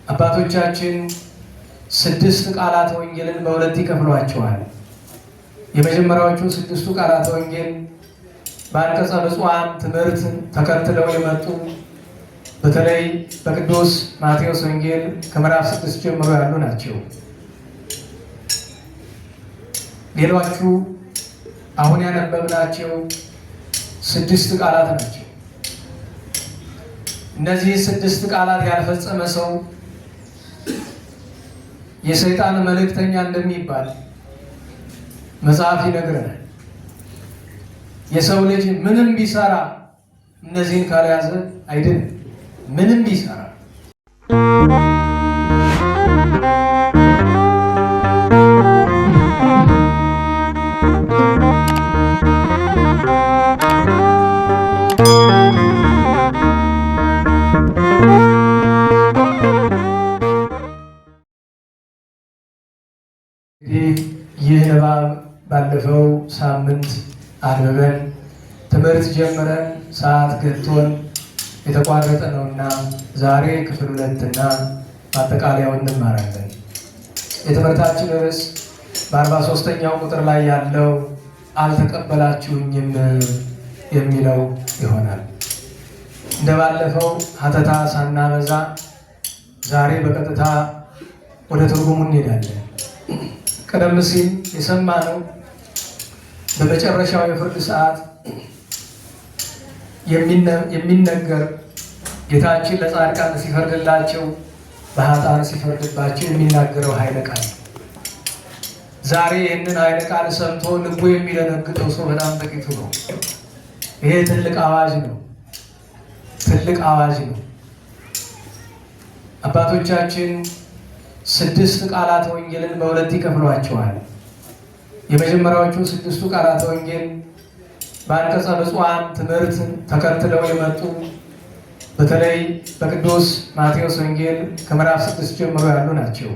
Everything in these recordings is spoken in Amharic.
አባቶቻችን 6 ቃላተ ወንጌልን በሁለት ይከፍሏቸዋል። የመጀመሪያዎቹ 6ቱ ቃላተ ወንጌል በአንቀጸ ብፁዓን ትምህርት ተከትለው የመጡ በተለይ በቅዱስ ማቴዎስ ወንጌል ከምዕራፍ 6 ጀምሮ ያሉ ናቸው። ሌሎቹ አሁን ያነበብናቸው 6 ቃላት ናቸው። እነዚህ 6 ቃላት ያልፈጸመ ሰው የሰይጣን መልእክተኛ እንደሚባል መጽሐፍ ይነግረናል። የሰው ልጅ ምንም ቢሰራ እነዚህን ካልያዘ አይድንም። ምንም ቢሰራ ይህ ንባብ ባለፈው ሳምንት አንብበን ትምህርት ጀምረን ሰዓት ገጥቶን የተቋረጠ ነውና ዛሬ ክፍል 2 እና ማጠቃለያውን እንማራለን። የትምህርታችን ርዕስ በ43ኛው ቁጥር ላይ ያለው አልተቀበላችሁኝም የሚለው ይሆናል። እንደባለፈው ሀተታ ሳናበዛ ዛሬ በቀጥታ ወደ ትርጉሙ እንሄዳለን። ቀደም ሲል የሰማነው በመጨረሻው የፍርድ ሰዓት የሚነገር ጌታችን ለጻድቃን ሲፈርድላቸው በኃጥአን ሲፈርድባቸው የሚናገረው ኃይለ ቃል። ዛሬ ይህንን ኃይለ ቃል ሰምቶ ልቡ የሚደነግጠው ሰው በጣም ጥቂቱ ነው። ይሄ ትልቅ አዋጅ ነው። ትልቅ አዋጅ ነው። አባቶቻችን 6 ቃላተ ወንጌልን በሁለት ይከፍሏቸዋል። የመጀመሪያዎቹ 6ቱ ቃላተ ወንጌል በአንቀጸ ብፁዓን ትምህርት ተከትለው የመጡ በተለይ በቅዱስ ማቴዎስ ወንጌል ከምዕራፍ 6 ጀምሮ ያሉ ናቸው።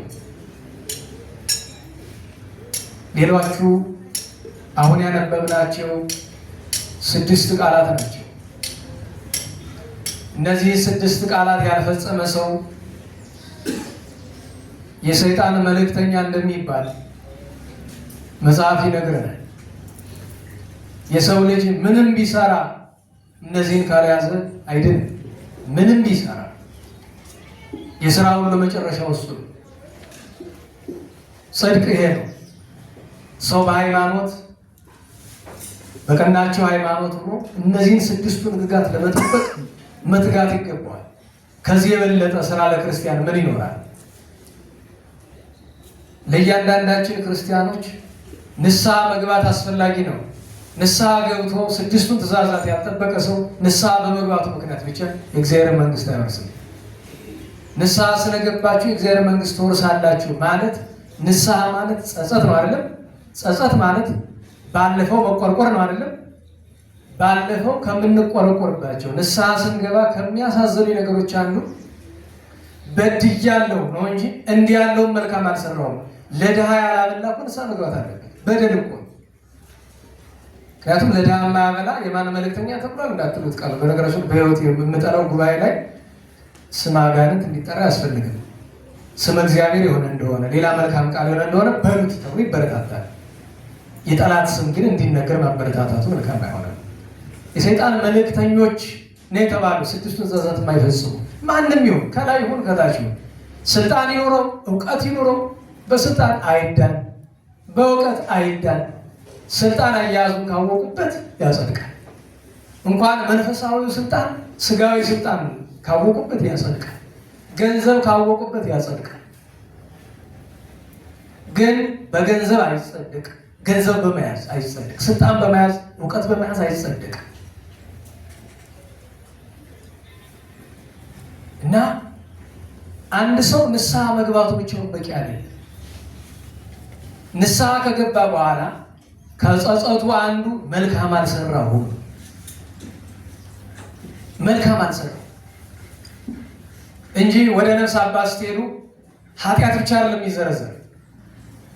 ሌሎቹ አሁን ያነበብናቸው 6 ቃላት ናቸው። እነዚህ 6 ቃላት ያልፈጸመ ሰው የሰይጣን መልእክተኛ እንደሚባል መጽሐፍ ይነግረናል። የሰው ልጅ ምንም ቢሰራ እነዚህን ካልያዘ አይድንም። ምንም ቢሰራ የሥራ ሁሉ መጨረሻው እሱ ነው። ጽድቅ ይሄ ነው። ሰው በሃይማኖት በቀናቸው ሃይማኖት ሆኖ እነዚህን 6ቱን ሕግጋት ለመጠበቅ መትጋት ይገባዋል። ከዚህ የበለጠ ስራ ለክርስቲያን ምን ይኖራል? ለእያንዳንዳችን ክርስቲያኖች ንስሐ መግባት አስፈላጊ ነው። ንስሐ ገብቶ 6ቱን ትእዛዛት ያልጠበቀ ሰው ንስሐ በመግባቱ ምክንያት ብቻ የእግዚአብሔር መንግስት አይወርስም። ንስሐ ስለገባችሁ የእግዚአብሔር መንግስት ትወርሳላችሁ ማለት ንስሐ ማለት ጸጸት ነው አይደለም? ጸጸት ማለት ባለፈው መቆርቆር ነው አይደለም? ባለፈው ከምንቆረቆርባቸው ንስሐ ስንገባ ከሚያሳዝኑ ነገሮች አንዱ በድያለሁ ነው እንጂ እንዲህ ያለውን መልካም አልሰራውም። ለድሃ ያላበላ እኮ ንስሐ መግባት አለበት። በደል እኮ ምክንያቱም ለድሃ የማያበላ የማን መልእክተኛ ተብሏል እንዳትሉት ቃል። በነገራችን በሕይወት የምጠራው ጉባኤ ላይ ስመ አጋንንት እንዲጠራ አያስፈልግም። ስመ እግዚአብሔር የሆነ እንደሆነ ሌላ መልካም ቃል የሆነ እንደሆነ በሉት ተብሎ ይበረታታል። የጠላት ስም ግን እንዲነገር ማበረታታቱ መልካም አይሆንም። የሰይጣን መልእክተኞች ነው የተባሉ 6ቱን ትእዛዛት የማይፈጽሙ ማንም ይሁን ከላይ ይሁን ከታች ይሁን ስልጣን ይኑረው እውቀት ይኑረው በስልጣን አይዳን፣ በእውቀት አይዳን። ስልጣን አያያዙን ካወቁበት ያጸድቃል። እንኳን መንፈሳዊ ስልጣን ስጋዊ ስልጣን ካወቁበት ያጸድቃል። ገንዘብ ካወቁበት ያጸድቃል። ግን በገንዘብ አይጸድቅ። ገንዘብ በመያዝ አይጸድቅ። ስልጣን በመያዝ እውቀት በመያዝ አይጸድቅ እና አንድ ሰው ንስሐ መግባቱ ብቻውን በቂ አይደለም። ንስሐ ከገባ በኋላ ከጸጸቱ አንዱ መልካም አልሰራሁም። መልካም አልሰራሁም እንጂ ወደ ነፍስ አባት ስትሄዱ ኃጢአት ብቻ አይደለም የሚዘረዘር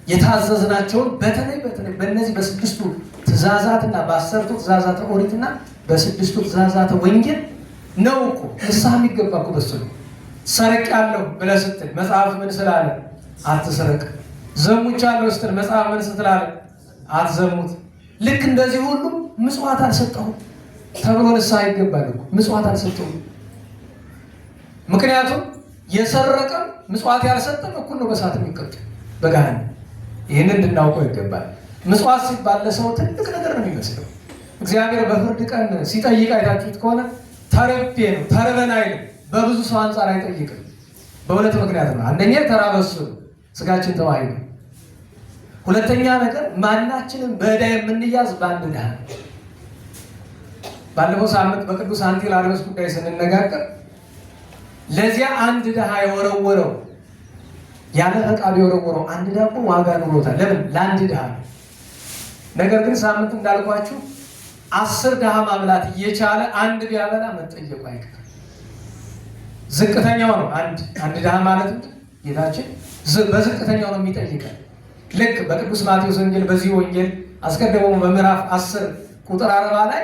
የታዘዝናቸውን በተለይ በእነዚህ በ6ቱ ትእዛዛትና በ10ቱ ትእዛዛተ ኦሪትና በ6ቱ ትእዛዛተ ወንጌል ነው እኮ ንስሐ የሚገባ እኮ በሱ ነው። ሰርቄአለሁ ብለህ ስትል መጽሐፍ ምን ስላለ? አትስረቅ። ዘሙቻለሁ ስትል መጽሐፍ ምን ስላለ? አትዘሙት። ልክ እንደዚህ ሁሉ ምጽዋት አልሰጠሁም ተብሎ ንስሐ ይገባል እኮ። ምጽዋት አልሰጠሁም። ምክንያቱም የሰረቀም ምጽዋት ያልሰጠም እኩል ነው በእሳት የሚቀጡ በገሃነም። ይህንን እንድናውቀው ይገባል። ምጽዋት ሲባል ለሰው ትልቅ ነገር ነው የሚመስለው። እግዚአብሔር በፍርድ ቀን ሲጠይቅ አይታችሁት ከሆነ ተርቤ ነው ተርበን አይልም። በብዙ ሰው አንጻር አይጠይቅም። በሁለት ምክንያት ነው። አንደኛ የተራበ እሱ ነው፣ ስጋችን ተዋሂዶ። ሁለተኛ ነገር ማናችንም በዕዳ የምንያዝ በአንድ ድሃ ነው። ባለፈው ሳምንት በቅዱስ አንጢላሪዎስ ጉዳይ ስንነጋገር ለዚያ አንድ ድሃ የወረወረው ያለ ፈቃዱ የወረወረው አንድ ዳቦ ዋጋ ኑሮታል። ለምን? ለአንድ ድሃ ነው። ነገር ግን ሳምንት እንዳልኳችሁ 10 ድሃ ማብላት እየቻለ አንድ ቢያበላ መጠየቁ አይቀርም። ዝቅተኛው ነው አንድ ድሃ ማለት ጌታችን በዝቅተኛው ነው የሚጠይቀን። ልክ በቅዱስ ማቴዎስ ወንጌል በዚህ ወንጌል አስቀድሞ በምዕራፍ 10 ቁጥር 40 ላይ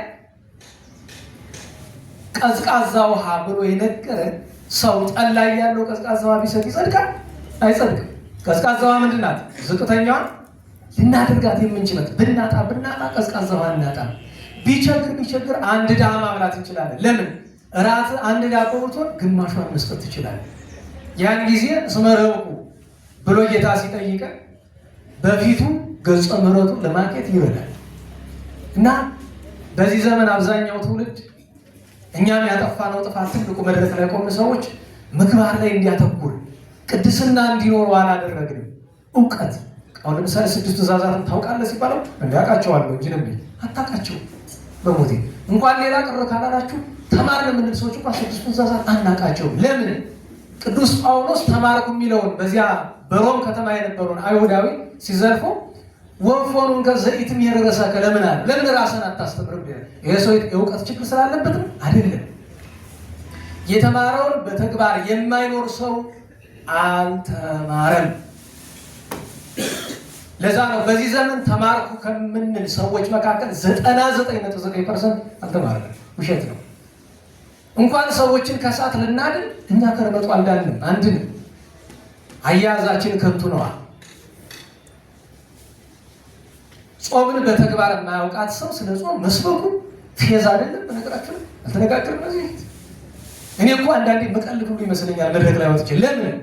ቀዝቃዛ ውሃ ብሎ የነገረን ሰው ጠላ ያለው ቀዝቃዛ ውሃ ቢሰጥ ይጸድቃል? አይጸድቅም። ቀዝቃዛ ውሃ ምንድን ናት? ዝቅተኛዋ ልናደርጋት የምንችላት ብናጣ ቀዝቃዛ ውሃ እናጣ። ቢቸግር አንድ ድሃ ማብላት እንችላለን። ለምን? እራት አንድ ዳቦ ብትሆን ግማሿን መስጠት ትችላለን። ያን ጊዜ እስመ ረብቁ ብሎ ጌታ ሲጠይቀን በፊቱ ገጸ ምሕረቱን ለማግኘት ይረዳል። እና በዚህ ዘመን አብዛኛው ትውልድ እኛም ያጠፋነው ጥፋት ትልቁ መድረክ ላይ ቆምን ሰዎች ምግባር ላይ እንዲያተኩር ቅድስና እንዲኖሩ አላደረግንም። እውቀት አሁን ለምሳሌ 6 ትእዛዛትን ታውቃለህ ሲባለው እንዲያውቃቸዋለሁ እንጂ ነው አታውቃቸው። በሞቴ እንኳን ሌላ ቅር ካላላችሁ ተማርን የምንል ሰዎች እንኳን 6 ትእዛዛት አናውቃቸውም። ለምን? ቅዱስ ጳውሎስ ተማርኩ የሚለውን በዚያ በሮም ከተማ የነበረውን አይሁዳዊ ሲዘልፈው ወፎኑን ከዘይትም የረረሰከ ለምን አለ? ለምን ራስን አታስተምርም? ይሄ ሰው የእውቀት ችግር ስላለበትም አይደለም። የተማረውን በተግባር የማይኖር ሰው አልተማረም። ለዛ ነው በዚህ ዘመን ተማርኩ ከምንል ሰዎች መካከል 99.9% አልተማረም። ውሸት ነው። እንኳን ሰዎችን ከእሳት ልናድን እኛ ከረመጡ አልዳንም። አንድንም አያያዛችን ከንቱ ነዋ። ጾምን በተግባር የማያውቃት ሰው ስለ ጾም መስበኩ ፌዝ አይደለም። በነገራችን አልተነጋገርም። እኔ እኮ አንዳንዴ መቀልድ ሁሉ ይመስለኛል መድረክ ላይ ወጥቼ ለምን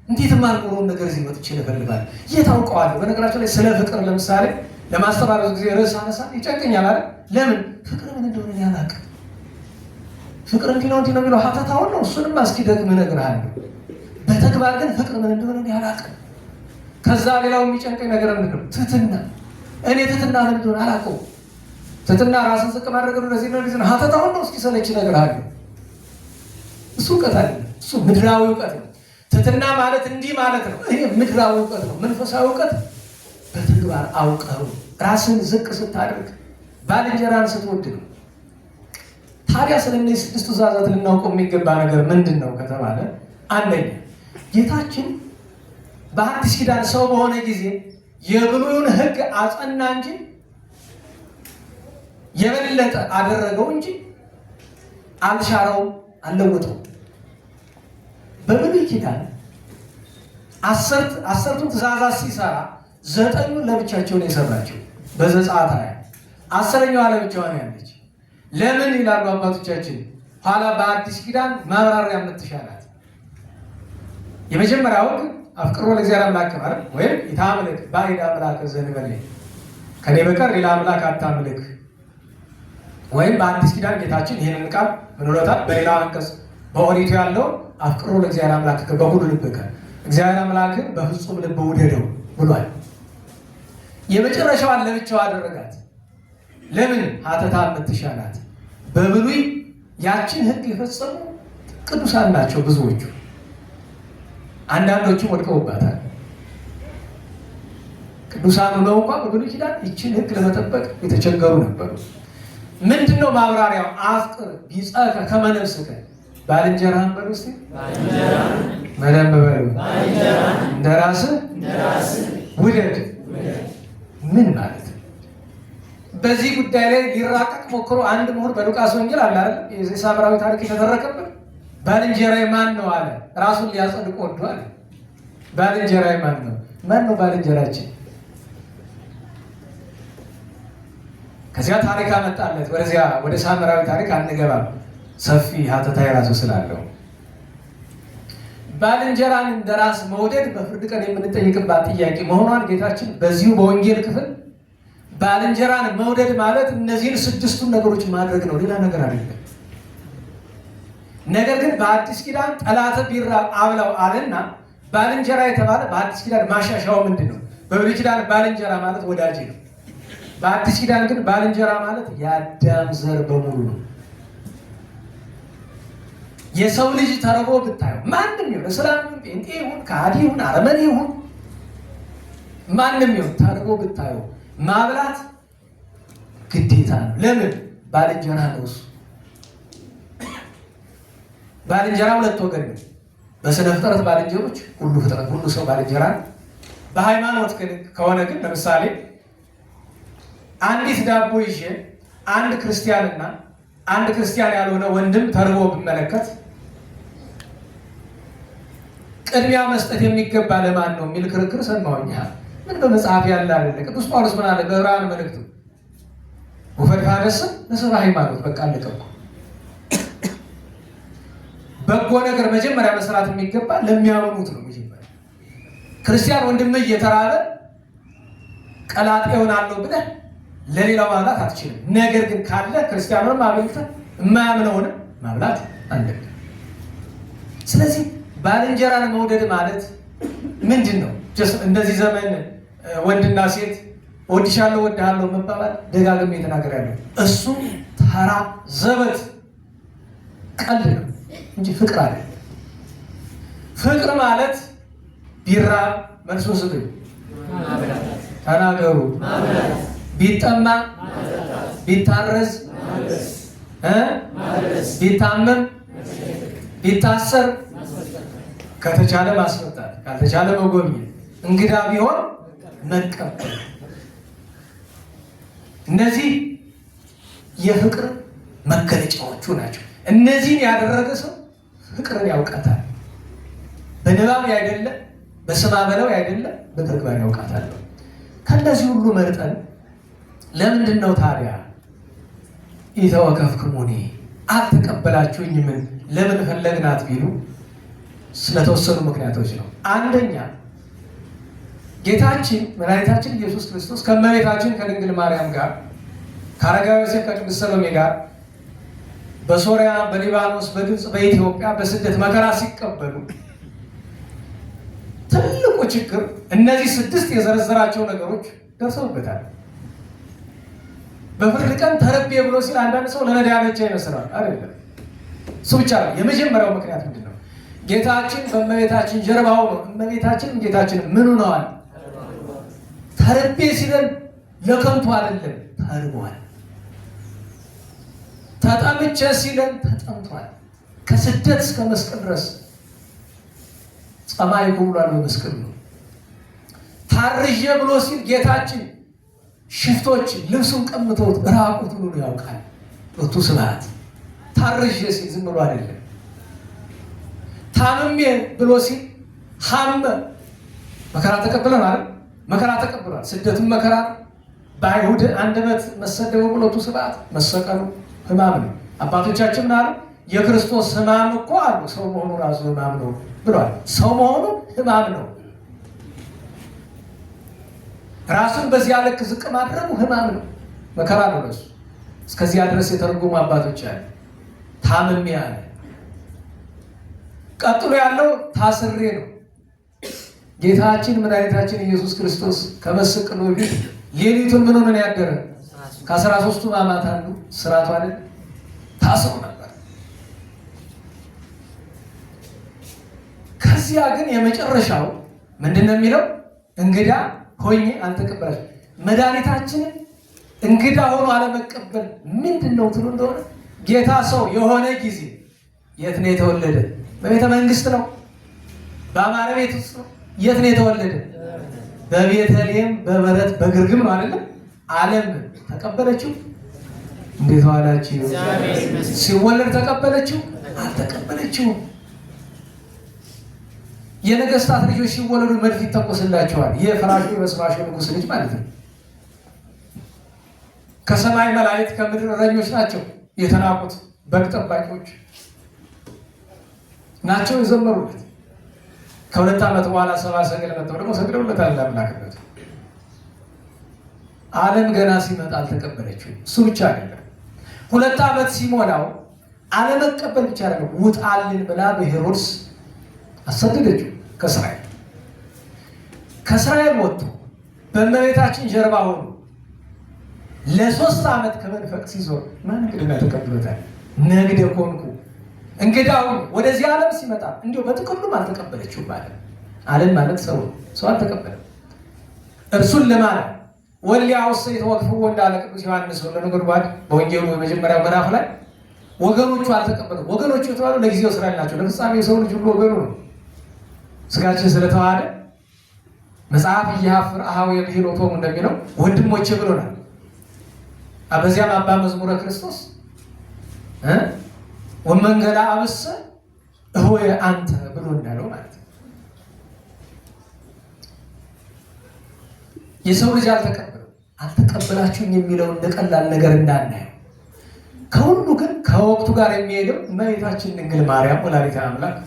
እንዴት የማልኖረውን ነገር እዚህ ወጥቼ እፈልጋለሁ። የታውቀዋለሁ። በነገራችን ላይ ስለ ፍቅር ለምሳሌ ለማስተማር ጊዜ ርዕስ አነሳ ይጨንቀኛል አይደል? ለምን? ፍቅር ምን እንደሆነ ያላቅም። ፍቅር እንዲህ ነው የሚለው ሀተታውን ነው። እሱንም እስኪ ደግመህ እነግርሃለሁ። በተግባር ግን ፍቅር ምን እንደሆነ ያላቅም። ከዛ ሌላው የሚጨንቀኝ ነገር ምንድን ነው? ትህትና። እኔ ትህትና ምን እንደሆነ አላውቀውም። ትህትና ራስን ዝቅ ማድረግ ነው። ለዚህ ነው ሀተታውን ነው እስኪ ሰለች እነግርሃለሁ። እሱ እውቀት አለ። እሱ ምድራዊ እውቀት ነው። ትህትና ማለት እንዲህ ማለት ነው። ይሄ ምድራዊ እውቀት ነው። መንፈሳዊ እውቀት በተግባር አውቀው ራስን ዝቅ ስታደርግ ባልንጀራን ስትወድ ነው። ታዲያ ስለነዚህ 6 ትእዛዛት ልናውቀው የሚገባ ነገር ምንድን ነው ከተባለ፣ አንደኛ ጌታችን በአዲስ ኪዳን ሰው በሆነ ጊዜ የብሉይን ሕግ አጸና እንጂ የበለጠ አደረገው እንጂ አልሻረውም፣ አልለወጠውም። በብሉይ ኪዳን 10ቱን ትእዛዛት ሲሰራ 9ኙን ለብቻቸው ነው የሰራቸው። በዘጸአት 10ኛዋ ለብቻዋ ነው ያለች። ለምን ይላሉ አባቶቻችን? ኋላ በአዲስ ኪዳን ማብራሪያ የምትሻላት የመጀመሪያው ሕግ አፍቅሮ ለእግዚአብሔር አምላክ ማለት ወይም ኢታምልክ ባዕድ አምላክ ዘእንበሌ፣ ከኔ በቀር ሌላ አምላክ አታምልክ። ወይም በአዲስ ኪዳን ጌታችን ይህንን ቃል ምን ብሎታል? በሌላ አንቀጽ በኦሪቱ ያለው አፍቅሮ ለእግዚአብሔር አምላክ በሁሉ ልብከ፣ እግዚአብሔር አምላክን በፍጹም ልብ ውደደው ብሏል። የመጨረሻዋን ለብቻው አደረጋት። ለምን? ሀተታ የምትሻላት። በብሉይ ያችን ሕግ የፈጸሙ ቅዱሳን ናቸው ብዙዎቹ። አንዳንዶቹም ወድቀውባታል። ቅዱሳኑ ነው እንኳ በብሉይ ኪዳን ይችን ሕግ ለመጠበቅ የተቸገሩ ነበሩ። ምንድነው ማብራሪያው? አፍቅር ቢጸከ ከመ ነፍስከ፣ ባልንጀራህን በሉ እስኪ መደም በሉ፣ እንደ ራስህ ውደድ። ምን ማለት ነው? በዚህ ጉዳይ ላይ ሊራቀቅ ሞክሮ አንድ ምሁር በሉቃስ ወንጌል አለ አይደል? የሳምራዊ ታሪክ የተደረገበት ባልንጀራዬ ማን ነው አለ። ራሱን ሊያጸድቅ ወዷል። ባልንጀራዬ ማን ነው? ማን ነው ባልንጀራችን? ከዚያ ታሪክ አመጣለት። ወደዚያ ወደ ሳምራዊ ታሪክ አንገባም፣ ሰፊ ሀተታ የራሱ ስላለው። ባልንጀራን እንደራስ መውደድ በፍርድ ቀን የምንጠይቅባት ጥያቄ መሆኗን ጌታችን በዚሁ በወንጌል ክፍል ባልንጀራን መውደድ ማለት እነዚህን 6ቱን ነገሮች ማድረግ ነው፣ ሌላ ነገር አይደለም። ነገር ግን በአዲስ ኪዳን ጠላተ ቢራብ አብላው አለና ባልንጀራ የተባለ በአዲስ ኪዳን ማሻሻያው ምንድን ነው? በብሉይ ኪዳን ባልንጀራ ማለት ወዳጅ ነው። በአዲስ ኪዳን ግን ባልንጀራ ማለት የአዳም ዘር በሙሉ ነው። የሰው ልጅ ተርቦ ብታየው ማንም ይሁን እስላም ይሁን ጴንጤ ይሁን ከሃዲ ይሁን አረመኔ ይሁን ማንም ይሁን ተርቦ ብታየው ማብላት ግዴታ ነው። ለምን? ባልንጀራ ነው እሱ። ባልንጀራ ሁለት ወገን ነው። በስነ ፍጥረት ባልንጀሮች ሁሉ ፍጥረት ሁሉ ሰው ባልንጀራ ነው። በሃይማኖት ከሆነ ግን ለምሳሌ አንዲት ዳቦ ይዤ አንድ ክርስቲያንና አንድ ክርስቲያን ያልሆነ ወንድም ተርቦ ብመለከት ቅድሚያ መስጠት የሚገባ ለማን ነው የሚል ክርክር ሰማሁኝ። ምን በመጽሐፍ ያለ አይደለ? ቅዱስ ጳውሎስ ምን አለ በዕብራውያን መልእክቱ? ወፈድፋደስ ለሰብአ ሃይማኖት። በቃ አለቀቁ። በጎ ነገር መጀመሪያ መስራት የሚገባ ለሚያምኑት ነው። መጀመሪያ ክርስቲያን ወንድምህ እየተራበ ቀላጤ እሆናለሁ ብለህ ለሌላው ማብላት አትችልም። ነገር ግን ካለ ክርስቲያኑንም አብልተህ የማያምነውንም ማብላት አለብህ። ስለዚህ ባልንጀራን መውደድ ማለት ምንድን ነው? እንደዚህ ዘመን ወንድና ሴት እወድሻለሁ እወድሃለሁ መባባል ደጋግሜ የተናገራለሁ። እሱ ተራ ዘበት ቀልድ ነው እንጂ ፍቅር አለ። ፍቅር ማለት ቢራብ መልሶ ስጡኝ ተናገሩ፣ ቢጠማ ቢታረዝ ቢታመም ቢታሰር ከተቻለ ማስመጣት ካልተቻለ መጎብኘት፣ እንግዳ ቢሆን መቀበል። እነዚህ የፍቅር መገለጫዎቹ ናቸው። እነዚህን ያደረገ ሰው ፍቅርን ያውቃታል። በንባብ አይደለም፣ በስማ በለው አይደለም፣ በተግባር ያውቃታል። ከነዚህ ሁሉ መርጠን ለምንድን ነው ታዲያ ኢተወከፍክሙኒ አልተቀበላችሁኝም ለምን ፈለግናት ቢሉ ስለተወሰኑ ምክንያቶች ነው። አንደኛ ጌታችን መድኃኒታችን ኢየሱስ ክርስቶስ ከእመቤታችን ከድንግል ማርያም ጋር ከአረጋዊ ዮሴፍ ከቅድስት ሰሎሜ ጋር በሶሪያ፣ በሊባኖስ፣ በግብፅ፣ በኢትዮጵያ በስደት መከራ ሲቀበሉ ትልቁ ችግር እነዚህ 6 የዘረዘራቸው ነገሮች ደርሰውበታል። በፍርድ ቀን ተረቤ ብሎ ሲል አንዳንድ ሰው ለነዳያን ብቻ ይመስላል። አይደለም። እሱ ብቻ ነው። የመጀመሪያው ምክንያት ምንድን ነው? ጌታችን በእመቤታችን ጀርባው ነው። እመቤታችን ጌታችን ምን ሆነዋል? ተረቤ ሲለን ለከንቱ አይደለም፣ ተርቧል። ተጠምቼ ሲለን ተጠምቷል። ከስደት እስከ መስቀል ድረስ ጸማይ ብሏል በመስቀል ነው። ታርዤ ብሎ ሲል ጌታችን ሽፍቶች ልብሱን ቀምተውት ራቁቱን ሁሉ ያውቃል። ወቱ ስብሐት ታርዤ ሲል ዝም ብሎ አይደለም። ታምሜ ብሎ ሲል ሐመ መከራ ተቀብለን አይደል? መከራ ተቀብሏል። ስደቱን መከራ በአይሁድ አንደበት መሰደቡ ብሎቱ ስብሐት መሰቀሉ ሕማም ነው። አባቶቻችን ምን አሉ? የክርስቶስ ሕማም እኮ አሉ ሰው መሆኑ ራሱ ሕማም ነው ብሏል። ሰው መሆኑ ሕማም ነው። ራሱን በዚያ ልክ ዝቅ ማድረጉ ሕማም ነው፣ መከራ ነው ለሱ። እስከዚያ ድረስ የተረጎሙ አባቶች አሉ። ታምሜ አለ። ቀጥሎ ያለው ታስሬ ነው። ጌታችን መድኃኒታችን ኢየሱስ ክርስቶስ ከመሰቀሉ በፊት ሌሊቱን ምን ሆነን ያደረ? ከ13ቱ ሕማማት አንዱ ስራቱ አይደል? ታስሮ ነበር። ከዚያ ግን የመጨረሻው ምንድነው የሚለው? እንግዳ ሆኜ አልተቀበላችሁም። መድኃኒታችንን እንግዳ ሆኖ አለመቀበል ምንድን ነው ትሉ እንደሆነ ጌታ ሰው የሆነ ጊዜ የት ነው የተወለደ? በቤተ መንግስት ነው? በአማረ ቤት ውስጥ ነው? የት ነው የተወለደ? በቤተልሔም በበረት በግርግም ነው አይደለም? ዓለም ተቀበለችው። እንዴት ዋላችሁ? ሲወለድ ተቀበለችው። አልተቀበለችውም። የነገስታት ልጆች ሲወለዱ መድፍ ይተኮስላቸዋል። የፍራሹ የበስባሹ ንጉሥ ልጅ ማለት ነው። ከሰማይ መላእክት ከምድር እረኞች ናቸው የተናቁት። በግ ጠባቂዎች ናቸው የዘመሩለት። ከ2 ዓመት በኋላ 70 ሰገል መጥተው ደግሞ ሰግደውለታል ለአምላክነቱ። ዓለም ገና ሲመጣ አልተቀበለችው። እሱ ብቻ አይደለም፣ 2 ዓመት ሲሞላው አለመቀበል ብቻ አይደለም፣ ውጣልን ብላ በሄሮድስ አሰደደችው ከእስራኤል። ከእስራኤል ወጥቶ በእመቤታችን ጀርባ ሆኖ ለ3 ዓመት ከመንፈቅ ሲዞር ማን እንግዲህ ተቀብሎታል? ነግደ ኮንኩ እንግዳው ወደዚህ ዓለም ሲመጣ እንዲሁ በጥቅሉም አልተቀበለችው ማለት ዓለም ማለት ሰው አልተቀበለም። እርሱን ለማለት ወሊያ ውስጥ የተወቅፈው እንዳለ ቅዱስ ዮሐንስ ለነገርባድ በወንጌሉ የመጀመሪያው ምዕራፍ ላይ ወገኖቹ አልተቀበሉም። ወገኖቹ የተባሉ ለጊዜው እስራኤል ናቸው። ለፍጻሜው ሰው ልጅ ሁሉ ወገኑ ነው። ስጋችን ስለተዋሃደ መጽሐፍ እያፍር አሃው የብሂሎቶም እንደሚለው ወንድሞቼ ብሎናል። በዚያም አባ መዝሙረ ክርስቶስ ወመንገላ አብሰ እሆየ አንተ ብሎ እንዳለው ማለት ነው። የሰው ልጅ አልተቀበላችሁም የሚለውን እንደቀላል ነገር እንዳናየው። ከሁሉ ግን ከወቅቱ ጋር የሚሄደው እመቤታችን ድንግል ማርያም ወላዲተ አምላክ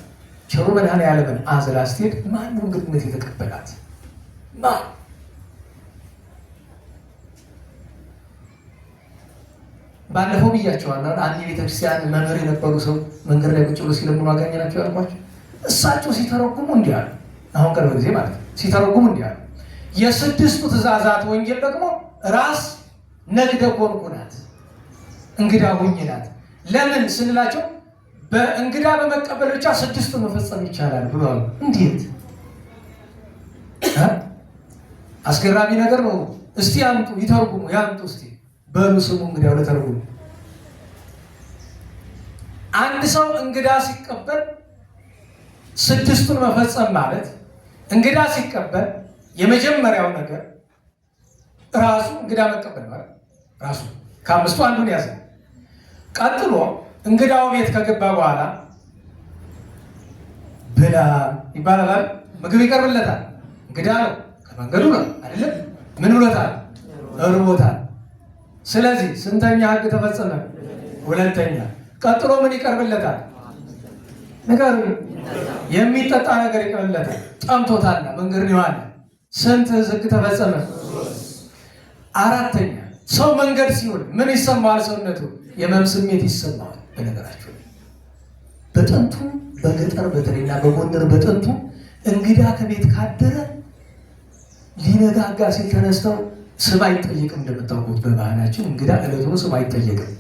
ቸሩ መድኃኔዓለምን አዝላ ስትሄድ ማነው እንግድነት የተቀበላት? ማን? ባለፈው ብያቸዋለሁ። አንድ ቤተክርስቲያን መምህር የነበሩ ሰው መንገድ ላይ ቁጭ ብሎ ሲለምኑ አገኘናቸው ያልኳቸው። እሳቸው ሲተረጉሙ እንዲህ አሉ። አሁን ቅርብ ጊዜ ማለት ነው። ሲተረጉሙ እንዲህ አሉ። የ6ቱ ትእዛዛት ወንጌል ደግሞ ራስ ነግደ ኮንኩ ናት፣ እንግዳ ሁኝ ናት። ለምን ስንላቸው በእንግዳ በመቀበል ብቻ 6ቱ መፈጸም ይቻላል ብለዋል። እንዴት አስገራሚ ነገር ነው። እስቲ ያምጡ፣ ይተርጉሙ፣ ያምጡ እስቲ በሉ ስሙ። እንግዲያው ለተርጉሙ አንድ ሰው እንግዳ ሲቀበል 6ቱን መፈጸም ማለት እንግዳ ሲቀበል የመጀመሪያው ነገር ራሱ እንግዳ መቀበል ማለት ራሱ ከ5ቱ አንዱን ያዘ። ቀጥሎ እንግዳው ቤት ከገባ በኋላ ብላ ይባላል። ምግብ ይቀርብለታል። እንግዳ ነው፣ ከመንገዱ ነው አይደለም። ምን ብሎታል? እርቦታል። ስለዚህ ስንተኛ ሕግ ተፈጸመ? 2ኛ። ቀጥሎ ምን ይቀርብለታል? ነገር የሚጠጣ ነገር ይቀርብለታል። ጠምቶታል፣ መንገድ ነው አለ። ስንት ሕግ ተፈጸመ? 4ኛ። ሰው መንገድ ሲሆን ምን ይሰማዋል? ሰውነቱ የህመም ስሜት ይሰማዋል። በነገራችሁ በጥንቱ በገጠር በተለይና በጎንደር በጥንቱ እንግዳ ከቤት ካደረ ሊነጋጋ ሲል ተነስተው ስም አይጠየቅም። እንደምታውቁት በባህላችን እንግዳ ዕለቱን ስም አይጠየቅም።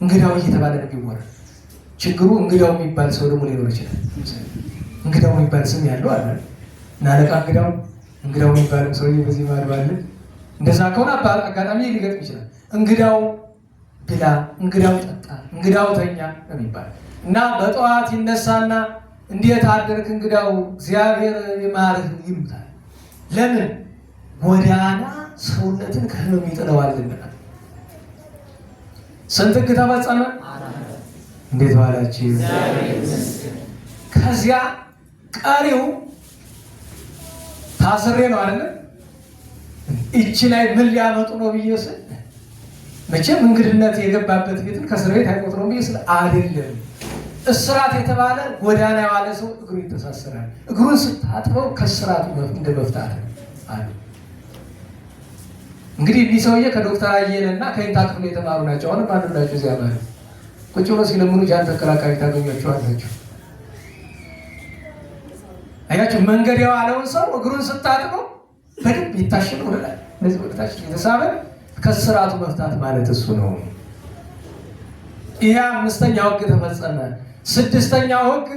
እንግዳው እየተባለ ነው የሚወራው። ችግሩ እንግዳው የሚባል ሰው ደግሞ ሊኖር ይችላል። እንግዳው የሚባል ስም ያለው አለ እና አለቃ እንግዳው የሚባልም ሰውዬ በዚህ ባህል ባለ እንደዛ ከሆነ አጋጣሚ ሊገጥም ይችላል። እንግዳው ብላ፣ እንግዳው ጠጣ፣ እንግዳው ተኛ የሚባል እና በጠዋት ይነሳና እንዴት አደርክ እንግዳው እግዚአብሔር ይማርህ ይሉታል። ለምን? ጎዳና ሰውነትን ከህመም ይጥለዋልና። ስንት ሕግ ተፈጸመ? እንዴት ዋላችሁ? ከዚያ ቀሪው ታስሬ ነው አይደል? እቺ ላይ ምን ሊያመጡ ነው ብዬ ስል መቼም እንግድነት የገባበት ቤትን ከእስር ቤት አይቆጥረው ብዬ ስል አይደለም። እስራት የተባለ ጎዳና የዋለ ሰው እግሩ ይተሳሰራል። እግሩን ስታጥበው ከእስራቱ እንደ መፍታት አሉ። እንግዲህ እኒህ ሰውዬ ከዶክተር አየለ እና ከኢንታ ክፍል የተማሩ ናቸው። አሁንም አንዱ ናቸው። እዚያ ማለት ቁጭ ብሎ ሲለምኑ ጃን ተከላካይ ታገኟቸዋላችሁ። አያችሁ፣ መንገድ የዋለውን ሰው እግሩን ስታጥበው በደንብ ይታሽል ወላል። ለዚህ ወጣች የተሳበ ከስራቱ መፍታት ማለት እሱ ነው። ይሄ 5ኛው ሕግ ተፈጸመ። 6ኛው ሕግ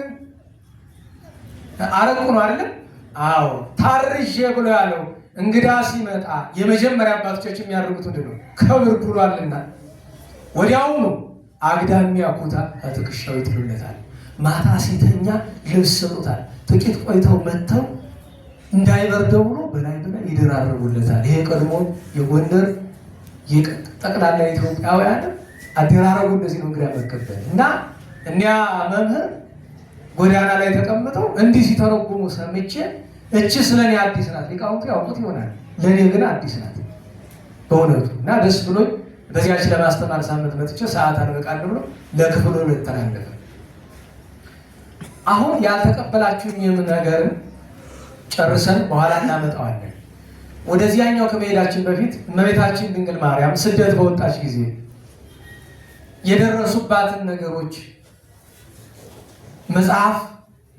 አረቁ ነው አይደል? አዎ፣ ታርዤ ብሎ ያለው እንግዳ ሲመጣ የመጀመሪያ አባቶቻችን የሚያደርጉት ምንድን ነው? ከብር ብሏልና ወዲያውኑ አግዳሚ ያኩታ ትከሻው ይጥሉለታል። ማታ ሲተኛ ልብስ ሰጡታል። ጥቂት ቆይተው መጥተው እንዳይበርደው ብሎ በላይ ይደራረቡለታል። ይሄ ቀድሞ የጎንደር ጠቅላላ ኢትዮጵያውያን አደራረቡ እንደዚህ ነው። እንግዳ መቀበል እና እኒያ መምህር ጎዳና ላይ ተቀምጠው እንዲህ ሲተረጉሙ ሰምቼ እቺ ስለኔ አዲስ ናት፣ ሊቃውንቱ ያውቁት ይሆናል፣ ለእኔ ግን አዲስ ናት በእውነቱ እና ደስ ብሎኝ በዚያች ለማስተማር ሳምንት መጥቼ ሰዓት አልበቃል ብሎ ለክፍሉ ተላለፈ። አሁን ያልተቀበላችሁኝም ነገርን ጨርሰን በኋላ እናመጣዋለን። ወደዚያኛው ከመሄዳችን በፊት እመቤታችን ድንግል ማርያም ስደት በወጣች ጊዜ የደረሱባትን ነገሮች መጽሐፍ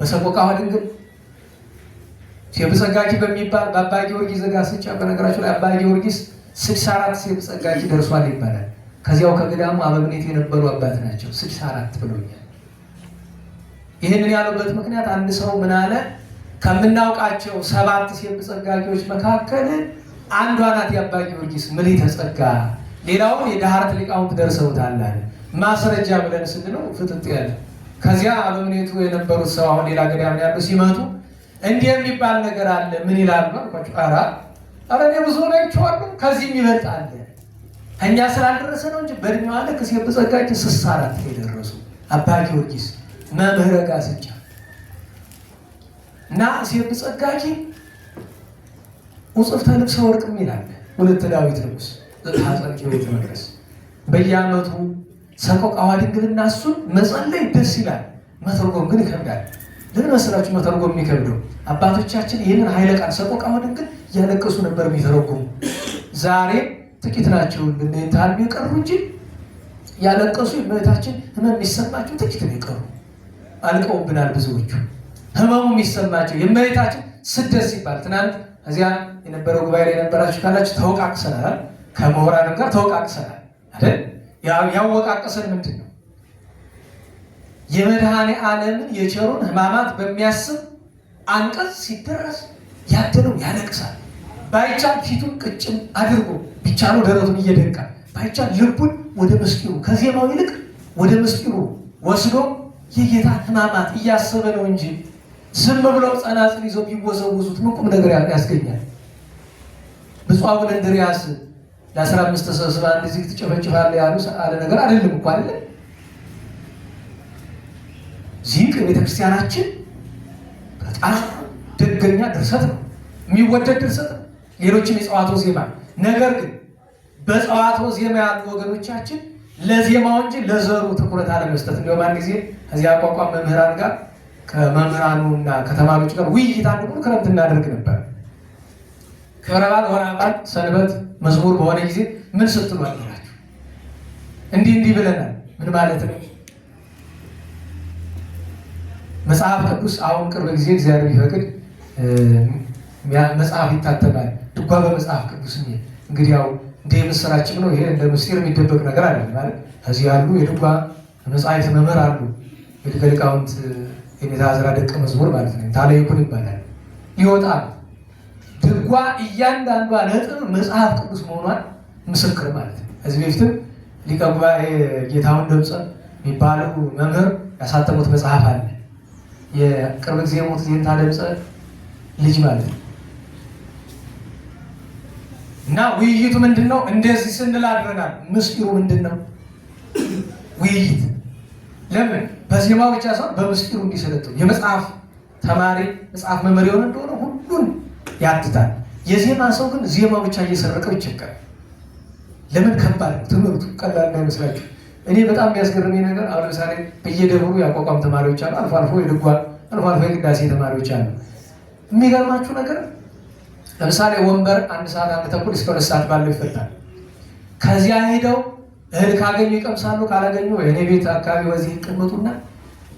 በሰቆቃወ ድንግል ሴብጸጋኪ በሚባል በአባ ጊዮርጊስ ዘጋስጫ፣ በነገራችሁ ላይ አባ ጊዮርጊስ 64 ሴብጸጋኪ ደርሷል ይባላል። ከዚያው ከገዳሙ አበምኔት የነበሩ አባት ናቸው። 64 ብሎኛል። ይህንን ያሉበት ምክንያት አንድ ሰው ምን አለ? ከምናውቃቸው 7 ሴብጸጋኪዎች መካከል አንዷ ናት የአባ ጊዮርጊስ ምልዕተ ጸጋ፣ ሌላውን የዳህርት ሊቃውንት ደርሰውታል አለ። ማስረጃ ብለን ስንለው ፍጥጥ ያለ ከዚያ አበምኔቱ የነበሩት ሰው አሁን ሌላ ገዳም ያሉ ሲመጡ እንዲህ የሚባል ነገር አለ ምን ይላሉ አልኳቸው። ኧረ እኔ ብዙ ናይቼዋለሁ፣ ከዚህም ይበልጣል። እኛ ስላልደረሰ ነው እንጂ በእድሜዋ ልክ ሴብጸጋኪ 64 የደረሱ አባ ጊዮርጊስ መምህረ ጋስጫ እና ሴብጸጋኪ ውጽፍተ ልብሰ ወርቅ ይላል ሁለት ዳዊት ንጉሥ ዘታጸቂ ቤተ መቅደስ በየዓመቱ ሰቆቃወ ድንግልና እሱን መጸለይ ደስ ይላል፣ መተርጎም ግን ይከብዳል። ለምን መሰላችሁ መተርጎም የሚከብደው? አባቶቻችን ይህንን ኃይለ ቃል ሰቆቃወ ድንግል እያለቀሱ ነበር የሚተረጉሙ። ዛሬ ጥቂት ናቸው እንደንታል የቀሩ እንጂ ያለቀሱ የእመቤታችን ህመም የሚሰማቸው ጥቂት ነው የቀሩ። አልቀውብናል ብዙዎቹ። ህመሙ የሚሰማቸው የእመቤታችን ስደት ሲባል ትናንት እዚያ የነበረው ጉባኤ ላይ የነበራችሁ ካላችሁ ተወቃቅሰናል፣ ከምሁራንም ጋር ተወቃቅሰናል አይደል? ያወቃቀሰን ምንድን ነው? የመድኃኔ ዓለምን የቸሩን ህማማት በሚያስብ አንቀጽ ሲደረስ ያደለው ያለቅሳል። ባይቻል ፊቱን ቅጭም አድርጎ ቢቻለው ደረቱን እየደቃ ባይቻል ልቡን ወደ ምስጢሩ ከዜማው ይልቅ ወደ ምስጢሩ ወስዶ የጌታ ህማማት እያሰበ ነው እንጂ ዝም ብለው ጸናጽል ይዘው ቢወዘውዙት ምን ቁም ነገር ያስገኛል? ብፁዕ አቡነ እንድርያስ ለ15 ተሰብስባ እንደዚህ ትጨፈጭፋለህ ያሉ አለ ነገር አይደለም እኮ አይደለም። ዚቅ ቤተክርስቲያናችን በጣም ደገኛ ድርሰት ነው፣ የሚወደድ ድርሰት ነው። ሌሎችም የጸዋትወ ዜማ ነገር ግን በጸዋትወ ዜማ ያሉ ወገኖቻችን ለዜማው እንጂ ለዘሩ ትኩረት አለመስጠት። እንዲሁም አንድ ጊዜ እዚያ አቋቋም መምህራን ጋር ከመምህራኑ እና ከተማሪዎች ጋር ውይይት አንድ ሙሉ ክረምት እናደርግ ነበር። ክብረ በዓል ወርኃ በዓል ሰንበት መዝሙር በሆነ ጊዜ ምን ስትሉ አላችሁ? እንዲህ ብለናል። ምን ማለት ነው? መጽሐፍ ቅዱስ አሁን ቅርብ ጊዜ እግዚአብሔር ቢፈቅድ መጽሐፍ ይታተማል። ድጓ በመጽሐፍ ቅዱስ እንግዲህ ያው እንደ ምስራችን ነው። ይሄ እንደ ምስጢር የሚደበቅ ነገር አይደለም ማለት እዚህ ያሉ የድጓ መጽሐፍት መምህር አሉ። የሊቀ ሊቃውንት የኔታ ዕዝራ ደቀ መዝሙር ማለት ነው። ታለይኩን ይባላል። ይወጣል ድጓ እያንዳንዷ ነጥብ መጽሐፍ ቅዱስ መሆኗን ምስክር ማለት ነው። እዚህ በፊትም ሊቀ ጉባኤ ጌታሁን ደምፀ የሚባለው መምህር ያሳተሙት መጽሐፍ አለ። የቅርብ ጊዜ ሞት ዜንታ ደምፀ ልጅ ማለት ነው። እና ውይይቱ ምንድን ነው? እንደዚህ ስንል አድረናል። ምስጢሩ ምንድን ነው? ውይይት ለምን በዜማው ብቻ ሳይሆን በምስጢሩ እንዲሰለጥኑ የመጽሐፍ ተማሪ መጽሐፍ መምህር የሆነ እንደሆነ ሁሉን ያትታል። የዜማ ሰው ግን ዜማው ብቻ እየሰረቀው ይቸገራል። ለምን? ከባድ ነው ትምህርቱ፣ ቀላል እንዳይመስላችሁ። እኔ በጣም የሚያስገርመኝ ነገር አሁን ለምሳሌ በየደብሩ ያቋቋም ተማሪዎች አሉ፣ አልፎ አልፎ የድጓ አልፎ አልፎ የቅዳሴ ተማሪዎች አሉ። የሚገርማችሁ ነገር ለምሳሌ ወንበር 1 ሰዓት 1 ተኩል እስከ 2 ሰዓት ባለው ይፈታል። ከዚያ ሄደው እህል ካገኙ ይቀምሳሉ፣ ካላገኙ እኔ ቤት አካባቢ ወዚህ ይቀመጡና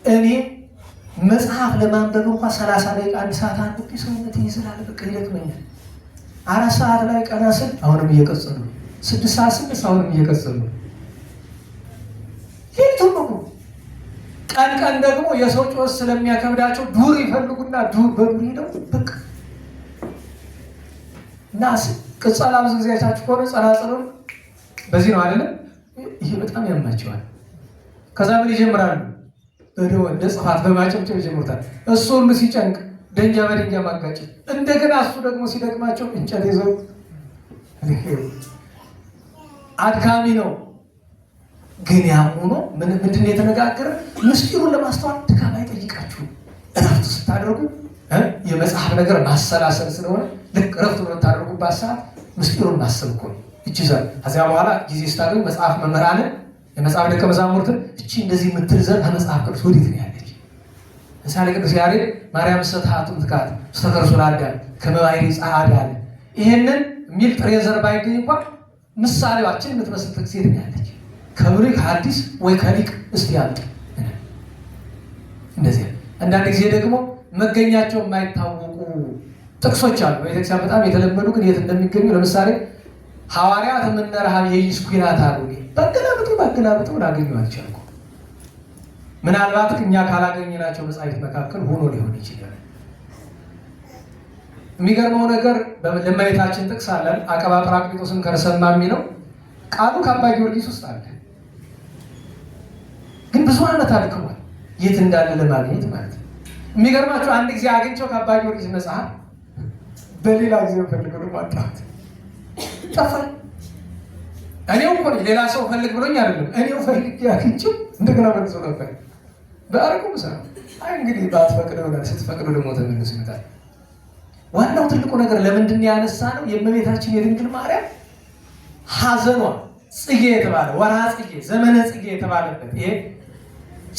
እኔ መጽሐፍ ለማንበብ እንኳን 30 ደቂቃ 1 ሰዓት አንብቤ ሰውነት ይዝላል፣ በቃ ይደክመኛል። 4 ሰዓት ላይ ቀና ስል አሁንም እየቀጸሉ 6 ሰዓት 6 አሁንም እየቀጸሉ ሌሊቱን ነው። ቀን ደግሞ የሰው ጮስ ስለሚያከብዳቸው ዱር ይፈልጉና ዱር በዱር ሄደው በቃ እና ቅጸላ ብዙ ጊዜ አይታችሁ ከሆነ ጸናጽሉን በዚህ ነው አይደለም? ይሄ በጣም ያማቸዋል። ከዛ ምን ይጀምራሉ? በደው እንደ ጽፋት በማጨብጨብ ይጀምሩታል። እሱ ሁሉ ሲጨንቅ ደንጃ በደንጃ ማጋጨት፣ እንደገና እሱ ደግሞ ሲደግማቸው እንጨት ይዘው አድካሚ ነው። ግን ያም ሆኖ ምንድን ነው የተነጋገረ? ምስጢሩን ለማስተዋል ድካም አይጠይቃችሁም። እረፍት ስታደርጉ የመጽሐፍ ነገር ማሰላሰል ስለሆነ ልክ እረፍት በምታደርጉባት ሰዓት ምስጢሩን ማሰብ እኮ ነው። እቺ ዘር ከዚያ በኋላ ጊዜ ስታገኙ መጽሐፍ መምህራንን የመጽሐፍ ደቀ መዛሙርትን እቺ እንደዚህ የምትል ዘር ከመጽሐፍ ቅዱስ ወዴት ነው ያለች? ምሳሌ ቅዱስ ያሬድ ማርያም ሰታቱም ትካት ስተከርሱ ላዳል ከመባይሪ ጻአዳ አለ። ይሄንን የሚል ጥሬ ዘር ባይገኝ እንኳን ምሳሌዋችን የምትመስል ጥቅስ ነው ያለች። ከብሉይ ከሐዲስ ወይ ከሊቅ እስቲ ያምጥ። እንደዚህ አንዳንድ ጊዜ ደግሞ መገኛቸው የማይታወቁ ጥቅሶች አሉ በቤተክርስቲያን በጣም የተለመዱ ግን የት እንደሚገኙ ለምሳሌ ሐዋርያት ምንረሃብ የይስኩናት አሉ። በአገላብጡ ላገኘው አልቻልኩም። ምናልባት እኛ ካላገኘናቸው መጻሕፍት መካከል ሆኖ ሊሆን ይችላል። የሚገርመው ነገር ለእመቤታችን ጥቅስ አለን። አቀባ ጰራቅሊጦስን ከርሰማ የሚለው ቃሉ ከአባ ጊዮርጊስ ውስጥ አለ። ግን ብዙ ዓመት አድክሟል የት እንዳለ ለማግኘት ማለት ነው። የሚገርማቸው አንድ ጊዜ አግኝቸው ከአባ ጊዮርጊስ መጽሐፍ በሌላ ጊዜ ፈልገው ደግሞ አጣሁት፣ ጠፋኝ። እኔው እኮ ሌላ ሰው ፈልግ ብሎኝ አይደለም፣ እኔው ፈልግ አግኝቼው እንደገና መልሶ ጠፋኝ። በአረቁ ምሰራ እንግዲህ ባትፈቅድ ይሆናል፣ ስትፈቅዱ ደግሞ ተመልሶ ይመጣል። ዋናው ትልቁ ነገር ለምንድን ያነሳ ነው? የእመቤታችን የድንግል ማርያም ሐዘኗ ጽጌ የተባለ ወርሃ ጽጌ ዘመነ ጽጌ የተባለበት ይሄ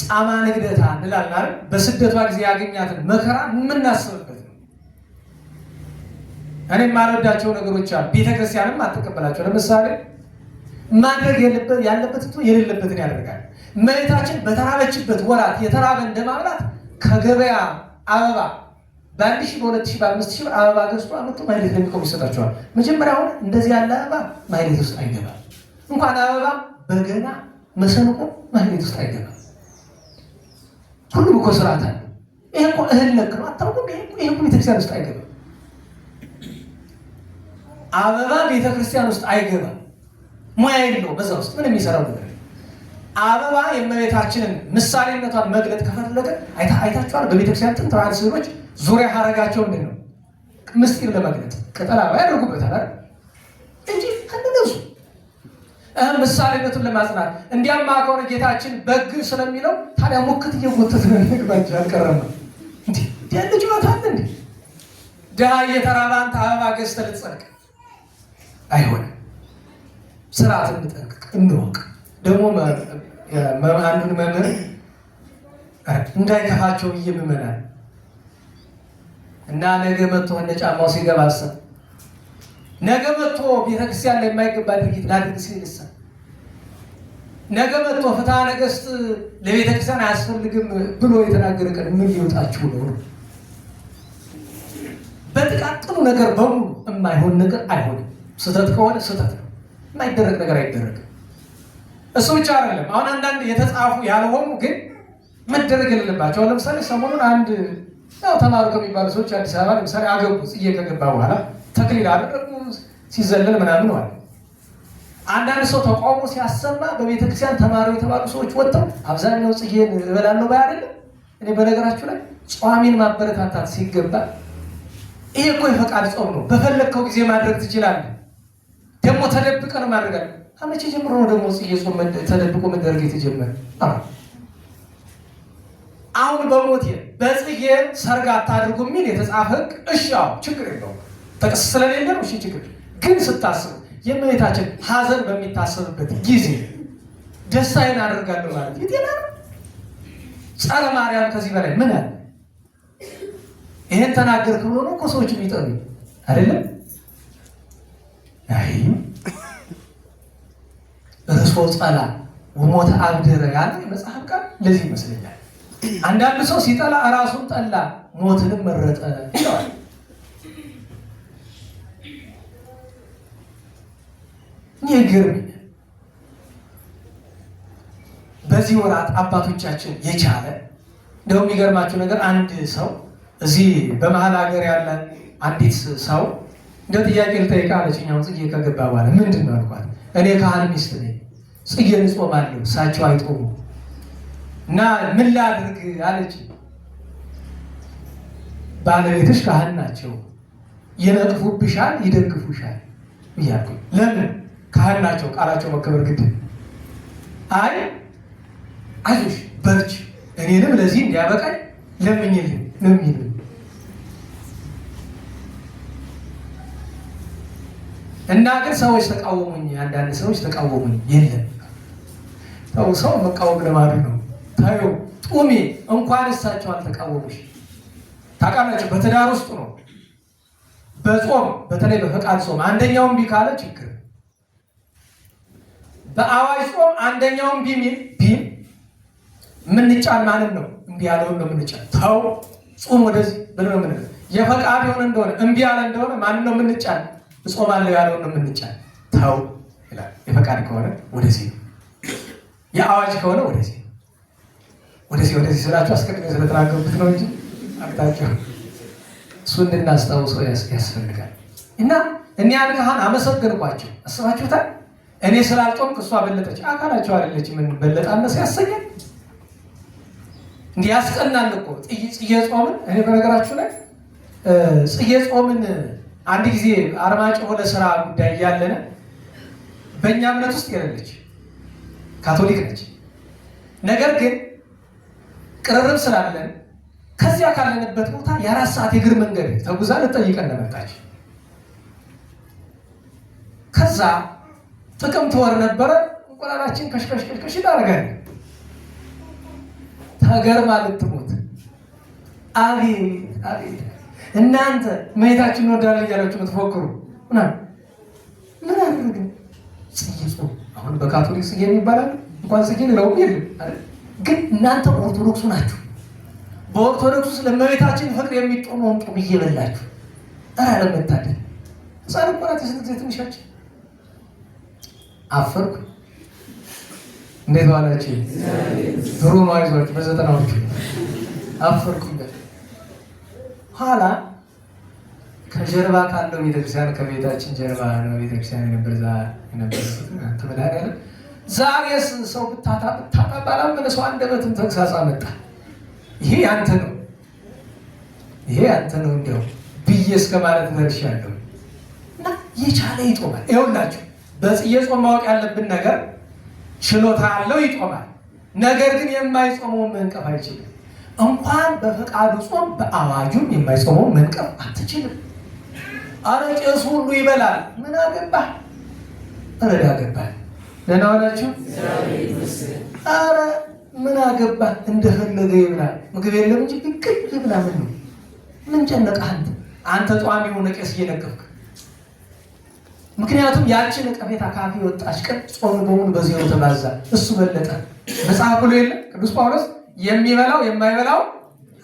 ጻማ ንግደታ እንላለን አይደል? በስደቷ ጊዜ ያገኛትን መከራ የምናስብበት ነው። እኔ የማልወዳቸው ነገሮች አሉ፣ ቤተክርስቲያንም አትቀበላቸው። ለምሳሌ ማድረግ ያለበት የሌለበትን ያደርጋል። እመቤታችን በተራበችበት ወራት የተራበ እንደማብላት ከገበያ አበባ በ1 ሺህ በ2 ሺህ በ5 ሺህ አበባ ገዝቶ አመጡ ማይሌት ለሚቆም ይሰጣቸዋል። መጀመሪያ አሁን እንደዚህ ያለ አበባ ማይሌት ውስጥ አይገባም። እንኳን አበባ በገና መሰንቆ ማይሌት ውስጥ አይገባም። ሁሉም እኮ ስርዓት አለ። ይሄ እኮ እህል ነክ ነው አታውቁም? ይሄ እኮ ቤተክርስቲያን ውስጥ አይገባም። አበባ ቤተክርስቲያን ውስጥ አይገባም። ሙያ የለው በዛ ውስጥ ምን የሚሰራው ነገር። አበባ የእመቤታችንን ምሳሌነቷን መግለጥ ከፈለገ አይታችኋል። በቤተክርስቲያን ጥንታውያን ስዕሎች ዙሪያ ሀረጋቸው ምንድን ነው? ምስጢር ለመግለጥ ቅጠል አበባ ያደርጉበታል አይደል እንጂ ከነሱ ምሳሌነቱን ለማጽናት። እንዲያማ ከሆነ ጌታችን በግ ስለሚለው ታዲያ ሙክት እየጎተት ነው ንግባች አልቀረም ነው እንዴ? ያለ ጭዋታ አለ እንዴ? ድሃ እየተራበ አንተ አበባ ገዝተህ ልትጸድቅ አይሆንም። ስርዓት እንጠንቅቅ እንወቅ። ደግሞ አንዱን መምህር እንዳይከፋቸው ብዬ ምመናል እና ነገ መጥቶ እንደ ጫማው ሲገባ አሰብ ነገ መጥቶ ቤተክርስቲያን ላይ የማይገባ ድርጊት ላድርግ ሲል ይሰል ነገ መጥቶ ፍትሐ ነገሥት ለቤተክርስቲያን አያስፈልግም ብሎ የተናገረ ቀን ምን ሊወጣችሁ ነው? በጥቃቅኑ ነገር በሙሉ የማይሆን ነገር አይሆንም። ስህተት ከሆነ ስህተት ነው። የማይደረግ ነገር አይደረግም። እሱ ብቻ አይደለም። አሁን አንዳንድ የተጻፉ ያልሆኑ ግን መደረግ የሌለባቸው ለምሳሌ ሰሞኑን አንድ ተማሩ ከሚባሉ ሰዎች አዲስ አበባ ለምሳሌ አገቡ። ጽጌ ከገባ በኋላ ተክሊል አደረጉ ሲዘለል ምናምን ዋለ። አንዳንድ ሰው ተቃውሞ ሲያሰማ በቤተክርስቲያን ተማሩ የተባሉ ሰዎች ወጥተው አብዛኛው ጽጌን እበላለሁ ባይ አይደለም። እኔ በነገራችሁ ላይ ጿሚን ማበረታታት ሲገባ ይሄ እኮ የፈቃድ ጾም ነው። በፈለግከው ጊዜ ማድረግ ትችላለህ። ደግሞ ተደብቀ ነው ማድረግ አለ። ከመቼ ጀምሮ ነው ደግሞ ጽጌ ጾም ተደብቆ መደረግ የተጀመረ? አሁን በሞቴ በጽጌ ሰርግ አታድርጉ የሚል የተጻፈ ሕግ እሺ፣ አዎ ችግር የለውም ጥቅስ ስለሌለ ነው። እሺ ችግር ግን ስታስቡ የእመቤታችን ሐዘን በሚታሰብበት ጊዜ ደስታዬን አደርጋለሁ ማለት የጤና ነው። ጸረ ማርያም ከዚህ በላይ ምን አለ? ይሄን ተናገርክ ብሎ ነው እኮ ሰዎች የሚጠሩ አይደለም። አይ እርሶ ጸላ ወሞተ አብደረ ያለ መጽሐፍ ቃል ለዚህ ይመስለኛል። አንዳንድ ሰው ሲጠላ እራሱን ጠላ ሞትንም መረጠ ይለዋል። ይገርም። በዚህ ወራት አባቶቻችን የቻለ እንደው የሚገርማችሁ ነገር አንድ ሰው እዚህ በመሀል ሀገር ያለ አንዲት ሰው እንደ ጥያቄ ልጠይቅ አለችኛው ጽጌ ከገባ በኋላ ምንድን ነው አልኳት። እኔ ካህን ሚስት ነኝ፣ ጽጌን እጾማለሁ፣ እሳቸው አይጦሙ እና ምን ላድርግ አለች። ባለቤትሽ ካህን ናቸው፣ ይነቅፉብሻል፣ ይደግፉሻል እያልኩኝ ለምን ካህን ናቸው ቃላቸው መከበር ግድ አይ አይዞሽ በርቺ እኔንም ለዚህ እንዲያበቃኝ ለምኝልኝ ነው የሚሉኝ። እና ግን ሰዎች ተቃወሙኝ፣ አንዳንድ ሰዎች ተቃወሙኝ። የለም ሰው መቃወም ለማዱ ነው። ታዩ ጡሜ እንኳን እሳቸው አልተቃወሙሽ። ታውቃላችሁ በትዳር ውስጥ ነው በጾም በተለይ በፈቃድ ጾም አንደኛውን እምቢ ካለ ችግር፣ በአዋጅ ጾም አንደኛውን ቢል ምንጫን ማንም ነው እምቢ ያለውን ነው ምንጫን። ተው ጾም ወደዚህ ብሎ ነው ምን የፈቃድ የሆነ እንደሆነ እምቢ ያለ እንደሆነ ማንም ነው ምንጫን እጾማለሁ ያለውን ነው ምንጫን። ተው ይላል። የፈቃድ ከሆነ ወደዚህ ነው፣ የአዋጅ ከሆነ ወደዚህ ወደዚህ ስላችሁ አስቀድሜ ስለተናገርኩት ነው እንጂ አቅጣጫው እሱ እንድናስታውሰው ያስፈልጋል። እና እኒያን ካህን አመሰገንኳቸው። አስባችሁታል? እኔ ስላልጦምኩ እሷ በለጠች። አካላቸው አይደለች ምን በለጣነስ ያሰኛል? እንዲህ ያስቀናል እኮ ጽጌ ጾምን። እኔ በነገራችሁ ላይ ጽጌ ጾምን አንድ ጊዜ አርማጭሆ ለስራ ጉዳይ እያለን በእኛ እምነት ውስጥ የሌለች ካቶሊክ ነች። ነገር ግን ቅርርብ ስላለን ከዚያ ካለንበት ቦታ የ4 ሰዓት የእግር መንገድ ተጉዛ ልጠይቀን መጣች። ከዛ ጥቅምት ወር ነበረ። እንቁላላችን ከሽከሽከሽ ታደርጋለች። ተገርማ ልትሞት። አቤት እናንተ መሄታችን እንወዳለን እያላችሁ የምትፎክሩ ምን አድርግን? ጽጌ ጾም አሁን በካቶሊክ ጽጌ የሚባላል እንኳን ጽጌ ለው የለም አይደል? ግን እናንተ ኦርቶዶክሱ ናችሁ። በኦርቶዶክስ ውስጥ ለእመቤታችን ፍቅር የሚጦመውን ጦም እየበላችሁ ለመታደል ህፃን ቆራት የስንት ጊዜ ትንሻችን አፈርኩ። እንዴት ዋላችሁ? ድሮ ነው አይዟችሁ በ90ዎቹ አፈርኩ። ኋላ ከጀርባ ካለው ቤተክርስቲያን ከቤታችን ጀርባ ነው ቤተክርስቲያን የነበር ተመዳዳለ። ዛሬስ ሰው ብታጣ ባላመነ ሰው አንደበትም ተግሳጻ መጣ። ይሄ ያንተ ነው እንዲያው ብዬ እስከ ማለት ደርሻለሁ። እና የቻለ ይጦማል። ይኸውላችሁ በጽጌ ጾም ማወቅ ያለብን ነገር ችሎታ ያለው ይጦማል። ነገር ግን የማይጾመው መንቀፍ አይችልም። እንኳን በፈቃዱ ጾም በአዋጁም የማይጾመው መንቀፍ አትችልም። አረ ቄሱ ሁሉ ይበላል። ምን አገባህ? እረዳ ገባህ። ደህና ዋላችሁ? አረ ምን አገባህ? እንደፈለገ ይብላል። ምግብ የለም እንጂ ግግል ይብላ። ምን ጨነቀህ አንተ ጧሚ ሆነ ቄስ እየነቀፍክ። ምክንያቱም ያችን ነቀፌታ ካፌ ወጣች ቀን ጾም በሙሉ በዚያው ተባዛ። እሱ በለጠ። መጽሐፍ ብሎ የለ ቅዱስ ጳውሎስ የሚበላው የማይበላው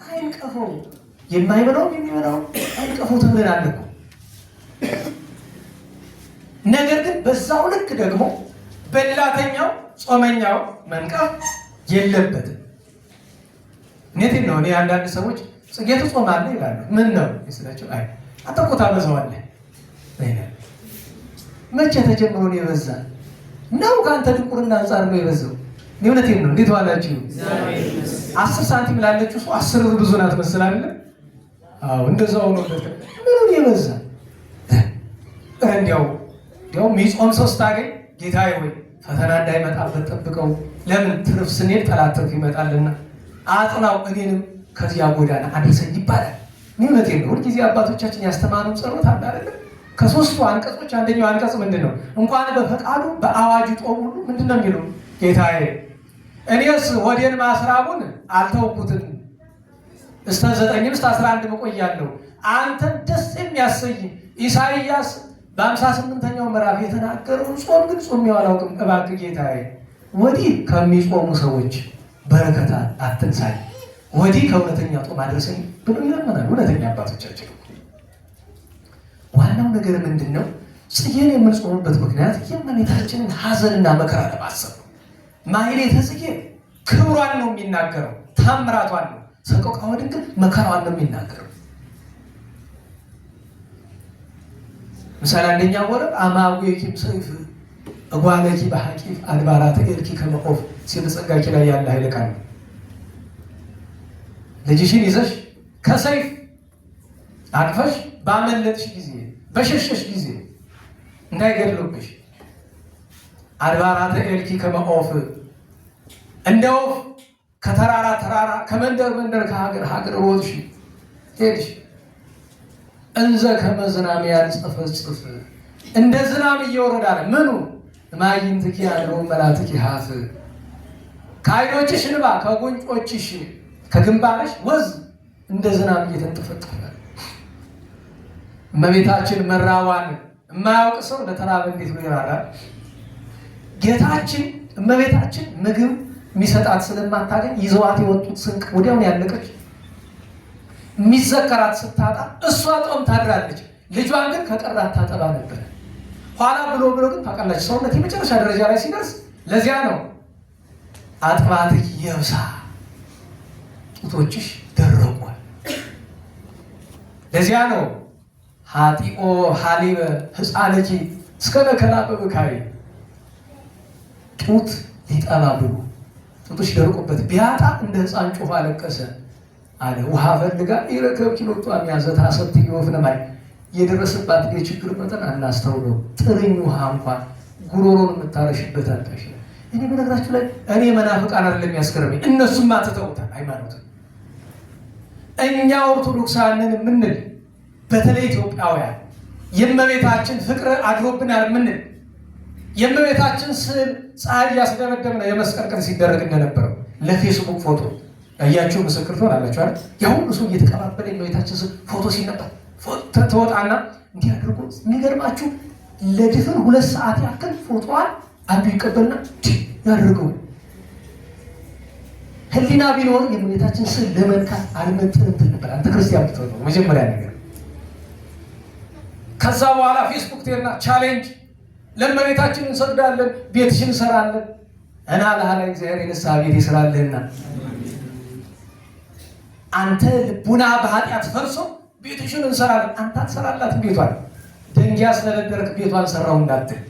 አይንቀፈው፣ የማይበላው የሚበላው አይንቀፈው ተብለናል እኮ። ነገር ግን በዛው ልክ ደግሞ በላተኛው ጾመኛው መንቀፍ የለበትም። እውነቴን ነው። እኔ አንዳንድ ሰዎች ጽጌ ትጾማለህ ይላሉ። ምን ነው ይስላቸው? አይ አንተ እኮ ታበዛዋለህ። መቼ ተጀምሮ ነው የበዛ ነው? ከአንተ ድንቁርና አንጻር ነው የበዛው። እውነቴን ነው። እንዴት ዋላችሁ? 10 ሳንቲም ላለችው ሰው 10 ብር ብዙ ናት መስላለህ? አዎ እንደዛው ነው። ምንም የበዛ እንዲያው የሚጾም ሰው ስታገኝ ጌታዬ ሆይ ፈተና እንዳይመጣበት ጠብቀው። ለምን ትርፍ ስንሄድ ጠላት ትርፍ ይመጣልና አጥናው እኔንም ከዚያ ጎዳና አድርሰኝ ይባላል። እውነቴን ነው። ሁልጊዜ አባቶቻችን ያስተማሩ ጸሎት አለ አይደል? ከ3ቱ አንቀጾች አንደኛው አንቀጽ ምንድን ነው? እንኳን በፈቃዱ በአዋጁ ጦም ሁሉ ምንድን ነው የሚለው? ጌታዬ እኔስ ወዴን ማስራቡን አልተውኩትም፣ እስከ 9 እስከ 11 መቆያለሁ። አንተን ደስ የሚያሰኝ ኢሳይያስ በ58ኛው ምዕራፍ የተናገረውን ጾም ግን ጾሜው አላውቅም። እባክህ ጌታዬ ወዲህ ከሚጾሙ ሰዎች በረከታ አትንሳኝ፣ ወዲህ ከእውነተኛ ጾም አድርሰኝ ብሎ ይለምናል እውነተኛ አባቶቻችን። ዋናው ነገር ምንድን ነው? ጽጌን የምንጾምበት ምክንያት የእመቤታችንን ሐዘንና መከራ ለማሰብ ነው። ማሕሌተ ጽጌ ክብሯን ነው የሚናገረው፣ ታምራቷን ነው። ሰቆቃወ ድንግል መከራዋን ነው የሚናገረው። ምሳሌ አንደኛ ወረብ አማዌኪም ሰይፍ እጓለኪ በሐቂፍ አድባራተ ኤልኪ ከመቆፍ ሲል ጸጋኪ ላይ ያለ ኃይለ ቃል ነው። ልጅሽን ይዘሽ ከሰይፍ አቅፈሽ ባመለጥሽ ጊዜ በሸሸሽ ጊዜ እንዳይገድሉብሽ አድባራተ ኤልኪ ከመቆፍ እንደ ወፍ ከተራራ ተራራ ከመንደር መንደር ከሀገር ሀገር ሮጥሽ ሄድሽ። እንዘ ከመዝናም ያንጸፈጽፍ እንደ ዝናብ እየወረደ አለ። ምኑ ማይንትኪ ያለው መላትኪ ሀፍ ከዓይኖችሽ እንባ ከጉንጮችሽ ከግንባርሽ ወዝ እንደ ዝናብ እየተንጠፈጠፈ እመቤታችን መራዋን የማያውቅ ሰው ለተራበ እንዴት ነው ይራራል? ጌታችን እመቤታችን ምግብ የሚሰጣት ስለማታገኝ ይዘዋት የወጡት ስንቅ ወዲያውን ያለቀች የሚዘከራት ስታጣ እሷ ጦም ታድራለች። ልጇን ግን ከቀራት ታጠባ ነበር። ኋላ ብሎ ግን ታውቃላችሁ ሰውነት የመጨረሻ ደረጃ ላይ ሲደርስ ለዚያ ነው አጥባትኪ የብሳ ጡቶችሽ ደረቋል። ለዚያ ነው ሀጢኦ ሀሊበ ህፃንኪ እስከ ነከላ በብካይ ጡት ሊጠባ ብሎ ጡቶች ደርቆበት ቢያጣ እንደ ህፃን ጮኸ አለቀሰ አለ። ውሃ ፈልጋ ይረከብ ኪሎቷ የሚያዘታ ሰብት ይወፍነማይ የደረሰባት የችግር መጠን አናስተውለው። ጥርኝ ውሃ እንኳን ጉሮሮን የምታረሽበት አልታሽ። እኔ በነገራችሁ ላይ እኔ መናፍቃን አይደለም የሚያስገርመኝ፣ እነሱም አትተውታል ሃይማኖትን። እኛ ኦርቶዶክሳንን የምንል በተለይ ኢትዮጵያውያን የእመቤታችን ፍቅር አድሮብናል የምንል የእመቤታችን ስዕል ፀሐይ እያስደመደም ነው የመስቀል ቀን ሲደረግ እንደነበረው ለፌስቡክ ፎቶ ያያችሁ ምስክር ትሆናላችሁ አይደል? ያሁሉ ሰው እየተቀባበለ የእመቤታችን ስዕል ፎቶ ሲነበር ተወጣና እንዲህ አድርጎ የሚገርማችሁ ለድፍን 2 ሰዓት ያክል ፎቶዋን አንዱ ይቀበልና ያደርገው። ህሊና ቢኖር የእመቤታችን ስዕል ለመንካት አልመጥንም ነበር። አንተ ክርስቲያን ብትሆን ነው መጀመሪያ ነገር። ከዛ በኋላ ፌስቡክ ቴርና ቻሌንጅ ለእመቤታችን እንሰግዳለን፣ ቤትሽን እንሰራለን እና ለሃላ እግዚአብሔር የነሳ ቤት ይስራልህና አንተ ልቡና በኃጢአት ፈርሶ ቤትሽን እንሰራለን አንተ አትሰራላትም። ቤቷን ደንጊያ ስለነገርክ ቤቷን ሰራው እንዳትል።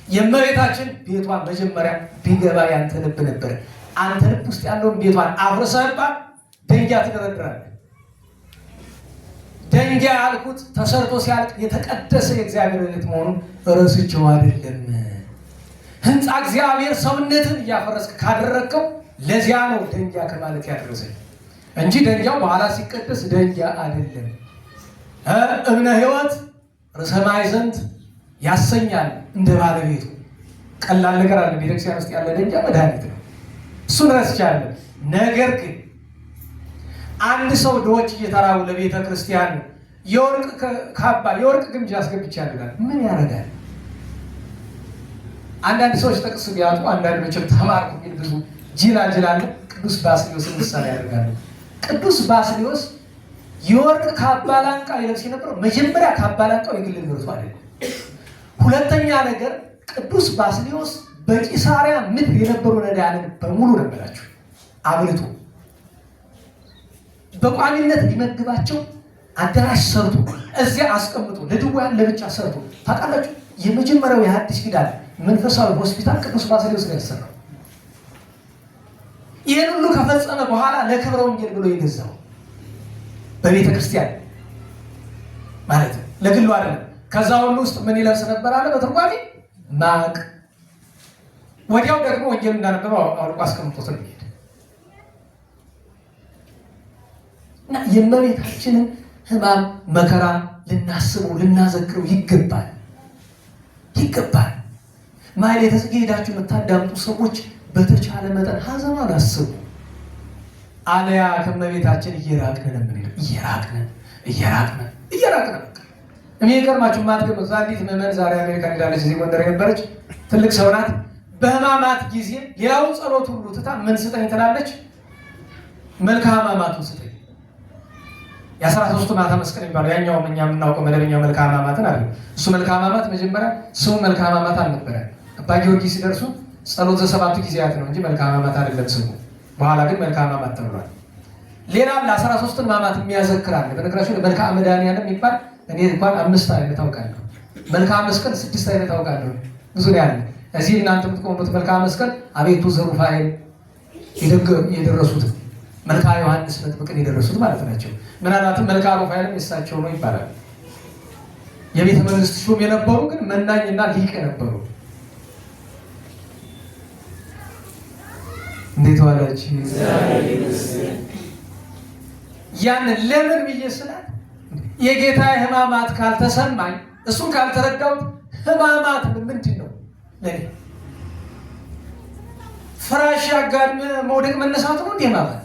የእመቤታችን ቤቷን መጀመሪያ ቢገባ ያንተ ልብ ነበር። አንተ ልብ ውስጥ ያለውን ቤቷን አፍርሰህባት ደንጊያ ትደረድራለህ። ደንጊያ ያልኩት ተሰርቶ ሲያልቅ የተቀደሰ የእግዚአብሔር ቤት መሆኑን ረስቼው አይደለም። ህንፃ እግዚአብሔር ሰውነትን እያፈረስክ ካደረግከው ለዚያ ነው ደንጊያ ከማለት ያደረሰኝ እንጂ ደንጊያው በኋላ ሲቀደስ ደንጊያ አይደለም። እብነ ሕይወት ርዕሰ ማዕዘንት ያሰኛል እንደ ባለቤቱ። ቀላል ነገር አለ። ቤተክርስቲያን ውስጥ ያለ ደንጊያ መድኃኒት ነው። እሱን ረስቻለሁ። ነገር ግን አንድ ሰው ድሆች እየተራቡ ለቤተ ክርስቲያን የወርቅ ካባ የወርቅ ግምጃ አስገብቻለሁ ምን ያደርጋል? አንዳንድ ሰዎች ጥቅስ ቢያጡ አንዳንድ መቼም ተማርኩ የሚል ብዙ ጅላጅላለ ቅዱስ ባስልዮስን ምሳሌ ያደርጋሉ። ቅዱስ ባስልዮስ የወርቅ ካባ ላንቃ ይለብስ የነበረው መጀመሪያ ካባ ላንቃው የግል ንብረቱ አይደለም። ሁለተኛ ነገር ቅዱስ ባስልዮስ በቂሳሪያ ምድር የነበሩ ነዳያንን በሙሉ ነበራቸው አብልቶ በቋሚነት ሊመግባቸው አዳራሽ ሰርቶ እዚያ አስቀምጦ ለድውያን ለብቻ ሰርቶ ታውቃላችሁ። የመጀመሪያው የሐዲስ ኪዳን መንፈሳዊ ሆስፒታል ቅዱስ ባስልዮስ ነው ያሰራው። ይህን ሁሉ ከፈጸመ በኋላ ለክብረ ወንጌል ብሎ የገዛው በቤተ ክርስቲያን ማለት ነው፣ ለግሉ አይደለም። ከዛ ሁሉ ውስጥ ምን ይለብስ ነበር አለ በትርጓሜ ማቅ። ወዲያው ደግሞ ወንጌል እንዳነበበው አውልቆ አስቀምጦት ነው የሚሄድ እና የእመቤታችንን ሕማም መከራ ልናስበው ልናዘክረው ይገባል። ማኅሌተ ጽጌ ሄዳችሁ የምታዳምጡ ሰዎች በተቻለ መጠን ሐዘኗን አስቡ። አለያ ከእመቤታችን እየራቅን ነው የምንሄደው። እየራቅን የሚገርማችሁ ማትገመቱ አንዲት ምዕመን ዛሬ አሜሪካ ሄዳለች። እዚህ ጎንደር የነበረች ትልቅ ሰው ናት። በሕማማት ጊዜ ሌላውን ጸሎት ሁሉ ትታ ምን ስጠኝ ትላለች? መልክአ ሕማማቱን ስጠኝ። የ13ቱ ማታ መስቀል የሚባለው ያኛውም እኛ የምናውቀው መደበኛው መልክአ ሕማማትን አለ። እሱ መልክአ ሕማማት መጀመሪያ ስሙ መልክአ ሕማማት አልነበረ። አባ ጊዮርጊስ ሲደርሱ ጸሎት ዘሰባቱ ጊዜያት ነው እንጂ መልክአ ሕማማት አይደለም ስሙ። በኋላ ግን መልክአ ሕማማት ተብሏል። ሌላ ለ13ቱን ሕማማት የሚያዘክር አለ። በነገራችሁ መልክአ መድኃኒዓለም የሚባል እኔ እንኳን 5 አይነት አውቃለሁ። መልክአ መስቀል 6 አይነት አውቃለሁ። ብዙ ነው ያለ። እዚህ እናንተ የምትቆሙት መልክአ መስቀል አቤቱ ዘሩፋኤል የደረሱት መልክአ ዮሐንስ መጥምቅን የደረሱት ማለት ናቸው። ምናልባትም መልክአ ሩፋኤልም የሳቸው ነው ይባላል። የቤተ መንግስት ሹም የነበሩ ግን መናኝና ሊቅ የነበሩ እንዴት ዋለች? ያንን ለምን ብዬ ስላት የጌታ ሕማማት ካልተሰማኝ እሱን ካልተረዳሁት ሕማማት ምንድን ነው ለኔ? ፍራሽ ያጋድም መውደቅ መነሳቱ ነው እንዴ? ማለት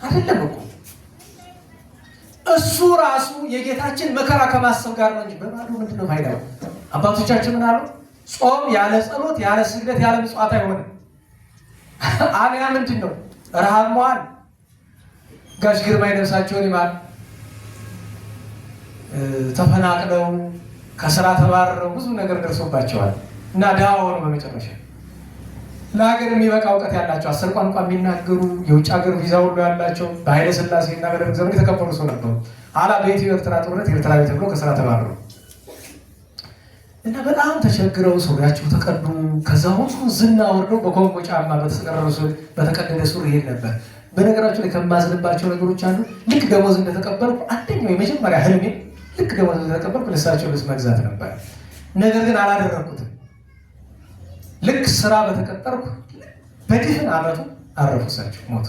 አይደለም እኮ እሱ ራሱ የጌታችን መከራ ከማሰብ ጋር ነው እንጂ በባዶ ምንድን ነው ፋይዳው? አባቶቻችን ምን አሉ? ጾም ያለ ጸሎት ያለ ስግደት ያለ ምጽዋት አይሆንም። አልያ ምንድን ነው? ረሃብ መዋል። ጋሽ ግርማ ነፍሳቸውን ይማር ተፈናቅለው ከስራ ተባረው ብዙ ነገር ደርሶባቸዋል እና ድሃ ሆኑ። በመጨረሻ ለሀገር የሚበቃ እውቀት ያላቸው 10 ቋንቋ የሚናገሩ የውጭ ሀገር ቪዛ ሁሉ ያላቸው በኃይለ ሥላሴ እና በደርግ ዘመን የተከበሩ ሰው ነበሩ። ኋላ በኢትዮ ኤርትራ ጦርነት ኤርትራዊ ተብሎ ከስራ ተባረሩ እና በጣም ተቸግረው ሱሪያቸው ተቀዱ። ከዛ ሁሉ ዝና ወርደው በኮንጎ ጫማ በተቀደደ ሱሪ ይሄድ ነበር። በነገራችሁ ላይ ከማዝንባቸው ነገሮች አንዱ ልክ ደሞዝ እንደተቀበልኩ አንደኛው የመጀመሪያ ህልሜ ልክ ደሞዝ እንደተቀበልኩ ለእሳቸው ልብስ መግዛት ነበር። ነገር ግን አላደረኩትም። ልክ ስራ በተቀጠርኩ በድፍን ዓመቱ አረፉ፣ እሳቸው ሞቱ።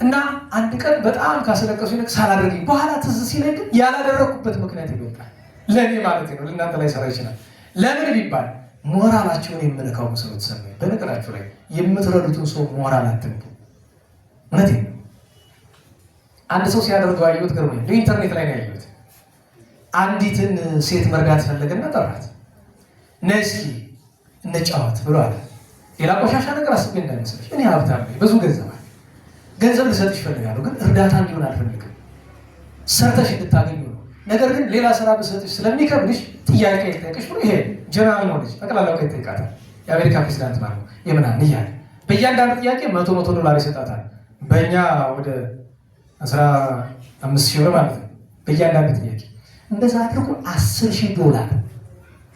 እና አንድ ቀን በጣም ካስለቀሱ ይልቅ ሳላደርግ በኋላ ትዝ ሲለኝ ግን ያላደረኩበት ምክንያት ይወጣል። ለእኔ ማለት ነው፣ ለእናንተ ላይ ሰራ ይችላል። ለምን ቢባል ሞራላቸውን የምልካው መስሎ ተሰማኝ። በነገራችሁ ላይ የምትረዱትን ሰው ሞራል አትንኩ። እውነቴን ነው። አንድ ሰው ሲያደርገው አየሁት፣ ገርሞኝ በኢንተርኔት ላይ ነው ያየሁት። አንዲትን ሴት መርዳት ፈለገና ጠራት። ነይ እስኪ እንጫወት ብሎ አለ። ሌላ ቆሻሻ ነገር አስቤ እንዳይመስልሽ፣ እኔ ሀብታም ነኝ፣ ብዙ ገንዘብ አለ። ገንዘብ ልሰጥሽ እፈልጋለሁ፣ ግን እርዳታ እንዲሆን አልፈልግም። ሰርተሽ እንድታገኙ ነው። ነገር ግን ሌላ ስራ ብሰጥሽ ስለሚከብድሽ ጥያቄ ይጠይቅሽ ብሎ ይሄ ጀነራል ኖሌጅ ጠቅላላ እውቀት ይጠይቃታል። የአሜሪካ ፕሬዚዳንት ማለት ነው የምናምን እያለ በእያንዳንዱ ጥያቄ $100 ይሰጣታል። በእኛ ወደ 15,000 ብር ማለት ነው በእያንዳንዱ ጥያቄ። እንደዛ አድርጎ $10,000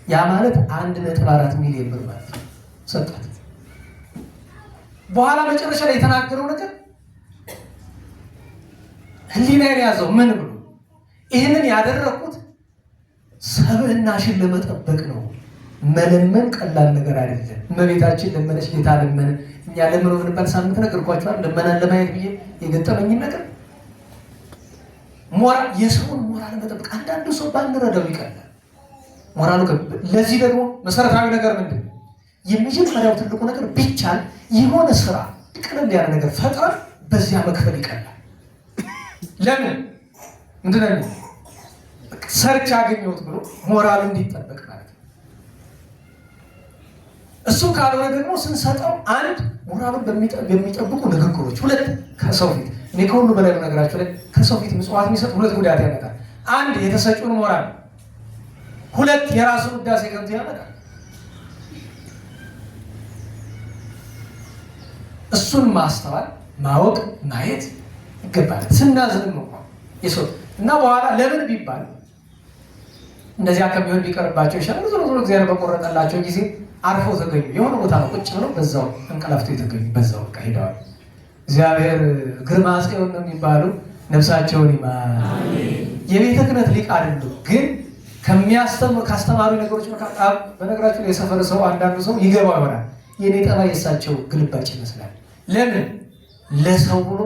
ያ ማለት 1.4 ሚሊዮን ብር ማለት ነው ሰጣት። በኋላ መጨረሻ ላይ የተናገረው ነገር ህሊናዬን ያዘው። ምን ብሎ ይህንን ያደረኩት ሰብዕናሽን ለመጠበቅ ነው። መለመን ቀላል ነገር አይደለም። እመቤታችን ለመነች፣ ጌታ ለመነ። እኛ ለምን ብንባል ሳምንት ነገርኳችኋል። ለመናን ለማየት ብዬ የገጠመኝ ነገር የሰውን ሞራል መጠበቅ። አንዳንዱ ሰው ባንረዳው ይቀላል ሞራሉ። ለዚህ ደግሞ መሰረታዊ ነገር ምንድን ነው? የመጀመሪያው ትልቁ ነገር ቢቻል የሆነ ስራ ቀለል ያለ ነገር ፈጥረን በዚያ መክፈል ይቀላል። ለምን ምንድን ነው ሰርች አገኘሁት ብሎ ሞራሉ እንዲጠበቅ ማለት ነው። እሱ ካልሆነ ደግሞ ስንሰጠው አንድ ሞራሉን በሚጠብቁ ንግግሮች፣ ሁለት ከሰው ፊት እኔ ከሁሉ በላይ ነገራቸው ላይ ከሰው ፊት ምጽዋት የሚሰጥ ሁለት ጉዳት ያመጣል። አንድ የተሰጪውን ሞራል፣ ሁለት የራሱን ውዳሴ ከንቱ ያመጣል። እሱን ማስተዋል፣ ማወቅ፣ ማየት ይገባል። ስናዝንም እንኳን የሰው እና በኋላ ለምን ቢባል እንደዚያ ከሚሆን ቢቀርባቸው ይሻላል። ዞሮ ዞሮ እግዚአብሔር በቆረጠላቸው ጊዜ አርፈው ተገኙ። የሆነ ቦታ ነው ቁጭ ብለው በዛው እንቀላፍተው የተገኙ፣ በዛው በቃ ሄደዋል። እግዚአብሔር ግርማ ጽዮን ነው የሚባሉ ነፍሳቸውን ይማር። የቤተ ክህነት ሊቅ አይደሉም፣ ግን ካስተማሩ ነገሮች መካከል በነገራችሁ ላይ የሰፈረ ሰው አንዳንዱ ሰው ይገባው ይሆናል። የኔ ጠባይ የእሳቸው ግልባጭ ይመስላል። ለምን ለሰው ብሎ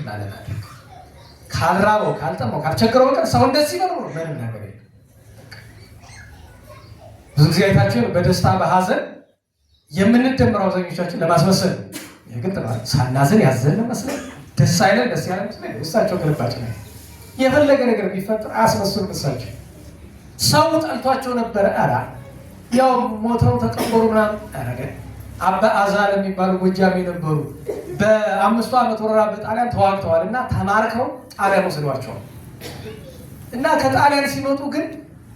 ማለት አድርግ ካልራበው ካልጠማው ካልቸገረው በቀር ሰው እንደዚህ ነው ምንም ነገር የለም። ብዙ ጊዜ አይታችሁ በደስታ በሀዘን የምንደምረው አብዛኞቻችን ለማስመሰል የግድ ማለት ሳናዝን ያዘን መስለን ደስ አይለን ደስ ያለ መስለን እሳቸው ግልባጭ ነው። የፈለገ ነገር ቢፈጠር አያስመስሉም። እሳቸው ሰው ጠልቷቸው ነበረ። አላ ያው ሞተው ተቀበሩ ምናምን አረገ። አባ አዛል የሚባሉ ጎጃሜ ነበሩ። በ5 ዓመት ወረራ በጣሊያን ተዋግተዋል እና ተማርከው ጣሊያን ወስዷቸዋል እና ከጣሊያን ሲመጡ ግን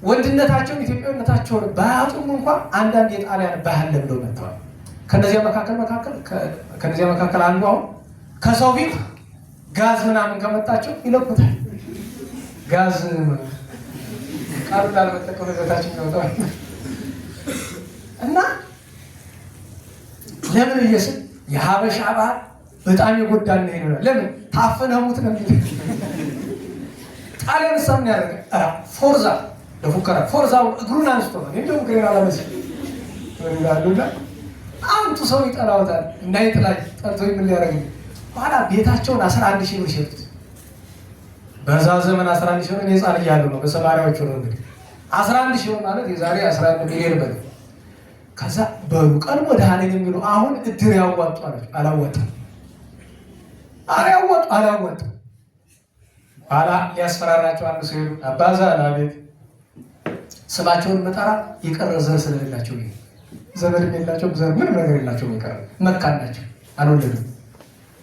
ወንድነታቸውን ኢትዮጵያዊነታቸውን ባያጡም እንኳን አንዳንድ የጣሊያን ባህል ለምደው መጥተዋል። ከነዚያ መካከል አንዱ አሁን ከሰው ፊት ጋዝ ምናምን ከመጣቸው ይለቁታል። ጋዝ ቃሉ ላልመጠቀም ነገታችን ይወጣል እና ለምን እየስል የሀበሻ ባህል በጣም የጎዳን ነው ይላል። ለምን ታፈነሙት ነው የሚል ጣሊያን ሰምን ያደረገ ፎርዛ ለፉከራ ፎርዛው እግሩን አንስቶ ነው እንደውም ግሬና ለመስ ይላሉና አሁን ስንቱ ሰው ይጠላውታል። እንዳይጥላኝ ጠልቶ ምን ሊያደርግ በኋላ ቤታቸውን 11 ሺህ ብር ሸጡት። በዛ ዘመን 11 ሺህ ብር ሕፃን እያሉ ነው በሰማሪያዎቹ ነው እንግዲህ 11 ሺህ ብር ማለት የዛሬ 11 ሚሊዮን ብር። ከዛ በሉ ቀድሞ ደሃነኝ የሚሉ አሁን እድር ያዋጡ አላወጣም። ኧረ ያዋጡ አላወጣም። ኋላ ሊያስፈራራቸው አንዱ ሲሄዱ አባዛ አቤት ስማቸውን መጠራ የቀረ ዘር ስለሌላቸው ዘመድ የላቸው ዘር ምንም ነገር የላቸው የቀረ መካን ናቸው፣ አልወለዱም።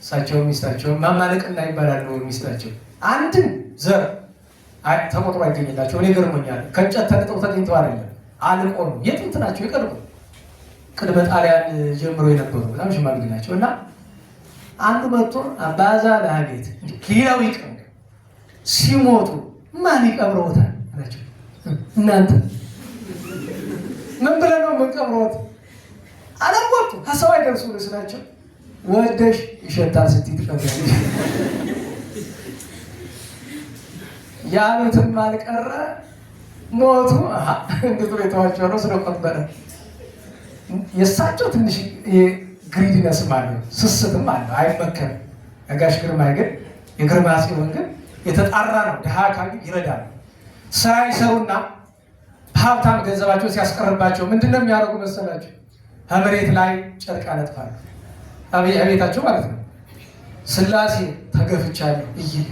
እሳቸው ሚስታቸው ማማለቅና ይባላሉ። ሚስታቸው አንድም ዘር ተቆጥሮ አይገኝላቸው። እኔ ገርሞኛል። ከእንጨት ተንጠው ተገኝተው አይደለም አልቆ ነው። የጥንት ናቸው፣ የቀድሞ ቅድመ ጣሊያን ጀምሮ የነበሩ በጣም ሽማግሌ ናቸው። እና አንዱ መጥቶ አባዛ ለአቤት ሌላው ይቅር ሲሞቱ ማን ይቀብረውታል አላቸው። እናንተ ምን ብለህ ነው የምንቀብረውት? አላወጡ ሀሳብ አይደርሱ ስላቸው ወደሽ ይሸታል ስትይ ትቀብሪያለሽ ያሉትም አልቀረ ሞቱ። እንግዲህ ቤተዋቸው ነው ስለቀበረ የእሳቸው ትንሽ ግሪድነስም አለው ስስትም አለው። አይመከርም። ነጋሽ ግርማ ግን የግርማ ሲሆን ግን የተጣራ ነው። ድሃ አካባቢ ይረዳል። ስራ ይሰሩና ሀብታም ገንዘባቸው ሲያስቀርባቸው ምንድነው የሚያደርጉ መሰላቸው? ከመሬት ላይ ጨርቅ ያነጥፋሉ። አቤታቸው ማለት ነው። ስላሴ ተገፍቻለሁ እይል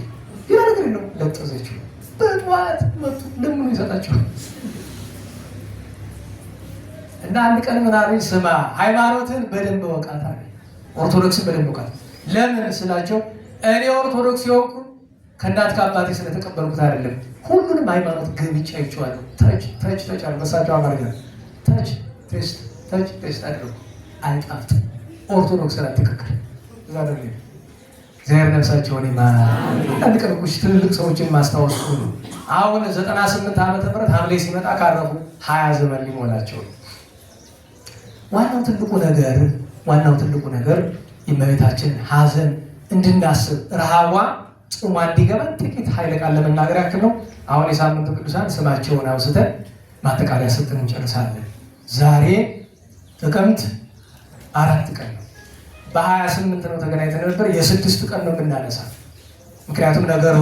ይነግር ነው ለጥዘችው በጠዋት መጡ ለምኑ ይሰጣቸው እና አንድ ቀን ምን አሉኝ፣ ስማ ሃይማኖትን በደንብ ወቃታ፣ ኦርቶዶክስን በደንብ ወቃታ። ለምን ስላቸው እኔ ኦርቶዶክስ የሆንኩ ከእናት ከአባቴ ስለተቀበልኩት አይደለም፣ ሁሉንም ሃይማኖት ገብቼ አይቼዋለሁ። ተች አለ በሳቸው አማርኛ ተች ቴስት አድርጉ አይጣፍጥ ኦርቶዶክስ ላይ ትክክል እዛ ነው። እግዚአብሔር ነፍሳቸውን አንድ ቀን ቁሽ ትልልቅ ሰዎችን ማስታወስ ሁሉ አሁን 98 ዓመተ ምህረት ሐምሌ ሲመጣ ካረፉ 20 ዘመን ሊሞላቸው ነው። ዋናው ትልቁ ነገር የእመቤታችን ሐዘን እንድናስብ ረሃቧ ጾሟ እንዲገባ ጥቂት ኃይለ ቃል ለመናገር ያክል ነው። አሁን የሳምንቱ ቅዱሳን ስማቸውን አውስተን ማጠቃለያ ሰጥተን እንጨርሳለን። ዛሬ ጥቅምት 4 ቀን ነው። በ28 ነው ተገናኝተን ነበር። የ6 ቀን ነው የምናነሳ። ምክንያቱም ነገሩ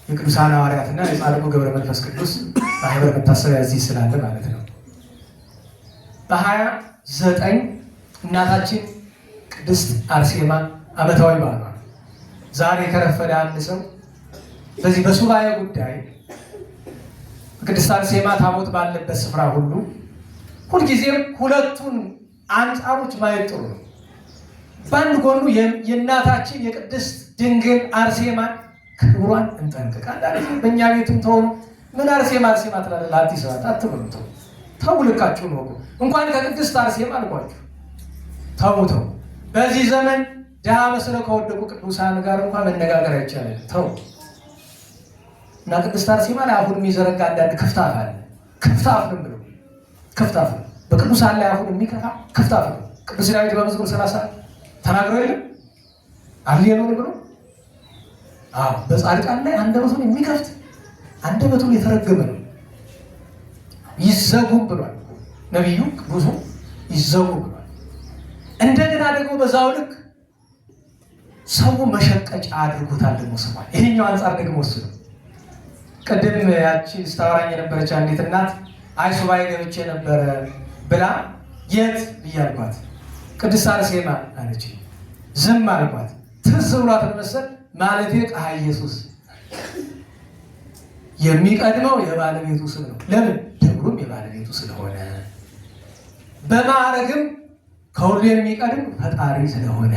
የቅዱሳን ሐዋርያትና የጻድቁ ገብረ መንፈስ ቅዱስ ማህበር መታሰቢያ እዚህ ስላለ ማለት ነው። በ29 እናታችን ቅድስት አርሴማ ዓመታዊ በዓሏ ዛሬ ከረፈደ አንድ ሰው በዚህ በሱባኤ ጉዳይ ቅድስት አርሴማ ታቦት ባለበት ስፍራ ሁሉ ሁልጊዜም ሁለቱን አንጻሮች ማየት ጥሩ ነው። በአንድ ጎኑ የእናታችን የቅድስት ድንግል አርሴማን ክብሯን እንጠንቅቅ። አንዳንድ በእኛ ቤትም ተሆኑ ምን አርሴማ ትላለህ ለአዲስ ሰባት አትበሉ። ተው ልካችሁ ነው። እንኳን ከቅድስት አርሴማ አልኳችሁ ተው። በዚህ ዘመን ድሃ መስለው ከወደቁ ቅዱሳን ጋር እንኳን መነጋገር አይቻልም። ተው እና ቅድስት አርሴማ ላይ አሁን የሚዘረጋ አንዳንድ ክፍታፍ አለ። ክፍታፍ ነው ብሎ ክፍታፍ ነው። በቅዱሳን ላይ አሁን የሚከፋ ክፍታፍ ነው። ቅዱስ ዳዊት በመዝሙር 30 ተናግሮ የለም አልየሉን ብሎ በጻድቃን ላይ አንደበቱን የሚከፍት አንደበቱን የተረገመ ነው። ይዘጉ ብሏል ነቢዩ ቅዱሱ ይዘጉ ብሏል። እንደገና ደግሞ በዛው ልክ ሰው መሸቀጫ አድርጎታል። ደግሞ ስሟል። ይሄኛው አንጻር ደግሞ ወስዱ። ቅድም ያቺ ስታወራኝ የነበረች አንዲት እናት አይ ሱባኤ ገብቼ ነበረ ብላ የት ብያልኳት ቅድስት አርሴማ አለች። ዝም አልኳት። ትዝ ብሏት መሰል ማለቴ ቃ ኢየሱስ የሚቀድመው የባለቤቱ ስም ነው። ለምን? ደብሩም የባለቤቱ ስለሆነ፣ በማዕረግም ከሁሉ የሚቀድም ፈጣሪ ስለሆነ።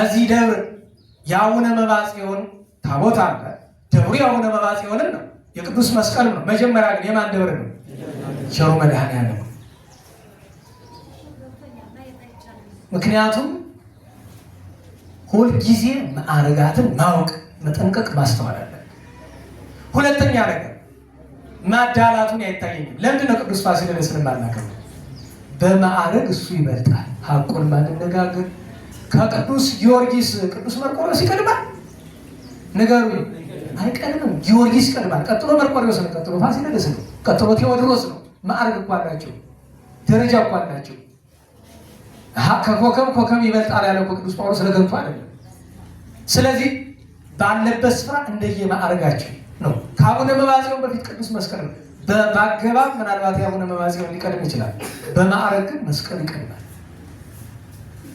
እዚህ ደብር የአቡነ መባጽዮን ታቦት አለ። ደብሩ የአቡነ መባጽዮንን ነው፣ የቅዱስ መስቀል ነው። መጀመሪያ ግን የማን ደብር ነው? ቸሩ መድኃኔዓለም። ምክንያቱም ሁልጊዜ ማዕረጋትን ማወቅ፣ መጠንቀቅ፣ ማስተዋል አለ። ሁለተኛ ነገር ማዳላቱን አይታየኝም። ለምንድን ነው ቅዱስ ፋሲለደስን ማናገር? በማዕረግ እሱ ይበልጣል። ሀቁን ማንነጋገር ከቅዱስ ጊዮርጊስ ቅዱስ መርቆሬዎስ ይቀድማል? ንገሩ። አይቀድምም። ጊዮርጊስ ይቀድማል። ቀጥሎ መርቆሬዎስ ነው። ቀጥሎ ፋሲለደስ ነው። ቀጥሎ ቴዎድሮስ ነው። ማዕረግ እኮ አላቸው፣ ደረጃ እኮ አላቸው። ከኮከብ ኮከብ ይበልጣል ያለው ቅዱስ ጳውሎስ ስለገንቱ አይደለም። ስለዚህ ባለበት ስፍራ እንደየማዕረጋቸው ነው። ከአቡነ መባጽዮን በፊት ቅዱስ መስቀል ነው። በአገባብ ምናልባት የአቡነ መባጽዮን ሊቀድም ይችላል። በማዕረግ ግን መስቀል ይቀድማል።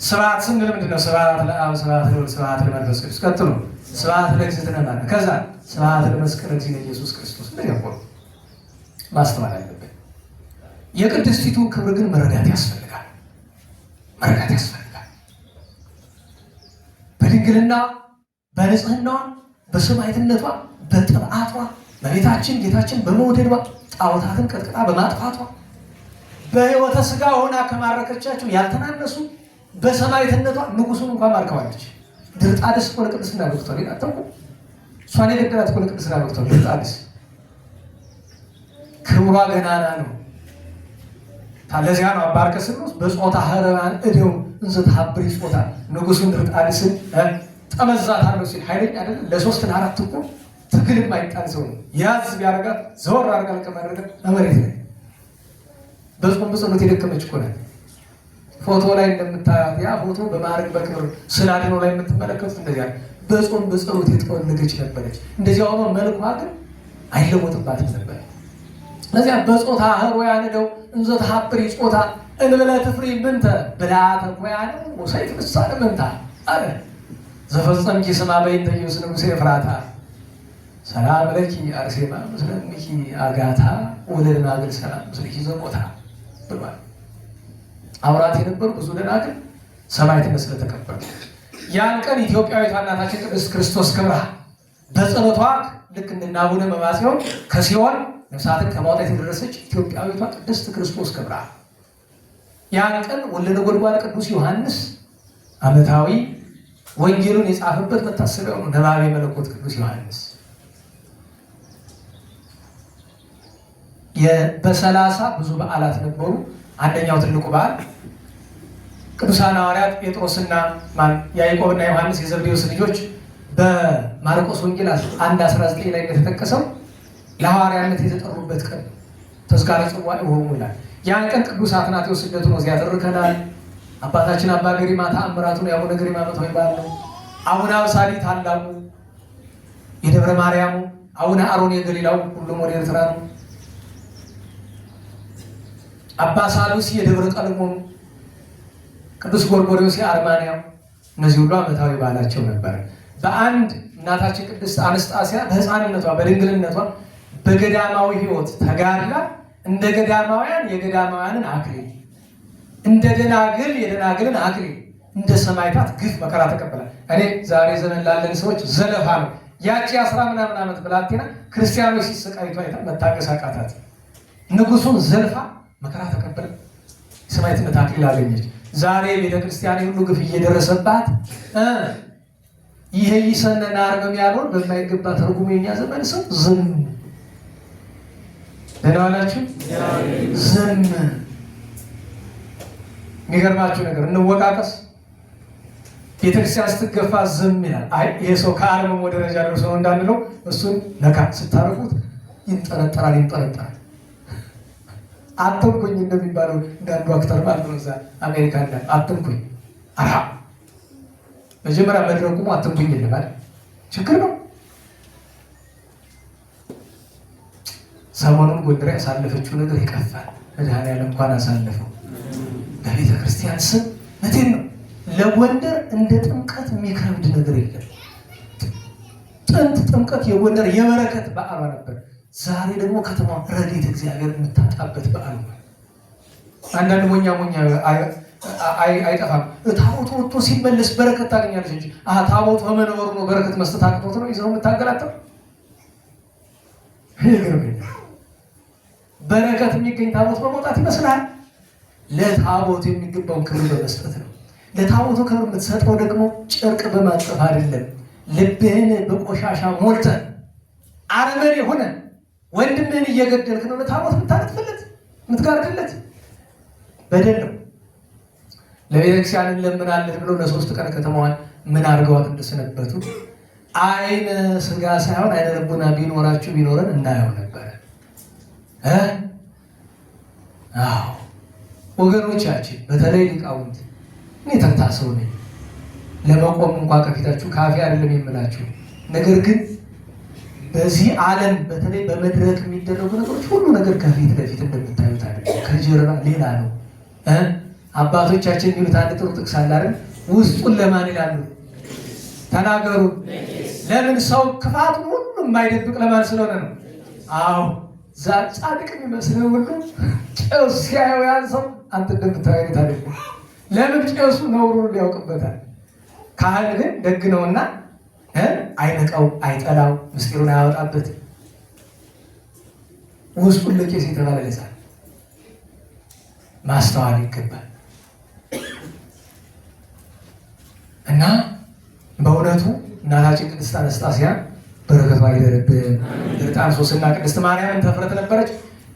ስብሐት ስንል ምንድን ነው? ስብሐት ለአብ፣ ስብሐት ለወልድ፣ ስብሐት ለመንፈስ ቅዱስ። ቀጥሎ ስብሐት ለእግዝእትነ ማርያም፣ ከዛ ስብሐት ለመስቀል እግዚእነ ኢየሱስ ክርስቶስ። እንደዚህ ነው ማስተዋል አለብን። የቅድስቲቱን ክብር ግን መረዳት ያስፈልጋል። መረዳት ያስፈልጋል። በድንግልና በንጽህናዋ በሰማዕትነቷ በጥብዓቷ በቤታችን ጌታችን በመውደዷ ጣዖታትን ቀጥቅጣ በማጥፋቷ በሕይወተ ሥጋ ሆና ከማረከቻቸው ያልተናነሱ በሰማዕትነቷ ንጉሱን እንኳን ማርከዋለች። ድርጣድስ እኮ ለቅድስና በቅቷል። አታውቁ? እሷን የገደላት እኮ ለቅድስና በቅቷል። ድርጣድስ ክብሯ ገናና ነው። ታለዚያ ነው አባ አርቀስኖስ በጾታ ሀረባን እደው እንዘ ተሀብሪ ጾታ ንጉሱን ድርጣድስን ጠመዛታለሁ ሲል ኃይለኛ አይደለም። ለሶስት ለአራት እኮ ትግል የማይጣል ሰው ነው። ያዝ ቢያደርጋት ዘወር አድርጋ ለቀመረደ መሬት ላይ በጾም በጸሎት የደከመች እኮ ናት። ፎቶ ላይ እንደምታያት ያ ፎቶ በማዕረግ በክብር ስላድኖ ላይ የምትመለከቱት እንደዚያ በጾም በጸሎት የተወለገች ነበረች። እንደዚያ ሆኖ መልኳ ግን አይለወጥባትም ነበር። ለዚያ በጾታ ህሮ ያንደው እንዘ ተሀብሪ ጾታ እንብለ ትፍሪ ምንተ ብልዓተ ኮያነ ወሰይፍ ልሳነ ምንታ አለ ዘፈጸምኪ ስማ በይንተ ኢየሱስ ንጉሴ ኤፍራታ ሰላም ለኪ አርሴማ ምስለ እምኪ አጋታ ወለደናግል ሰላም ምስልኪ ዘቦታ ብሏል። አውራት የነበሩ ብዙ ደናግል ሰማዕትነት ስለተቀበሉ ያን ቀን ኢትዮጵያዊቷ እናታችን ቅድስት ክርስቶስ ክብራ በጸሎቷ ልክ እንደ አቡነ መባጽዮን ከሲኦል ነፍሳትን ከማውጣት የደረሰች ኢትዮጵያዊቷ ቅድስት ክርስቶስ ክብራ ያን ቀን ወልደ ነጎድጓድ ቅዱስ ዮሐንስ ዓመታዊ ወንጌሉን የጻፈበት መታሰቢያው ነው። ነባቤ መለኮት ቅዱስ ዮሐንስ በ30 ብዙ በዓላት ነበሩ። አንደኛው ትልቁ በዓል ቅዱሳን ሐዋርያት ጴጥሮስና ያዕቆብና ዮሐንስ የዘብዴዎስ ልጆች በማርቆስ ወንጌል 1:19 ላይ እንደተጠቀሰው ለሐዋርያነት የተጠሩበት ቀን ተዝካረ ጽዋዕሆሙ ይላል። ያን ቀን ቅዱስ አትናቴዎስ ስደቱን ወዚያ ያደርገናል። አባታችን አባ ገሪማ ተአምራቱን የአቡነ ገሪማ ዓመታዊ በዓል ነው። አቡነ አብሳሊ ታላቁ የደብረ ማርያሙ፣ አቡነ አሮን የገሊላው ሁሉም ወደ ኤርትራ ነው። አባ ሳሉሲ የደብረ ቀልሞም፣ ቅዱስ ጎርጎርዮስ የአርማንያው፣ እነዚህ ሁሉ ዓመታዊ በዓላቸው ነበር። በአንድ እናታችን ቅድስት አንስጣስያ በሕፃንነቷ በድንግልነቷ በገዳማዊ ሕይወት ተጋድላ እንደ ገዳማውያን የገዳማውያንን አክሊል እንደ ደናግል የደናግልን አክሊል እንደ ሰማዕታት ግፍ መከራ ተቀበላል። እኔ ዛሬ ዘመን ላለን ሰዎች ዘለፋ ነው። ያቺ 10 ምናምን ዓመት ብላቴና ክርስቲያኖች ሲሰቃይቷ አይታ መታገስ አቃታት። ንጉሱን ዘልፋ መከራ ተቀበለ፣ የሰማዕትነት አክሊል አገኘች። ዛሬ ቤተክርስቲያን ሁሉ ግፍ እየደረሰባት ይሄ ይሰነና አርገም ያለውን በማይገባ ተርጉሞ የኛ ዘመን ሰው ዝም ደህና ዋላችሁ። ዝም የሚገርማችሁ ነገር እንወቃቀስ። ቤተክርስቲያን ስትገፋ ዝም ይላል። አይ ይሄ ሰው ከአርመም ወደ ደረጃ ደርሶ ነው እንዳንለው እሱን ነካ ስታረፉት ይንጠረጠራል። አትንኩኝ እንደሚባለው እንዳንዱ አክተር ማለት ነው። እዛ አሜሪካ እንዳለ አትንኩኝ አራ መጀመሪያ መድረቁ አትንኩኝ ይልባል። ችግር ነው። ሰሞኑን ጎንደር ያሳለፈችው ነገር ይቀፋል። መድኃኔዓለም እንኳን አሳለፈው። በቤተ ክርስቲያን ስም መቴን ነው። ለጎንደር እንደ ጥምቀት የሚከብድ ነገር የለም። ጥንት ጥምቀት የጎንደር የበረከት በዓሏ ነበር። ዛሬ ደግሞ ከተማ ረድኤተ እግዚአብሔር የምታጣበት በዓል ነው። አንዳንድ ሞኛ አይጠፋም። ታቦቱ ወጥቶ ሲመለስ በረከት ታገኛለች እንጂ ታቦቱ በመኖሩ ነው በረከት መስጠት አቅቶት ነው ይዘው የምታገላጠው። በረከት የሚገኝ ታቦት በመውጣት ይመስላል። ለታቦቱ የሚገባውን ክብር በመስጠት ነው። ለታቦቱ ክብር የምትሰጠው ደግሞ ጨርቅ በማንጠፍ አይደለም። ልብህን በቆሻሻ ሞልተህ አረመኔ ሆነ ወንድምህን እየገደልክ ነው ለታቦት የምታነጥፍለት የምትጋርድለት። በደል ነው። ለቤተክርስቲያን እንለምናለን ብለው ለ3 ቀን ከተማዋን ምን አድርገዋት እንደሰነበቱ አይነ ስጋ ሳይሆን አይነ ልቡና ቢኖራችሁ ቢኖረን እናየው ነበረ። አዎ ወገኖቻችን፣ በተለይ ሊቃውንት እኔ ተንታ ሰው ነኝ። ለመቆም እንኳ ከፊታችሁ ካፌ አይደለም የምላችሁ። ነገር ግን በዚህ ዓለም በተለይ በመድረክ የሚደረጉ ነገሮች ሁሉ ነገር ከፊት ለፊት እንደምታዩት አይደለም፣ ከጀርባ ሌላ ነው። አባቶቻችን የሚሉት አንድ ጥሩ ጥቅስ አለ አይደል? ውስጡን ለማን ይላሉ? ተናገሩ። ለምን? ሰው ክፋቱን ሁሉ የማይደብቅ ለማን ስለሆነ ነው? አዎ ጻድቅ የሚመስልህ ሁሉ ቄሱ ሲያየው ያን ሰው አንተ እንደምታየው አይነት አይደለም። ለምን? ቄሱ ነውሩን ሊያውቅበታል። ካህን ግን ደግ ነውና አይነቀው፣ አይጠላው፣ ምስጢሩን አያወጣበት። ውስጡን ለቄስ የተባለ ለዛ ማስተዋል ይገባል። እና በእውነቱ እናታችን ቅድስት አነስጣስያ በረከቷ ይደርብን። እርጣንሶስና ቅድስት ማርያምን ተፍረት ነበረች።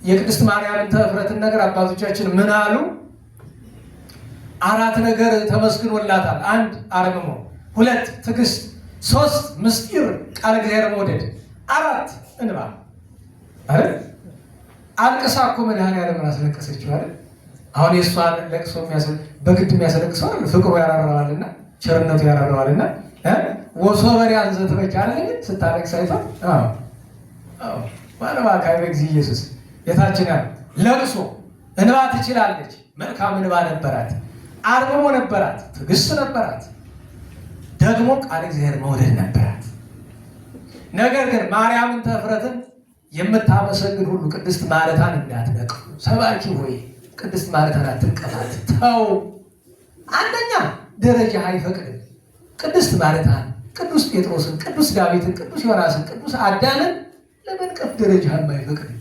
የቅድስት ማርያምን ተፍረትን ነገር አባቶቻችን ምን አሉ? 4 ነገር ተመስግኖላታል። 1 አርምሞ፣ 2 ትዕግስት፣ 3 ምስጢር ቃለ እግዚአብሔር መውደድ፣ 4 እንባ። አይደል? አልቅሳ እኮ መድኃኔዓለምን አስለቀሰችው አይደል? አሁን የእሷን ለቅሶ በግድ የሚያስለቅሰው ፍቅሩ ያራራዋልና ቸርነቱ ያራራዋልና ወሶበሪያን ዘትበች አለ ስታለቅስ አይቷ ማለባ ካይበ ጊዜ ኢየሱስ የታችን ያለ ለቅሶ እንባ ትችላለች። መልካም እንባ ነበራት፣ አርምሞ ነበራት፣ ትዕግስት ነበራት፣ ደግሞ ቃል እግዚአብሔር መውደድ ነበራት። ነገር ግን ማርያምን ተፍረትን የምታመሰግን ሁሉ ቅድስት ማለታን እንዳትነቅፉ። ሰባኪ ሆይ ቅድስት ማለታን አትንቀፋት፣ ተው። አንደኛ ደረጃ አይፈቅድም። ቅድስት ማለታን፣ ቅዱስ ጴጥሮስን፣ ቅዱስ ዳዊትን፣ ቅዱስ ዮናስን፣ ቅዱስ አዳምን ለመንቀፍ ደረጃ አይፈቅድም።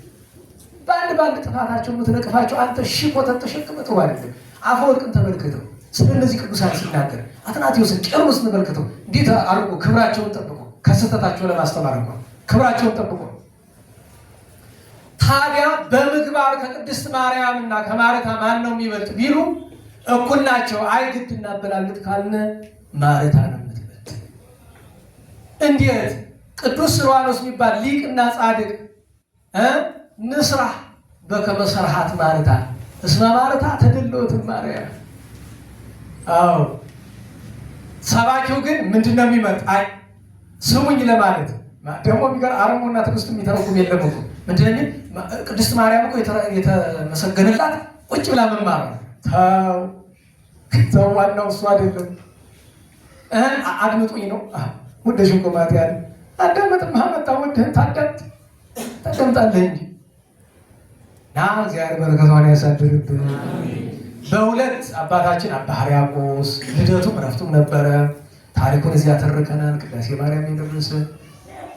በአንድ ጥፋታቸው የምትነቅፋቸው አንተ ኮተት ተሸክመህ ጥሩ አይደለም። አፈወርቅን ተመልክተው ስለ እነዚህ ቅዱሳን ሲናገር፣ አትናቴዎስን፣ ቄርሎስን ተመልክተው እንዴት አድርጎ ክብራቸውን ጠብቆ ከስህተታቸው ለማስተማር እንኳን ክብራቸውን ጠብቆ። ታዲያ በምግባር ከቅድስት ማርያም እና ከማረታ ማን ነው የሚበልጥ ቢሉ እኩል ናቸው። አይ ግድ እናበላልጥ ካልነ ማረታ ነው የምትበልጥ። እንዴት? ቅዱስ ስርዋኖስ የሚባል ሊቅና ጻድቅ ንስራህ በከመ ሰርሃት ማረታ እስመ ማረታ ተደለወት ማርያም። አዎ ሰባኪው ግን ምንድን ነው የሚመርጥ? አይ ስሙኝ ለማለት ደግሞ የሚገር አረሞና ትዕግስት የሚተረጉም የለም እኮ ምንድን ነው? ቅድስት ማርያም እኮ የተመሰገነላት ቁጭ ብላ መማር ነው። ተው ዋናው እሱ አይደለም። አድምጡኝ ነው ወደሽ ቆማት ያለ አዳመጥማ መጣ ወደህ ታዳምጣለህ እንጂ ና እግዚአብሔር በረከቷን ያሳድርብን። በሁለት አባታችን አባ ሕርያቆስ ልደቱም እረፍቱም ነበረ። ታሪኩን እዚያ ተርከናል። ቅዳሴ ማርያም የደረሰ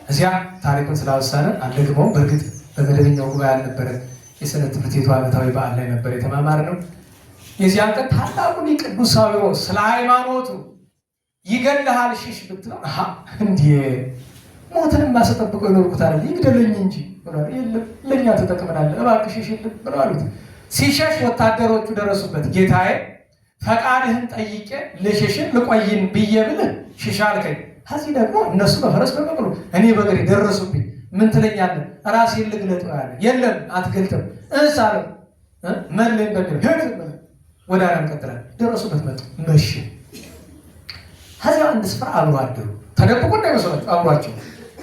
እዚያ ታሪኩን ስላወሳነ አንደግመውም። በእርግጥ በመደበኛው ጉባኤ አልነበረ፣ የሰንበት ትምህርት ቤቱ ዓመታዊ በዓል ላይ ነበር የተማማርነው። የዚያን ቀን ታላቁ ሊቅ ቅዱስ ሳዊሮስ ስለ ሃይማኖቱ ይገድልሃል ሽሽ ብትለው እንዴ ሞትንም ማሰጠብቀው ይኖርኩታል ይግደለኝ እንጂ የለም ለእኛ ተጠቅመናል እባክህ ሽሽልን ብለው አሉት። ሲሸሽ ወታደሮቹ ደረሱበት። ጌታዬ ፈቃድህን ጠይቄ ልሽሽን ልቆይን ብዬ ብልህ ሽሽ አልከኝ። ከዚህ ደግሞ እነሱ በፈረስ በበቅሎ እኔ በእግሬ ደረሱብኝ። ምን ትለኛለህ? ራሴን ልግለጠው ያለ የለም አትገልጥም አለ። መለ እንደሚለው ወደ አራም ቀጥላል። ደረሱበት፣ መጡ፣ መሸ። ከዚያ አንድ ስፍራ አብሮ አደሩ። ተደብቆ እንዳይመስላችሁ አብሯቸው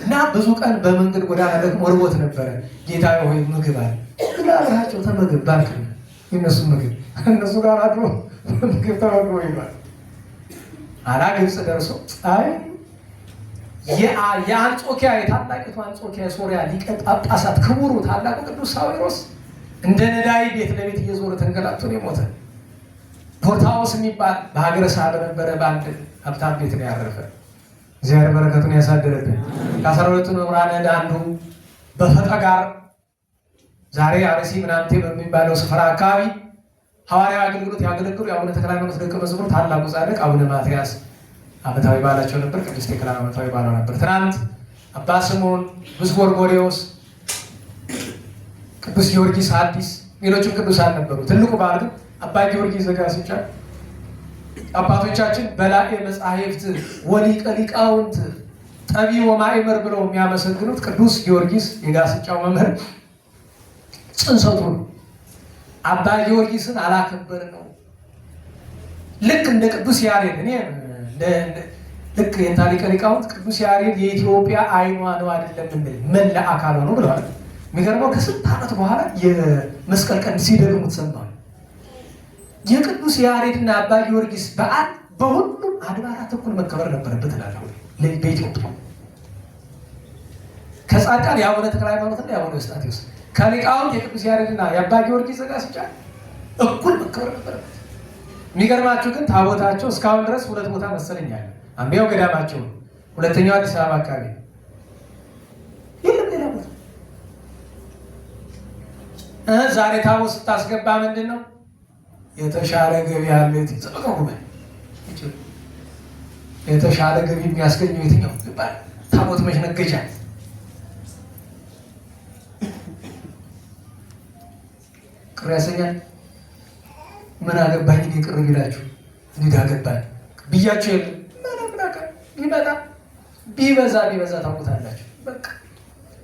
እና ብዙ ቀን በመንገድ ጎዳና ደግሞ ወርቦት ነበረ። ጌታ ሆይ ምግብ አለ ግን አብራቸው ተመግብ ባልክ የነሱ ምግብ እነሱ ጋር አድሮ ምግብ ተመግቦ ይሏል። አላ ግብፅ ደርሶ አይ የአንጾኪያ የታላቂቱ አንጾኪያ ሶሪያ ሊቀ ጳጳሳት ክቡሩ ታላቁ ቅዱስ ሳዊሮስ እንደ ነዳይ ቤት ለቤት እየዞረ ተንገላቶ ነው የሞተ። ፖርታዎስ የሚባል በሀገረ ሳለ ነበረ። በአንድ ሀብታም ቤት ነው ያረፈ። እግዚአብሔር በረከቱን ያሳደረብን። ከ12ቱ መምህራን አንዱ በፈጠጋር ዛሬ አርሲ ምናምቴ በሚባለው ስፍራ አካባቢ ሐዋርያዊ አገልግሎት ያገለግሉ የአቡነ ተክለ ሃይማኖት ደቀ መዝሙር ታላቁ ጻድቅ አቡነ ማትያስ ዓመታዊ በዓላቸው ነበር። ቅድስት ቴክላ ዓመታዊ በዓሏ ነበር ትናንት። አባ ስምዖን፣ ቅዱስ ጎርጎርዮስ፣ ቅዱስ ጊዮርጊስ ሐዲስ፣ ሌሎችም ቅዱሳን ነበሩ። ትልቁ በዓል ግን አባ ጊዮርጊስ ዘጋስጫ አባቶቻችን በላዔ መጻሕፍት ወሊቀ ሊቃውንት ጠቢብ ወማእመር ብለው የሚያመሰግኑት ቅዱስ ጊዮርጊስ የጋስጫው መምህር ጽንሰቱ ነው። አባ ጊዮርጊስን አላከበር ነው። ልክ እንደ ቅዱስ ያሬድ እኔ ልክ የታሪከ ሊቃውንት ቅዱስ ያሬድ የኢትዮጵያ አይኗ ነው አይደለም የምንል መላ አካሏ ነው ብለዋል። የሚገርመው ከስንት ዓመት በኋላ የመስቀል ቀን ሲደግሙት ሰምተዋል። የቅዱስ ያሬድና አባ ጊዮርጊስ በዓል በሁሉም አድባራት እኩል መከበር ነበረበት እላለሁ። በኢትዮጵያ ከጻድቃን የአቡነ ተክለ ሃይማኖትና የአቡነ ኤዎስጣቴዎስ ከሊቃውንት የቅዱስ ያሬድና የአባ ጊዮርጊስ ዘጋስጫ እኩል መከበር ነበረበት። የሚገርማችሁ ግን ታቦታቸው እስካሁን ድረስ 2 ቦታ መሰለኛል። አንደኛው ገዳማቸው፣ ሁለተኛው አዲስ አበባ አካባቢ የለም ሌላ ቦታ። ዛሬ ታቦት ስታስገባ ምንድን ነው የተሻለ ገቢ ያለ የተሻለ ገቢ የሚያስገኘው የትኛው ይባላል? ታቦት መች ነገጃ ቅር ያሰኛል። ምን አገባኝ እኔ ቅር ቢላችሁ እንዴት አገባኝ ብያችሁ የለም ቢመጣ ቢበዛ ታውቁታላችሁ። በቃ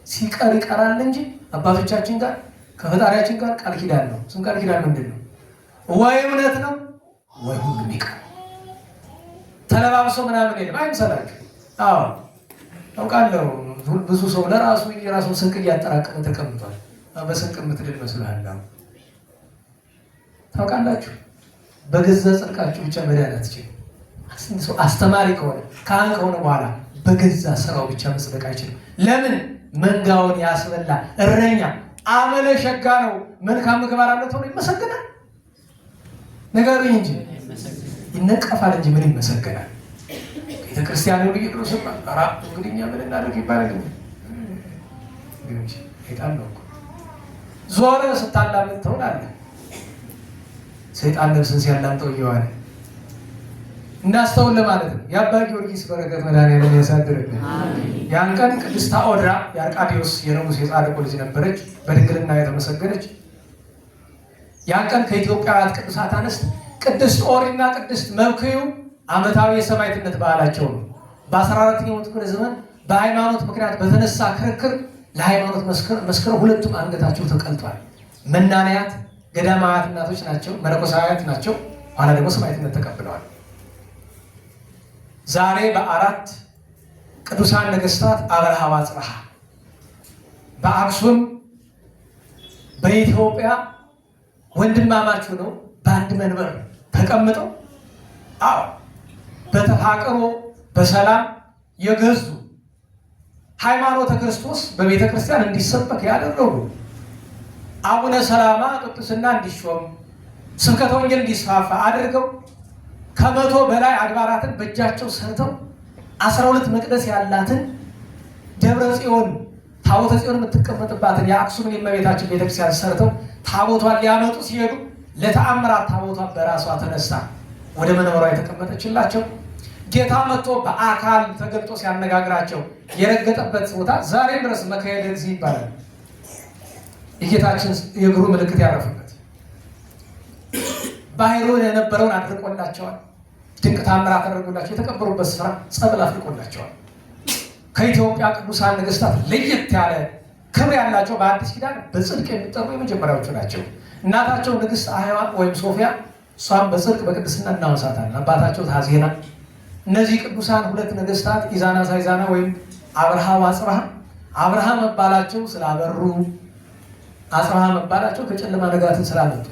ሲቀር ይቀራል እንጂ አባቶቻችን ጋር ከፈጣሪያችን ጋር ቃል ኪዳን ነው። ስም ቃል ኪዳን ምንድን ነው? ወይ እውነት ነው ወይ ሁሉም ይቀር። ተለባብሶ ምናምን የለም አይምሰላችሁ። አዎ ታውቃለሁ። ብዙ ሰው ለራሱ የራሱን ስንቅ እያጠራቀመ ተቀምጧል። በስንቅ የምትድል መስሎሃል? ታውቃላችሁ። በገዛ ጽድቃችሁ ብቻ መዳን አትችልም። ሰው አስተማሪ ከሆነ ካህን ከሆነ በኋላ በገዛ ስራው ብቻ መጽደቅ አይችልም። ለምን? መንጋውን ያስበላ እረኛ አመለ ሸጋ ነው፣ መልካም ምግባር አለው ተብሎ ይመሰገናል። ነገሩኝ እንጂ ይነቀፋል እንጂ ምን ይመሰገናል? ቤተክርስቲያን ነው ብዬ ሰባ ራ እንግዲህ እኛ ምን እናደርግ ይባላል እንጂ ሰይጣን ነው እኮ ዞረ ስታላምን ትሆናለህ። ሰይጣን ነፍስን ሲያላምጠው እየዋለ እናስተውል ለማለት ነው። የአባ ጊዮርጊስ በረከት መድኃኔዓለም ያሳድርብን። ያን ቀን ቅድስት ታኦድራ የአርቃዲዎስ የንጉሥ የጻድቁ ልጅ ነበረች፣ በድንግልና የተመሰገነች። ያን ቀን ከኢትዮጵያውያን ቅዱሳት አንስት ቅድስት ኦሪና ቅድስት መብክዩ ዓመታዊ የሰማዕትነት በዓላቸው ነው። በ14ኛው ክፍለ ዘመን በሃይማኖት ምክንያት በተነሳ ክርክር ለሃይማኖት መስክረው ሁለቱም አንገታቸው ተቀልጧል። መናንያት ገዳማውያት እናቶች ናቸው፣ መነኮሳውያት ናቸው። ኋላ ደግሞ ሰማዕትነት ተቀብለዋል። ዛሬ በ4 ቅዱሳን ነገስታት አብርሃ ወአጽብሃ በአክሱም በኢትዮጵያ ወንድማማች ነው በአንድ መንበር ተቀምጠው በተፋቅሮ በሰላም የገዙ ሃይማኖተ ክርስቶስ በቤተ ክርስቲያን እንዲሰበክ ያደረጉ አቡነ ሰላማ ቅዱስና እንዲሾም ስብከተ ወንጌል እንዲስፋፋ አድርገው ከ100 በላይ አድባራትን በእጃቸው ሰርተው 12 መቅደስ ያላትን ደብረ ጽዮን ታቦተ ጽዮን የምትቀመጥባትን የአክሱምን የእመቤታችን ቤተክርስቲያን ሰርተው ታቦቷን ሊያመጡ ሲሄዱ ለተአምራት ታቦቷን በራሷ ተነሳ ወደ መንበሯ የተቀመጠችላቸው። ጌታ መጥቶ በአካል ተገልጦ ሲያነጋግራቸው የረገጠበት ቦታ ዛሬም ድረስ መካሄደ እግዚእ ይባላል። የጌታችን የእግሩ ምልክት ያረፈበት ባህሩ የነበረውን አድርቆላቸዋል። ድንቅ ታምራት አድርጎላቸው የተቀበሩበት ስፍራ ጸበል አፍልቆላቸዋል። ከኢትዮጵያ ቅዱሳን ነገስታት ለየት ያለ ክብር ያላቸው በአዲስ ኪዳን በጽድቅ የሚጠሩ የመጀመሪያዎቹ ናቸው። እናታቸው ንግስት አህያዋን ወይም ሶፊያ፣ እሷም በጽድቅ በቅድስና እናወሳታለን። አባታቸው ታዜና። እነዚህ ቅዱሳን 2 ነገስታት ኢዛና ሳይዛና ወይም አብርሃ ወአጽብሃ፣ አብርሃ መባላቸው ስላበሩ፣ አጽብሃ መባላቸው ከጨለማ ንጋትን ስላመጡ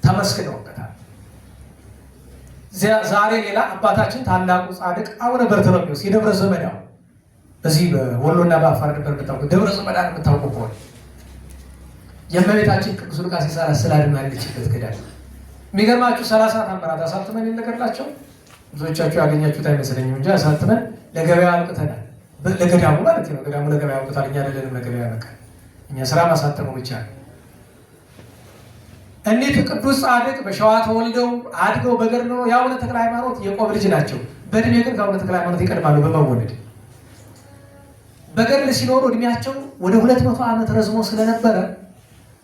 ተመስግነውበታል። ዛሬ ሌላ አባታችን ታላቁ ጻድቅ አቡነ በርተሎሜዎስ የደብረ ዘመዳው በዚህ በወሎና በአፋር ድንበር የምታውቁት ደብረ ዘመዳን የምታውቁ ከሆነ የእመቤታችን ቅዱስ ሉቃስ የሳራ ስላድማ ያለችበት ገዳም የሚገርማችሁ 30 ታምራት አሳትመን የነገርላቸው ብዙዎቻችሁ ያገኛችሁት አይመስለኝም እንጂ አሳትመን ለገበያ አብቅተናል። ለገዳሙ ማለት ነው። ገዳሙ ለገበያ አብቅቷል። እኛ አይደለንም ለገበያ በቃ እኛ ስራ ማሳተሙ ብቻ ነው። እኒህ ቅዱስ ጻድቅ በሸዋ ተወልደው አድገው በገድል ነው የአቡነ ተክለ ሃይማኖት የቆብ ልጅ ናቸው። በእድሜ ግን ከአቡነ ተክለ ሃይማኖት ይቀድማሉ በመወለድ። በገድል ሲኖሩ እድሜያቸው ወደ 200 ዓመት ረዝሞ ስለነበረ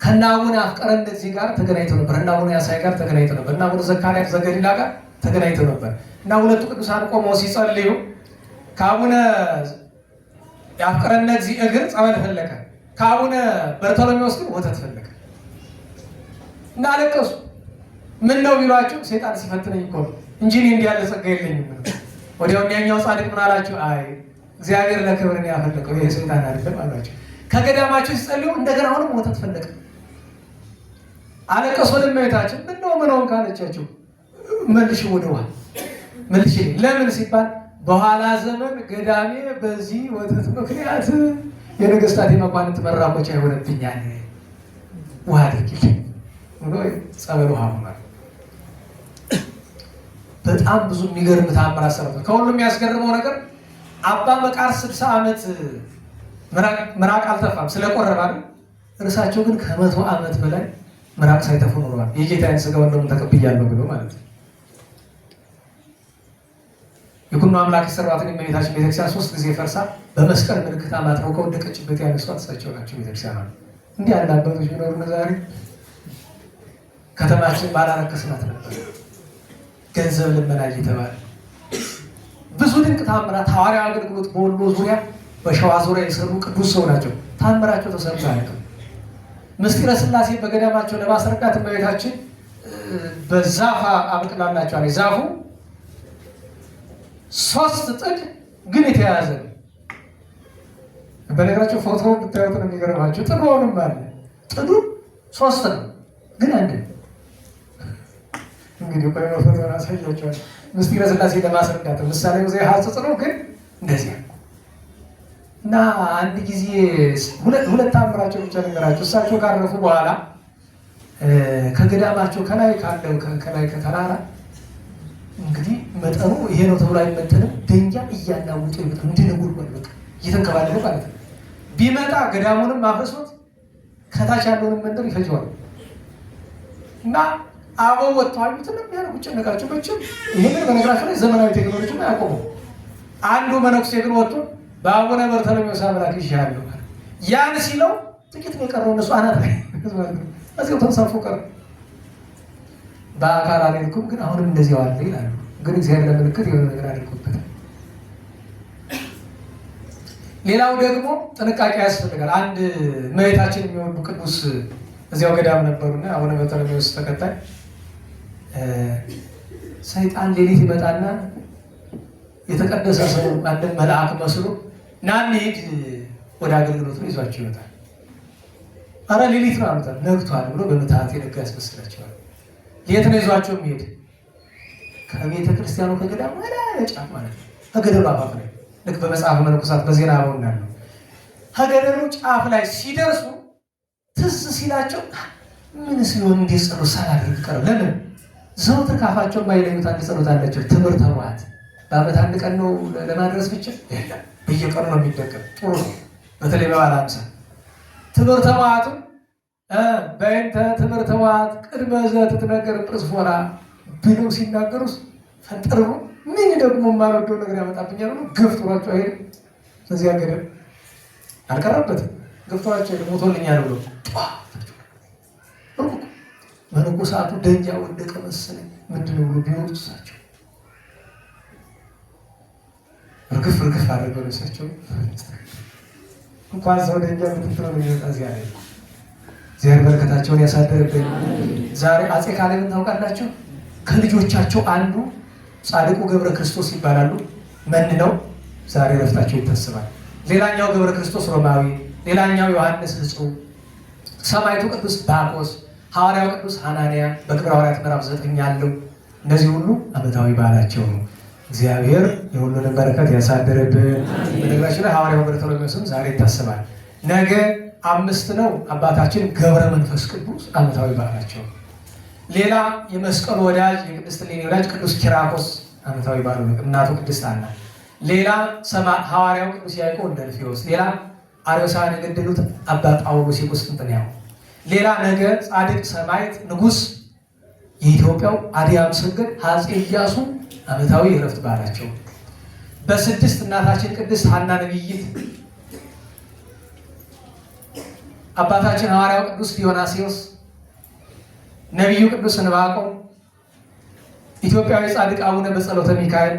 ከእነ አቡነ አፍቀረነ እግዚእ ጋር ተገናኝተው ነበር። እነ አቡነ ያሳይ ጋር ተገናኝተው ነበር። እነ አቡነ ዘካርያስ ዘገሊላ ጋር ተገናኝተው ነበር እና ሁለቱ ቅዱሳን ቆመው ሲጸልዩ ከአቡነ አፍቀረነ እግዚእ እግር ጸበል ፈለቀ፣ ከአቡነ በርተሎሜዎስ ግን ወተት ፈለቀ እና አለቀሱ። ምን ነው ቢሏቸው ሰይጣን ሲፈትነኝ እኮ ነው እንጂ እኔ እንዲህ ያለ ጸጋ የለኝም። ወዲያው ያኛው ጻድቅ ምን አላቸው? አይ እግዚአብሔር ለክብር ነው ያፈለቀው፣ ይሄ ሰይጣን አይደለም አሏቸው። ከገዳማቸው ሲጸልዩ እንደገና አሁንም ወተት ፈለቀ። አለቀሱ ለእመቤታችን። ምነው ካለቻቸው መልሽ ወደ ውሃ መልሽ። ለምን ሲባል በኋላ ዘመን ገዳሜ በዚህ ወተት ምክንያት የነገስታት የመኳንንት መራቆቻ ይሆንብኛል፣ ውሃ አድርጊልኝ ብሎ ጸበል ውሃ ሆኗል። በጣም ብዙ የሚገርም ተአምራት ሰርቷል። ከሁሉም የሚያስገርመው ነገር አባ መቃርስ 60 ዓመት ምራቅ አልተፋም ስለቆረበ አይደል? እርሳቸው ግን ከ100 ዓመት በላይ ምራቅ ሳይተፉ ኖረዋል። የጌታዬን ሥጋውን ደሙን ተቀብያለሁ ብሎ ማለት ነው። የኩኖ አምላክ የሰሯትን የእመቤታችን ቤተክርስቲያን 3 ጊዜ ፈርሳ በመስቀል ምልክት አማትረው ከወደቀችበት ያነሷት እሳቸው ናቸው። ቤተክርስቲያን ነው። እንዲህ ያለ አባቶች ቢኖሩ ዛሬ ከተማችን ባላረከስናት ነበር። ገንዘብ ልመና እየተባለ ብዙ ድንቅ ታምራት ሐዋርያዊ አገልግሎት በወሎ ዙሪያ በሸዋ ዙሪያ የሰሩ ቅዱስ ሰው ናቸው። ታምራቸው ተሰርቶ አያውቅም። ምስጢረ ሥላሴ በገዳማቸው ለማስረዳት እመቤታችን በዛፍ አብቅላላቸዋል። ዛፉ 3 ጥድ ግን የተያያዘ ነው። በነገራቸው ፎቶ ብታዩት ነው የሚገርማቸው። ጥሩውንም አለ ጥዱ 3 ነው ግን አንድ ነው። እንግዲህ ቆይ ፎቶ አሳያቸዋለሁ። ምስጢረ ሥላሴ ለማስረዳት ምሳሌ ጊዜ ሀጽጽ ነው ግን እንደዚህ እና አንድ ጊዜ ሁለት ታምራቸው ብቻ ነገራቸው። እሳቸው ካረፉ በኋላ ከገዳማቸው ከላይ ካለው ከላይ ከተራራ እንግዲህ መጠኑ ይሄ ነው ተብሎ አይመጠንም። ደንጃ እያናውጡ ይመጣል እንድንጉር በቃ እየተንከባለለ ማለት ነው። ቢመጣ ገዳሙንም ማፍረሶት ከታች ያለውን መንደር ይፈጀዋል። እና አበው ወጥተዋል ምንም ያለው ጨነቃቸው በጭም ይሄንን በነገራቸው ላይ ዘመናዊ ቴክኖሎጂ ነው ያቆመው። አንዱ መነኩሴ ግን ወጥቶ በአቡነ በርተሎሜዎስ አምላክ ይሻላል ያን ሲለው ጥቂት ነው የቀረው። እነሱ አናት ላይ እዚያው ተንሳፎ ቀረ። በአካል አልሄድኩም ግን አሁንም እንደዚያው አለ ይላሉ። ግን እግዚአብሔር ለምልክት የሆነ ነገር አድርጎበታል። ሌላው ደግሞ ጥንቃቄ ያስፈልጋል። አንድ እመቤታችን የሚወዱ ቅዱስ እዚያው ገዳም ነበሩና አቡነ በርተሎሜዎስ ተከታይ ሰይጣን ሌሊት ይመጣና የተቀደሰ ሰው አንድን መልአክ መስሎ ና እንሂድ ወደ አገልግሎት ነው ይዟቸው ይወጣል። አረ ሌሊት ነው አሉታል። ነግቷል ብሎ በምትሃት የነጋ ያስመስላቸዋል። የት ነው ይዟቸው የሚሄድ? ከቤተ ክርስቲያኑ ከገዳሙ ወደ ጫፍ ማለት ነው። ከገደሉ አፋፍ ላይ ልክ በመጽሐፈ መነኮሳት በዜና አበው እንዳለው ከገደሉ ጫፍ ላይ ሲደርሱ ትዝ ሲላቸው ምን ሲሆን እንዴት ጸሎት ሳላደርግ ቀረው? ለምን ዘወትር ካፋቸው የማይለዩት አንድ ጸሎት አላቸው። ትምህርተ ኅቡዓት በዓመት አንድ ቀን ነው ለማድረስ ብቻ የለም፣ በየቀኑ ነው የሚደገም። ጥሩ ነው። በተለይ በበዓለ ሃምሳ ትምህርተ ኅቡዓቱ በእንተ ትምህርተ ኅቡዓት ቅድመ ዘትትነገር እምጵስፎራ ብለው ሲናገሩስ ፈጥሩ ምን ደግሞ የማልወደው ነገር ያመጣብኛል ነው። ገፍቷቸው አይደል? ስለዚህ ገደል አልቀረበትም። ገፍቷቸው ሞቶልኛል ብሎ መነኮሳቱ ደንጃ ወደቀ መሰለኝ ምንድነው ብሎ ቢወጡ እሳቸው እርግፍ አድርገው እሳቸው እንኳን ሰው ደንጃ ምትትነው የሚወጣ እዚያ ላይ እግዚአብሔር በረከታቸውን ያሳደርብን። ዛሬ አፄ ካሌብን ታውቃላችሁ? ከልጆቻቸው አንዱ ጻድቁ ገብረ ክርስቶስ ይባላሉ። መንነው ዛሬ ረፍታቸው ይታሰባል። ሌላኛው ገብረ ክርስቶስ ሮማዊ፣ ሌላኛው ዮሐንስ ሕጹብ፣ ሰማዕቱ ቅዱስ ባቆስ፣ ሐዋርያው ቅዱስ ሐናንያ በግብረ ሐዋርያት ምዕራፍ 9 ያለው እነዚህ ሁሉ ዓመታዊ በዓላቸው ነው። እግዚአብሔር የሁሉንም በረከት ያሳደረብን። በነገራችን ላይ ሐዋርያው በርተሎሜዎስም ዛሬ ይታሰባል። ነገ 5 ነው አባታችን ገብረ መንፈስ ቅዱስ ዓመታዊ በዓላቸው። ሌላ የመስቀሉ ወዳጅ የቅድስት እሌኒ ወዳጅ ቅዱስ ኪራኮስ ዓመታዊ በዓሉ ነው። እናቱ ቅድስት ሐና። ሌላ ሐዋርያው ቅዱስ ያዕቆብ እንደ እልፍዮስ። ሌላ አርዮሳውያን የገደሉት አባ ጳውሎስ የቁስጥንጥንያው። ሌላ ነገ ጻድቅ ሰማዕት ንጉሥ የኢትዮጵያው አድያም ሰገድ አፄ ኢያሱ ዓመታዊ የዕረፍት በዓላቸው። በ6 እናታችን ቅድስት ሐና ነቢይት፣ አባታችን ሐዋርያው ቅዱስ ዲዮናስዮስ፣ ነቢዩ ቅዱስ ዕንባቆም፣ ኢትዮጵያዊ ጻድቅ አቡነ በጸሎተ ሚካኤል፣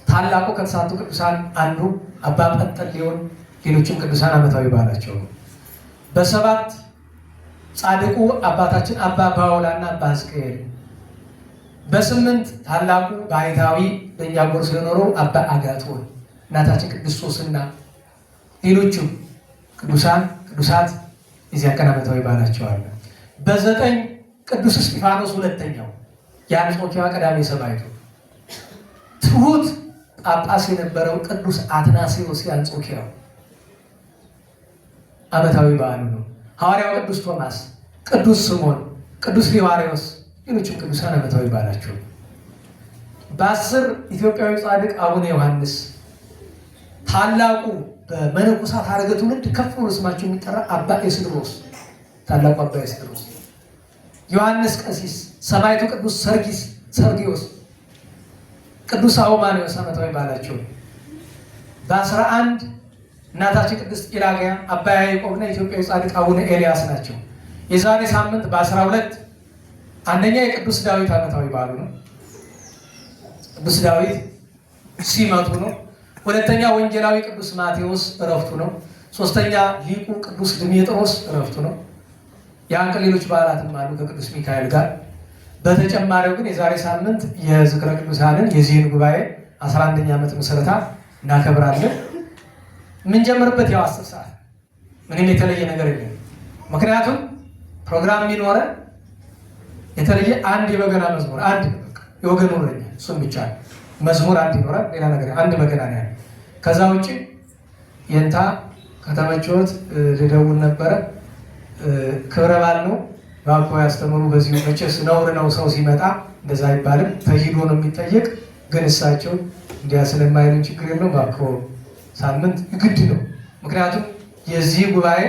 ታላቁ ከተሳቱ ቅዱሳን አንዱ አባ ጰንጠሌዎን፣ ሌሎችም ቅዱሳን ዓመታዊ በዓላቸው ነው። በ7 ጻድቁ አባታችን አባ ባውላና አባ ሕዝቅኤል በስምንት ታላቁ ባሕታዊ በእኛ ጎር ስለኖረው አባ አጋቶን፣ እናታችን ቅድስት ሶስና፣ ሌሎችም ቅዱሳት የዚያ ቀን ዓመታዊ በዓላቸው አለ። በዘጠኝ ቅዱስ እስጢፋኖስ ሁለተኛው የአንጾኪያ ቀዳሜ ሰማዕቱ፣ ትሑት ጳጳስ የነበረው ቅዱስ አትናሲዮስ የአንጾኪያው ዓመታዊ በዓሉ ነው። ሐዋርያው ቅዱስ ቶማስ፣ ቅዱስ ስምዖን፣ ቅዱስ ሊባርዮስ፣ ሌሎችም ቅዱሳን ዓመታዊ በዓላቸው። በ10 ኢትዮጵያዊ ጻድቅ አቡነ ዮሐንስ፣ ታላቁ በመነኮሳት ሐረገ ትውልድ ከፍ ብሎ ስማቸው የሚጠራ አባ ኤስድሮስ፣ ታላቁ አባ ኤስድሮስ፣ ዮሐንስ ቀሲስ፣ ሰማዕቱ ቅዱስ ሰርጊዮስ፣ ቅዱስ አውማንዮስ ዓመታዊ በዓላቸው። በ11 እናታችን ቅድስት ጲላግያ፣ አባ ያዕቆብና ኢትዮጵያዊ ጻድቅ አቡነ ኤልያስ ናቸው። የዛሬ ሳምንት በ12 አንደኛ የቅዱስ ዳዊት ዓመታዊ በዓሉ ነው። ቅዱስ ዳዊት ሲመቱ ነው። ሁለተኛ ወንጌላዊ ቅዱስ ማቴዎስ እረፍቱ ነው። ሶስተኛ ሊቁ ቅዱስ ድሜጥሮስ እረፍቱ ነው። ያን ቀን ሌሎች በዓላትም አሉ ከቅዱስ ሚካኤል ጋር። በተጨማሪው ግን የዛሬ ሳምንት የዝክረ ቅዱሳንን የዚህን ጉባኤ 11ኛ ዓመት ምስረታ እናከብራለን። የምንጀምርበት ያው 10 ሰዓት ምንም የተለየ ነገር የለም። ምክንያቱም ፕሮግራም የሚኖረን የተለየ አንድ የበገና መዝሙር አንድ የወገኑ እረኛ እሱም ብቻ መዝሙር አንድ ይኖራል። ሌላ ነገር አንድ በገና ነው ያለው። ከዛ ውጭ የንታ ከተመቸዎት ልደውል ነበረ። ክብረ በዓል ነው ባኮ ያስተምሩ። በዚሁ መቼስ ነውር ነው ሰው ሲመጣ እንደዛ አይባልም። ተሂዶ ነው የሚጠየቅ። ግን እሳቸው እንዲያ ስለማይሉን ችግር የለውም። ባኮ ሳምንት ግድ ነው። ምክንያቱም የዚህ ጉባኤ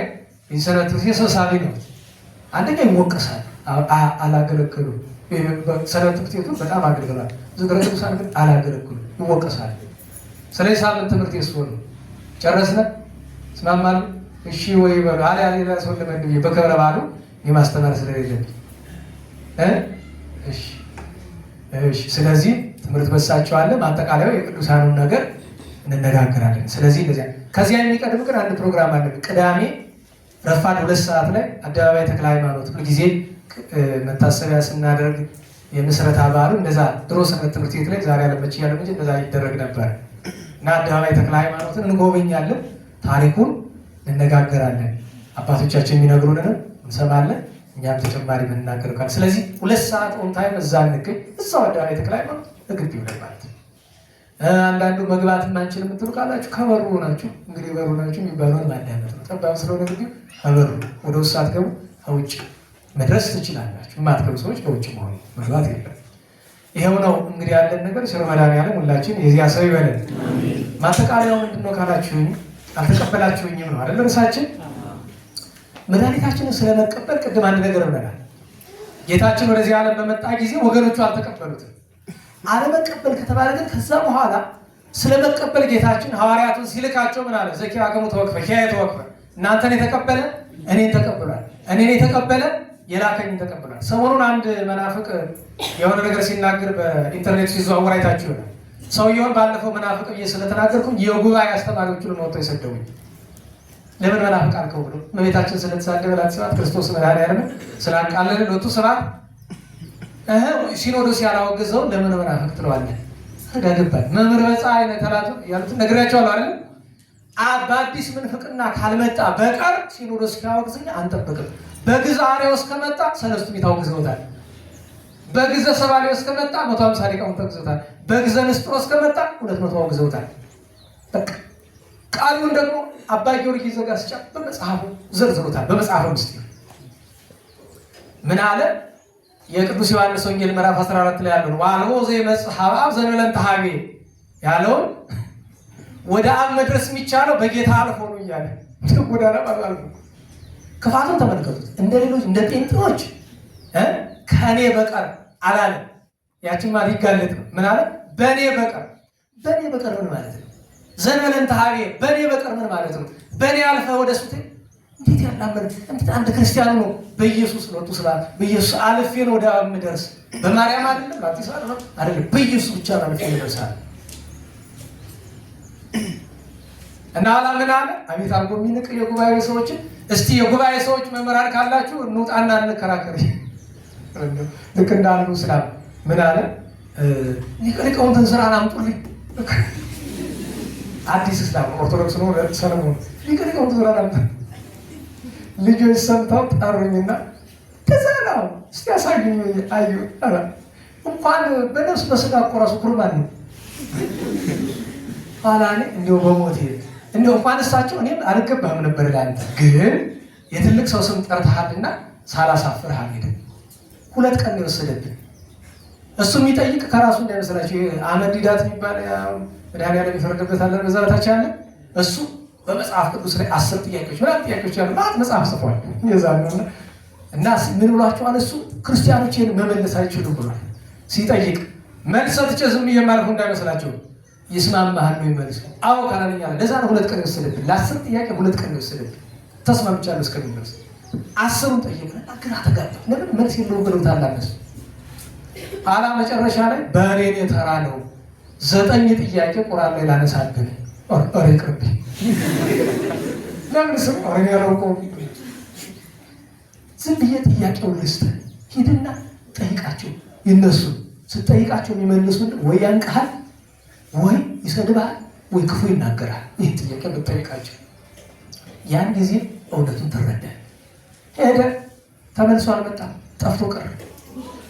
የሰነቱ ሰብሳቢ ነው። አንደኛ ይወቀሳል፣ አላገለገሉ። ሰነቱ ትምህርቱ በጣም አገልግሏል። ዝክረ ቅዱሳን ግን አላገለግሉ፣ ይወቀሳል። ስለዚህ ሳምንት ትምህርት የሱ ነው። ጨረስነ ስማማሉ። እሺ ወይ በሉ አለ ሌላ ሰው ለመድብ በክብረ በዓሉ የማስተማር ስለሌለብኝ እሺ። ስለዚህ ትምህርት በሳቸው አለ። ማጠቃለያው የቅዱሳኑን ነገር እንነጋገራለን። ስለዚህ እንደዚያ ከዚያ የሚቀድም ግን አንድ ፕሮግራም አለ። ቅዳሜ ረፋድ 2 ሰዓት ላይ አደባባይ ተክለ ሃይማኖት ሁልጊዜ መታሰቢያ ስናደርግ የምስረታ በዓሉ እንደዛ ድሮ ሰንበት ትምህርት ቤት ላይ ዛሬ አለመች ያለ እንጂ እንደዛ ይደረግ ነበር እና አደባባይ ተክለ ሃይማኖትን እንጎበኛለን፣ ታሪኩን እንነጋገራለን፣ አባቶቻችን የሚነግሩንን እንሰማለን፣ እኛም ተጨማሪ የምንናገር ካለ ስለዚህ 2 ሰዓት ኦን ታይም እዛ እንገኝ። እዛው አደባባይ ተክለ ሃይማኖት እግቢ ይውላል ማለት ነው። አንዳንዱ መግባት የማንችል የምትሉ ካላችሁ ከበሩ ናችሁ። እንግዲህ በሩ ናችሁ የሚባለውን ማዳመጥ ነው። ጠባብ ስለሆነ ግቢ ከበሩ ወደ ውስጥ ሳትገቡ ከውጭ መድረስ ትችላላችሁ። የማትገቡ ሰዎች በውጭ መሆኑ መግባት የለም። ይሄው ነው እንግዲህ ያለን ነገር። ስለ መድኃኒዓለም ሁላችን የዚያ ሰው ይበለን። ማጠቃለያው ምንድን ነው ካላችሁኝ፣ አልተቀበላችሁኝም ነው አይደል? እርሳችን መድኃኒታችንን ስለመቀበል ቅድም አንድ ነገር ብለናል። ጌታችን ወደዚህ ዓለም በመጣ ጊዜ ወገኖቹ አልተቀበሉትም። አለመቀበል ከተባለ ግን ከዛ በኋላ ስለመቀበል ጌታችን ሐዋርያቱን ሲልካቸው ምን አለ? ዘኪያከሙ ተወክፈ ኪያየ ተወክፈ፣ እናንተን የተቀበለ እኔን ተቀብሏል፣ እኔን የተቀበለ የላከኝን ተቀብሏል። ሰሞኑን አንድ መናፍቅ የሆነ ነገር ሲናገር በኢንተርኔት ሲዘዋወር አይታችሁ ይሆናል። ሰውየውን ባለፈው መናፍቅ ብዬ ስለተናገርኩኝ የጉባኤ አስተማሪዎቹን ወጥተው የሰደቡኝ። ለምን መናፍቅ አልከው ብሎ እመቤታችን ስለተሳደበ ላት ክርስቶስ መድኃኒዓለም ስላቃለለ ሎቱ ስብሐት ሲኖዶስ ያላወገዘውን ለምን መናፍቅ ትለዋለህ? ተጋግባል መምህር በፀሐይ ተላቱ ያሉትን ነግሬያቸዋለሁ አይደል? በአዲስ ምንፍቅና ካልመጣ በቀር ሲኖዶስ ካወግዘኝ አንጠብቅም። በግዕዝ አርዮስ ከመጣ ሰለስቱ ምዕት አውግዘውታል። በግዕዝ ሰባልዮስ ከመጣ 150 ሊቃውንት አውግዘውታል። በግዕዝ ንስጥሮስ ከመጣ 200 አውግዘውታል። በቃ ቃሉን ደግሞ አባ ጊዮርጊስ ዘጋስጫ በመጽሐፉ ዘርዝሮታል። በመጽሐፉ ምስጢር ምን አለ? የቅዱስ ዮሐንስ ወንጌል ምዕራፍ 14 ላይ ያለውን ዋልቦ ዘይመጽእ ኀበ አብ ዘእንበለ ኀቤ ያለውን ወደ አብ መድረስ የሚቻለው በጌታ አልፎ ነው እያለ ጎዳና አልፎ ክፋቱን ተመልከቱት። እንደ ሌሎች እንደ ጴንጤዎች ከኔ በቀር አላለ። ያችን ማለት ይጋለጥ ነው። ምን አለ? በኔ በቀር። በኔ በቀር ምን ማለት ነው? ዘእንበለ ኀቤ በኔ በቀር ምን ማለት ነው? በኔ አልፈ ወደ እሱ እንዴት ያላመን እንዴት አንድ ክርስቲያኑ ነው በኢየሱስ ነው ተስላል በኢየሱስ አልፌ ነው ወደ አብ ምደርስ። በማርያም አይደለም ባቲስ አይደለም በኢየሱስ ብቻ ነው አልፌ ይደርሳል። እና አላምን አለ። አቤት አልጎ የሚንቅ የጉባኤ ሰዎችን እስቲ የጉባኤ ሰዎች መመራር ካላችሁ እንውጣና እንከራከር። ልክ እንዳሉ ስላም ምን አለ? ሊቃውንትን ስራን አምጡልኝ። አዲስ እስላም ኦርቶዶክስ ነው ሰለሞን ሊቃውንትን ስራን አምጡ። ልጆች ሰምተው ጠሩኝና ተዛላው እስቲ ያሳዩኝ። አዩ አላ እንኳን በነፍስ በስጋ እኮ ራሱ ኩርማን ነው አላኔ እንደው በሞቴ እንደው እንኳን እሳቸው እኔም አልገባህም ነበር ላንተ ግን የትልቅ ሰው ስም ጠርተሃልና ሳላሳፍርህ አልሄድም። 2 ቀን ነው የወሰደብኝ። እሱ የሚጠይቅ ከራሱ እንዳይመስላችሁ አህመድ ዲዳት የሚባል መድኃኒዓለም የሚፈርድበት አለ በዛ በታች አለ። እሱ በመጽሐፍ ቅዱስ ላይ 10 ጥያቄዎች ምናምን ጥያቄዎች አሉ ማለት መጽሐፍ ጽፏል። የዛነውና እና ምን ብሏቸዋል? እሱ ክርስቲያኖችን መመለስ አይችሉም ብሏል። ሲጠይቅ መልስ ሰጥቼ ዝም የማልፈው እንዳይመስላችሁ ይስማማሃል ነው ይመልስ። አዎ ካላለኛል ለዛ ነው 2 ቀን የወሰደብኝ። ለ10 ጥያቄ 2 ቀን የወሰደብኝ። ተስማምቻለሁ እስከሚመልስ 10ሩን ጠየቅን። ግራ ተጋባ። ለምን መልስ የለውም ብለው ታላነሱ አላ መጨረሻ ላይ በእኔ ተራ ነው 9 ጥያቄ ቁርአን ላይ ላነሳብን ኦሬ ቅርብ ለምን ስም ኦሬ ያለው ዝም ብዬ ጥያቄውን ልስጥ ሂድና ጠይቃቸው። ይነሱ ስትጠይቃቸው የሚመልሱን ወይ ያንቃል ወይ ይሰድባል ወይ ክፉ ይናገራል። ይህ ጥያቄ ብትጠይቃቸው ያን ጊዜ እውነቱን ተረዳ። ሄደ ተመልሶ አልመጣም፣ ጠፍቶ ቀረ።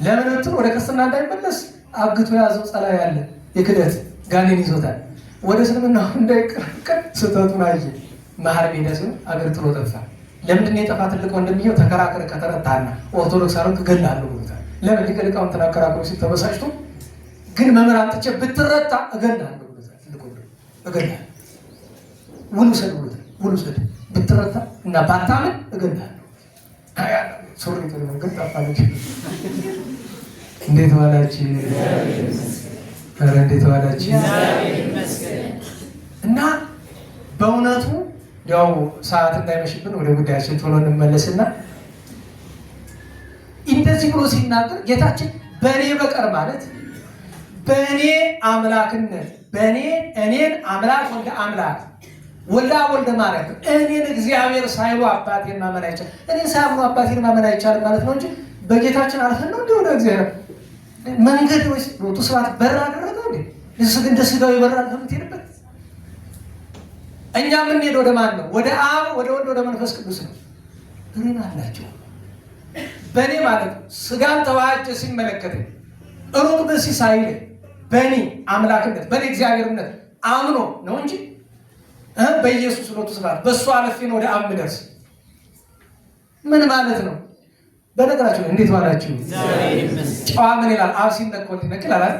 ለምን እንትን ወደ ክርስትና እንዳይመለስ አግቶ ያዘው ጸላይ ያለ የክደት ጋኔን ይዞታል። ወደ እስልምና እንዳይቀር ስተቱን አየ። መሀል ሜዳ ሲሆን አገር ጥሎ ጠፋ። ለምንድን ነው የጠፋ? ትልቅ ወንድምየው ተከራከረ። ከተረታና ኦርቶዶክስ አሉን እገላለሁ ብሎታል። ለምን ሊቀልቃውን ተናከራከሩ ሲል ተበሳጭቶ ግን መምህር አምጥቼ ብትረታ እገላለሁ ብሎታል። ትልቅ ወንድም እገላለሁ ውሉ ሰድ ብሎታል። ውሉ ሰድ ብትረታ እና ባታምን እገላለሁ። ሱሪ ጥሩ ነው ግን ጠፋለች። እንዴት ዋላችሁ? ኧረ እንዴት ዋላችሁ? እና በእውነቱ ያው ሰዓት እንዳይመሽብን ወደ ጉዳያችን ቶሎ እንመለስና እንደዚህ ብሎ ሲናገር ጌታችን በእኔ በቀር ማለት በእኔ አምላክነት እኔን አምላክ ወልደ አምላክ ወልዳ ወልደ ማርያም እኔን እግዚአብሔር ሳይሉ አባቴን ማመን አይቻልም። እኔን ሳያምኑ አባቴን ማመን አይቻልም ማለት ነው እንጂ በጌታችን አልፈን ነው እንደ ወደ እግዚአብሔር መንገድ ወይስ ሎቱ ስራት በር አደረገው እንዴ? እዚህ እንደ ስጋው ይበራል ከምትሄድበት እኛ የምንሄድ ወደ ማን ነው? ወደ አብ፣ ወደ ወልድ፣ ወደ መንፈስ ቅዱስ ነው። እኔን አላቸው በእኔ ማለት ስጋን ተዋሃጀ ሲመለከት ሩቅ ብእሲ ሳይል በእኔ አምላክነት በእኔ እግዚአብሔርነት አምኖ ነው እንጂ በኢየሱስ ሎቱ ስራት በእሱ አለፌ ነው ወደ አብ ምደርስ ምን ማለት ነው? በነገራችሁ እንዴት ዋላችሁ? ጨዋ ምን ይላል? አብ ሲነኮል ይነክል አላል።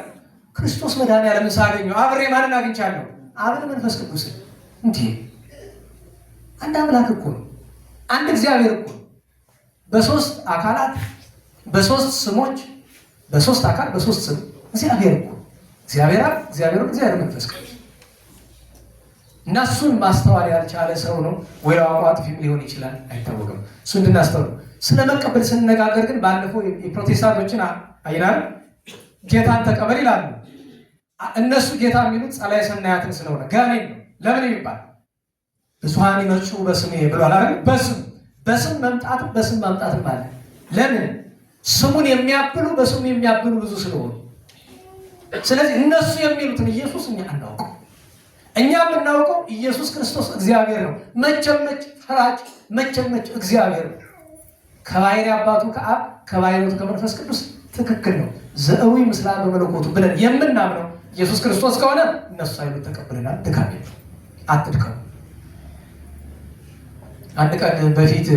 ክርስቶስ መድኃኒዓለም ሳገኘው አብሬ ማንን አግኝቻለሁ? አብን መንፈስ ቅዱስ እንዴ! አንድ አምላክ እኮ ነው። አንድ እግዚአብሔር እኮ በ3 አካላት በ3 ስሞች በ3 አካል በ3 ስም እግዚአብሔር እኮ እግዚአብሔር አብ፣ እግዚአብሔር ወልድ፣ እግዚአብሔር መንፈስ ቅዱስ እና እሱን ማስተዋል ያልቻለ ሰው ነው ወይ አውቆ አጥፊም ሊሆን ይችላል፣ አይታወቅም። እሱ እንድናስተውል ስለመቀበል ስንነጋገር ግን ባለፈው የፕሮቴስታንቶችን አይናል ጌታን ተቀበል ይላሉ። እነሱ ጌታ የሚሉት ጸላዔ ሰናያትን ስለሆነ ጋኔን ነው። ለምን ይባል? ብዙኃን ይመጹ በስሜ ብሏል አይደል? በስም መምጣት በስም ማምጣት ማለት ለምን? ስሙን የሚያብሉ በስሙ የሚያብሉ ብዙ ስለሆኑ። ስለዚህ እነሱ የሚሉትን ኢየሱስ እኛ አናውቀው። እኛ የምናውቀው ኢየሱስ ክርስቶስ እግዚአብሔር ነው። መቸመች ፈራጭ መቸመች እግዚአብሔር ነው። ከባሕሪ አባቱ ከአብ ከባሕሪ ከመንፈስ ቅዱስ ትክክል ነው። ዘእዊ ምስላ በመለኮቱ ብለን የምናምነው ኢየሱስ ክርስቶስ ከሆነ እነሱ አይሉት ተቀብለናል። ድካም አትድከሙ። አንድ ቀን በፊት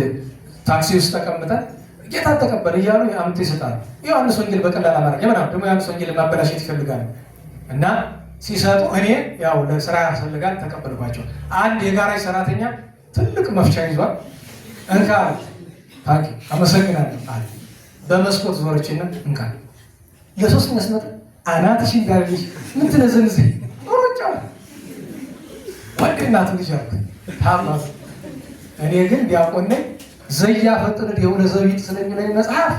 ታክሲ ውስጥ ተቀምጠን ጌታ ተቀበለ እያሉ አምጥተው ይሰጣሉ። ዮሐንስ ወንጌል በቀላል አማርኛ ምናምን ደግሞ ዮሐንስ ወንጌል ማበላሸት ይፈልጋሉ እና ሲሰጡ እኔ ያው ለስራ ያስፈልጋል ተቀበልኳቸው። አንድ የጋራጅ ሰራተኛ ትልቅ መፍቻ ይዟል። እንካ ታንኪ አመሰግናለሁ አለ። በመስኮት ዞረችና እንካ ለሶስት መስመጥ አናትሽን ጋርልሽ ምን ትነዘንዝ ሮጫ ወደናቱ ልጅ አልኩ ታማስ እኔ ግን ዲያቆን ነኝ። ዘያ ፈጥነድ የሆነ ዘቢጥ ስለሚለኝ መጽሐፍ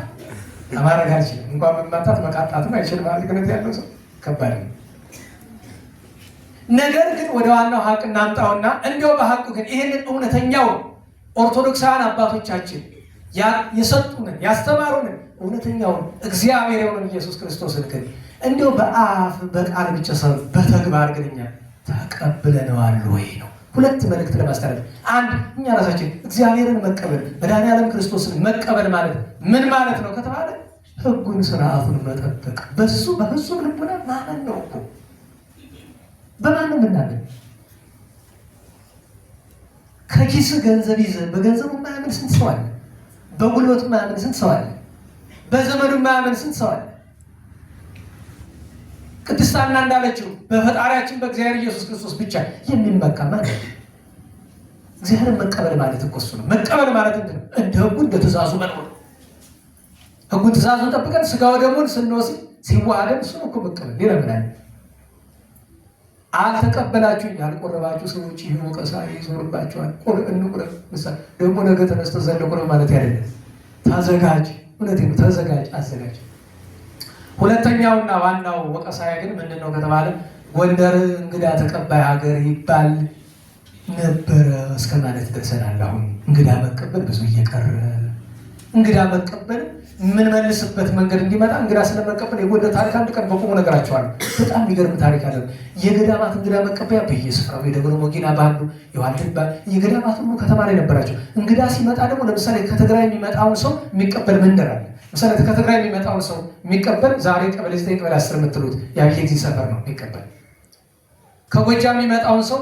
አማረግ አልችልም። እንኳን መማታት መቃጣትም አይችልም ማለት ግን ያለው ሰው ከባድ ነው። ነገር ግን ወደ ዋናው ሀቅ እናምጣውና እንዲያው በሀቁ ግን ይህንን እውነተኛው ኦርቶዶክሳውያን አባቶቻችን የሰጡንን ያስተማሩንን እውነተኛውን እግዚአብሔር የሆነን ኢየሱስ ክርስቶስን ግን እንዲሁ በአፍ በቃል ብቻ ሳይሆን በተግባር ግን እኛ ተቀብለነዋል ወይ ነው። ሁለት መልእክት ለማስተላለፍ፣ አንድ እኛ ራሳችን እግዚአብሔርን መቀበል መድኃኔዓለም ክርስቶስን መቀበል ማለት ምን ማለት ነው ከተባለ ሕጉን ስርዓቱን መጠበቅ በሱ በፍጹም ልቡና ማመን ነው እኮ። በማንም እናምን ከኪስ ገንዘብ ይዘህ በገንዘቡ ማያምን ስንት ሰው አለ? በጉልበቱ ማያምን ስንት ሰው አለ? በዘመዱ ማያምን ስንት ሰው አለ? ቅድስት ሐና እንዳለችው በፈጣሪያችን በእግዚአብሔር ኢየሱስ ክርስቶስ ብቻ የሚመካ ማለት ነው። እግዚአብሔርን መቀበል ማለት እኮ እሱ ነው። መቀበል ማለት እንደ ሕጉ እንደ ትእዛዙ መኖር። ሕጉን ትእዛዙን ጠብቀን ስጋው ደሙን ስንወስድ ሲዋሃደን እሱ ነው እኮ መቀበል። ሌላ ምን አለ? አልተቀበላችሁኝ ያልቆረባችሁ ሰዎች ይህ ወቀሳ ይዞርባቸዋል። እንቁረብ ምሳሌ ደግሞ ነገ ተነስተህ ዘለቁረብ ማለት አይደለም። ተዘጋጅ፣ እውነቴን ነው፣ ተዘጋጅ፣ አዘጋጅ። ሁለተኛውና ዋናው ወቀሳ ግን ምንድን ነው ከተባለ ጎንደር እንግዳ ተቀባይ ሀገር ይባል ነበረ እስከ ማለት ደርሰናል። አሁን እንግዳ መቀበል ብዙ እየቀረ እንግዳ መቀበል የምንመልስበት መንገድ እንዲመጣ እንግዳ ስለመቀበል የጎንደር ታሪክ አንድ ቀን በቁሙ ነገራቸዋለሁ። በጣም የሚገርም ታሪክ አለ። የገዳማት እንግዳ መቀበያ በየስፍራው የደብረ ሞጊና ባሉ የዋልድባ የገዳማት ሁሉ ከተማ ላይ ነበራቸው። እንግዳ ሲመጣ ደግሞ ለምሳሌ ከትግራይ የሚመጣውን ሰው የሚቀበል መንደር አለ። ለምሳሌ ከትግራይ የሚመጣውን ሰው የሚቀበል ዛሬ ቀበሌ 9 ቀበሌ 10 የምትሉት የአብይ ጊዜ ሰፈር ነው የሚቀበል። ከጎጃም የሚመጣውን ሰው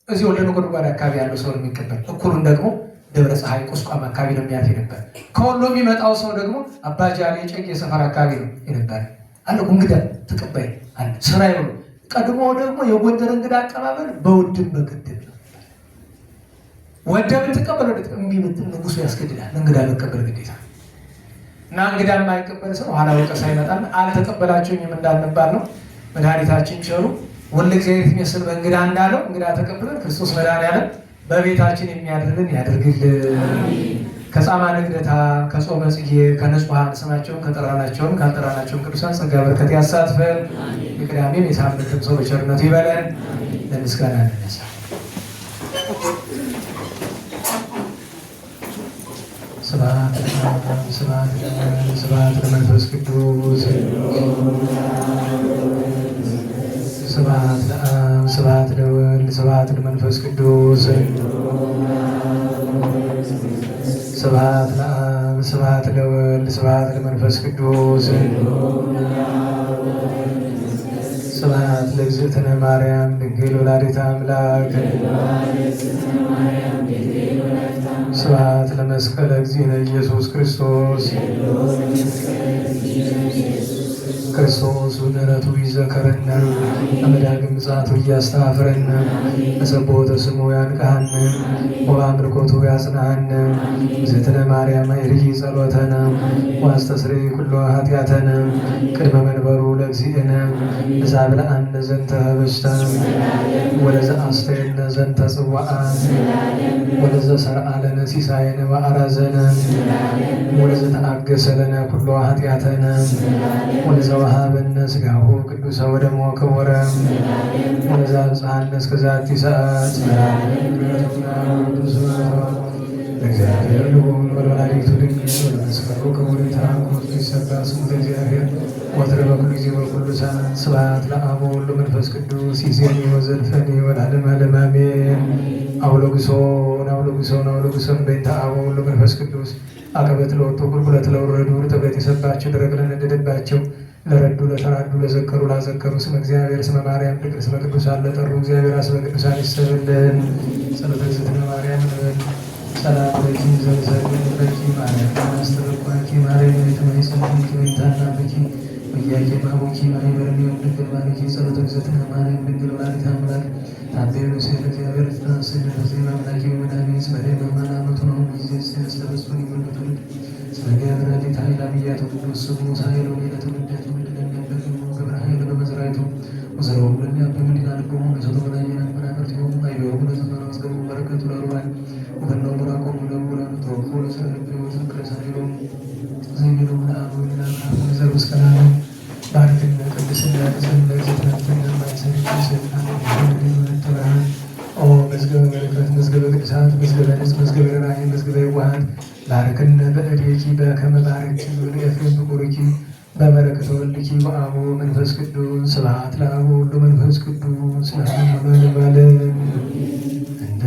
እዚህ ወደ ነጎድጓድ አካባቢ ያለው ሰው ነው የሚቀበል። እኩሉን ደግሞ ደብረ ፀሐይ ቁስቋም አካባቢ ነው የሚያልፍ ነበር። ከወሎ የሚመጣው ሰው ደግሞ አባጃሌ ጨጌ ሰፈር አካባቢ ነው የነበረ አለ። እንግዳ ተቀባይ አለ ስራ ይሆኑ። ቀድሞ ደግሞ የጎንደር እንግዳ አቀባበል በውድም በግድም ነው። ወደብ ተቀበለ እምቢ ብትል ንጉሱ ያስገድዳል። እንግዳ መቀበል ግዴታ እና እንግዳ የማይቀበል ሰው ኋላ ወቀሳ ይመጣል። አልተቀበላችሁኝም እንዳልነባል ነው መድኃኒታችን ቸሩ ወልደ እግዚአብሔር የሚመስል በእንግዳ እንዳለው እንግዳ ተቀብለን ክርስቶስ መድኃኔዓለም በቤታችን የሚያድርን ያድርግልን። ከጻማ ንግደታ ከጾመ ጽጌ ከንጹሐን ስማቸውን ከጠራናቸውም ካልጠራናቸውም ቅዱሳን ጸጋ በረከት ያሳትፈን። የቅዳሜም የሳምንትም ሰው በቸርነቱ ይበለን። ለምስጋና እንነሳ። ስብሐት ለመንፈስ ቅዱስ ስብሐት ለአብ ስብሐት ለወልድ ስብሐት ለመንፈስ ቅዱስ ስብሐት ለአብ ስብሐት ለወልድ ስብሐት ለመንፈስ ቅዱስ ስብሐት ለእግዝእትነ ማርያም ድንግል ወላዲተ አምላክ ስብሐት ለመስቀለ እግዚእነ ኢየሱስ ክርስቶስ ክርስቶስ ምሕረቱ ይዘከረነ አመዳግም ምጽአቱ እያስተፋፍረነ በሰቦተ ስሙ ያንቃሃነ ወበአምልኮቱ ያጽናሃነ እግዝእትነ ማርያም አይርይ ጸሎተነ ወአስተስርይ ኩሎ ኃጢአተነ ቅድመ መንበሩ ለእግዚእነ እዛብልዐነ ዘንተ ኅብስተ ወለዘአስተየነ ዘንተ ጽዋዓ ወለዘሰርዐ ለነ ሲሳየነ ወአራዘነ ወለዘተአገሰ ለነ ኩሎ ኃጢአተነ ወለዘወሃበነ ሥጋሁ ቅዱሰ ወደሞ ክቡረ ወለዘአብጽሐነ እስከ ዛቲ ሰዓት እግዚአብሔር ልዑል ወለወላዲቱ ድንግል ወለመስቀሉ ክቡር ተአምኖት ይሰብሐ ስሙ ለእግዚአብሔር ወትረ በኩሉ ጊዜ ወበኩሉ ሰዓት ስብሐት ለአብ ወወልድ ወመንፈስ ቅዱስ ይእዜኒ ወዘልፈኒ ወለዓለመ ዓለም አሜን። አውሎግሶን በእንተ አብ ወወልድ ወመንፈስ ቅዱስ አቀበት ለወጡ ቁልቁለት ለወረዱ ርጥበት የሰባቸው ደረቅ ለነደደባቸው ለረዱ ለተራዱ ለዘከሩ ላዘከሩ ስመ እግዚአብሔር ስመ ማርያም ድንግል ስመ ቅዱሳን ለጠሩ እግዚአብሔር ስመ ቅዱሳን ይሰብልን። ጸሎተ እግዝእትነ ማርያም እንበል። ሰላም ለኪ ዘምሰግድ ለኪ ማርያም አስተበቋኪ ማርያም የተመይሰንኪ ወይታናብኪ ወያቄ ማቡኪ ማይበረኒ ድንግል ማለኪ ጸሎተ እግዝእትነ ማርያም ድንግል ወላዲተ አምላክ ታቤሉ ሴት እግዚአብሔር ተናስል በዚህ አምላኪ ወመድኃኒት መድኃኒተ መማናመቱ ነው ጊዜ ስለስተበሱን ይወልዱት ስለዚያም ረድኤተ ኃይል አብያቱ ቅዱስ ስሙ ሳይሉ ለትውልዳቱ ለሚያበቁ ግብረ ኃይል በመዝራይቱ ወዘረው ለሚያበምድና ልቦሙ ለሰቶ በላይና መናፈርቲሆ አይበሩ ለዘመኑ አስገቡ በረከቱ ለሩዋን ወበነው ሙራቆሙ ለሙራን ተወቁ ለሰረብ ወዘን ከሳይሉ ዘይሚሉ ለአቡ ለአብ ዘር መስቀላሉ ባርክና ቅድስና ቅድስና ለእግዚአብሔር ማይሰሪ ሰይጣን ተባረክ ኦ መዝገበ በረከት መዝገበ ቅዱሳት መዝገበ ንጽሕ መዝገበ ራእይ መዝገበ የዋሃት ባርክነ በእዴኪ በከመ ባረክቲ ለኤፍሬም ብቁርኪ በበረከተ ወልድኪ ወአቦ መንፈስ ቅዱስ ስብሐት ለአብ ወወልድ ወመንፈስ ቅዱስ ለዓለሙ ዓለም እንደ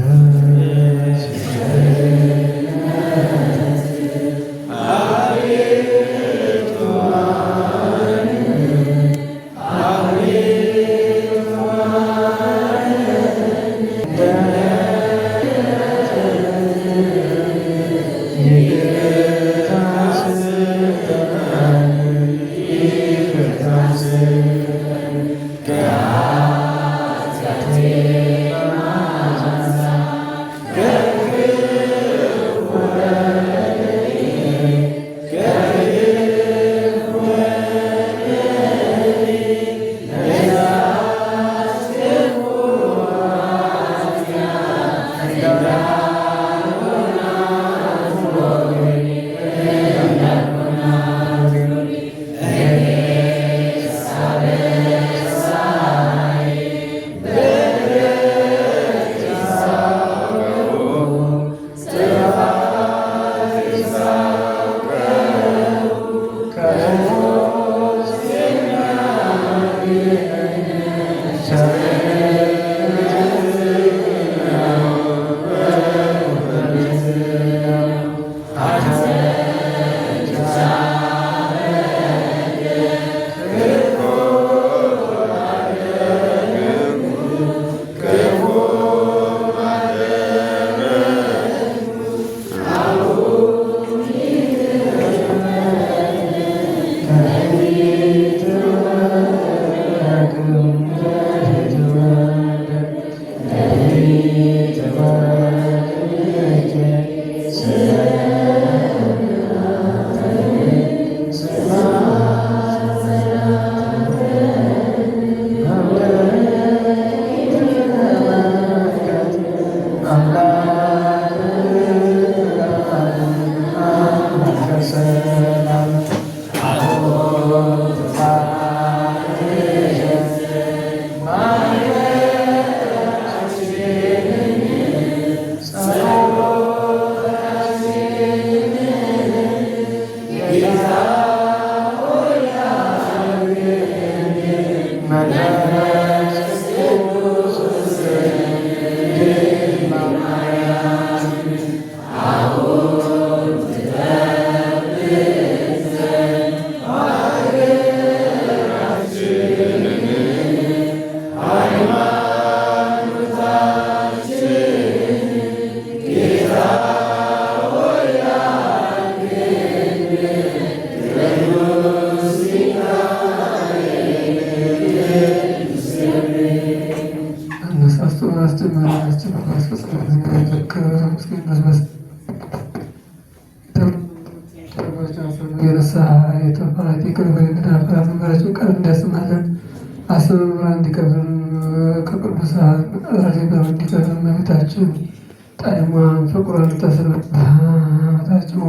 የንስሐ የጥፋት የቅርብ የምናፈራ መንበራቸው ቃል እንዲያሰማለን አስበን እንዲከብርን ከቅዱሳን ረሴናው እንዲከብርን መቤታችን ጣዕሟን ፍቅሯን ተስርታቸው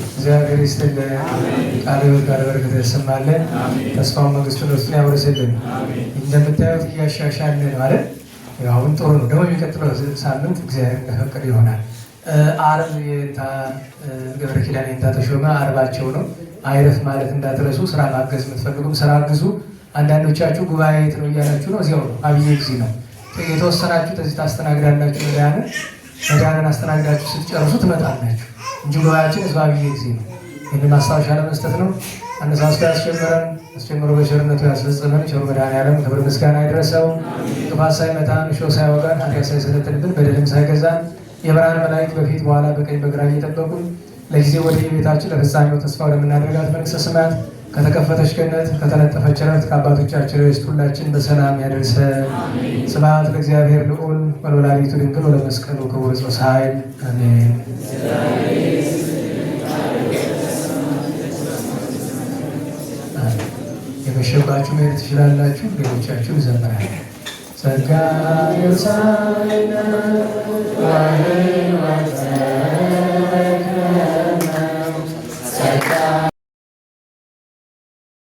እግዚአብሔር ይስጥልን። ቃለ ሕይወት ቃለ በረከት ያሰማልን። ተስፋውን መንግስቱን ውስጥ ያወርስልን። እንደምታዩት እያሻሻልን ማለት አሁን ጥሩ ነው። ደግሞ የሚቀጥለው ሳምንት እግዚአብሔር እንደፈቀደ ይሆናል። ዓርብ የእንታ ገብረ ኪዳን የእንታ ተሾመ ዓርባቸው ነው። አይረፍ ማለት እንዳትረሱ። ስራ ማገዝ የምትፈልጉም ስራ አግዙ። አንዳንዶቻችሁ ጉባኤ የት ነው እያላችሁ ነው። እዚያው ነው፣ አብዬ ጊዜ ነው። የተወሰናችሁ ተዚህ ታስተናግዳላችሁ። መድኃንን አስተናግዳችሁ ስትጨርሱ ትመጣላችሁ እንጂ ጉባኤያችን ህዝብ አብዬ ጊዜ ነው። ይህን ማስታወሻ ለመስጠት ነው። አነሳስቶ ያስጀመረን አስጀምሮ በቸርነቱ ያስፈጽመን ቸሩ መድኃኔዓለም ክብር ምስጋና ይድረሰው። እንቅፋት ሳይመታን እሾህ ሳይወጋን ኃጢአት ሳይሰለጥንብን በደልም ሳይገዛን የብርሃን መላእክት በፊት በኋላ በቀኝ በግራ እየጠበቁን ለጊዜ ወደ የቤታችን ለፍጻሜው ተስፋ ወደምናደርጋት መንግሥተ ሰማያት ከተከፈተች ገነት ከተነጠፈች ዕረፍት ከአባቶቻችን ርስት ሁላችን በሰላም ያደርሰን። ስብሐት ለእግዚአብሔር ልዑል ወለወላዲቱ ድንግል ወለመስቀሉ ክቡር ኃይል አሜን። የመሸባችሁ መሄድ ትችላላችሁ። ሌሎቻችሁ ይዘምራል። ጸጋ የሳይነ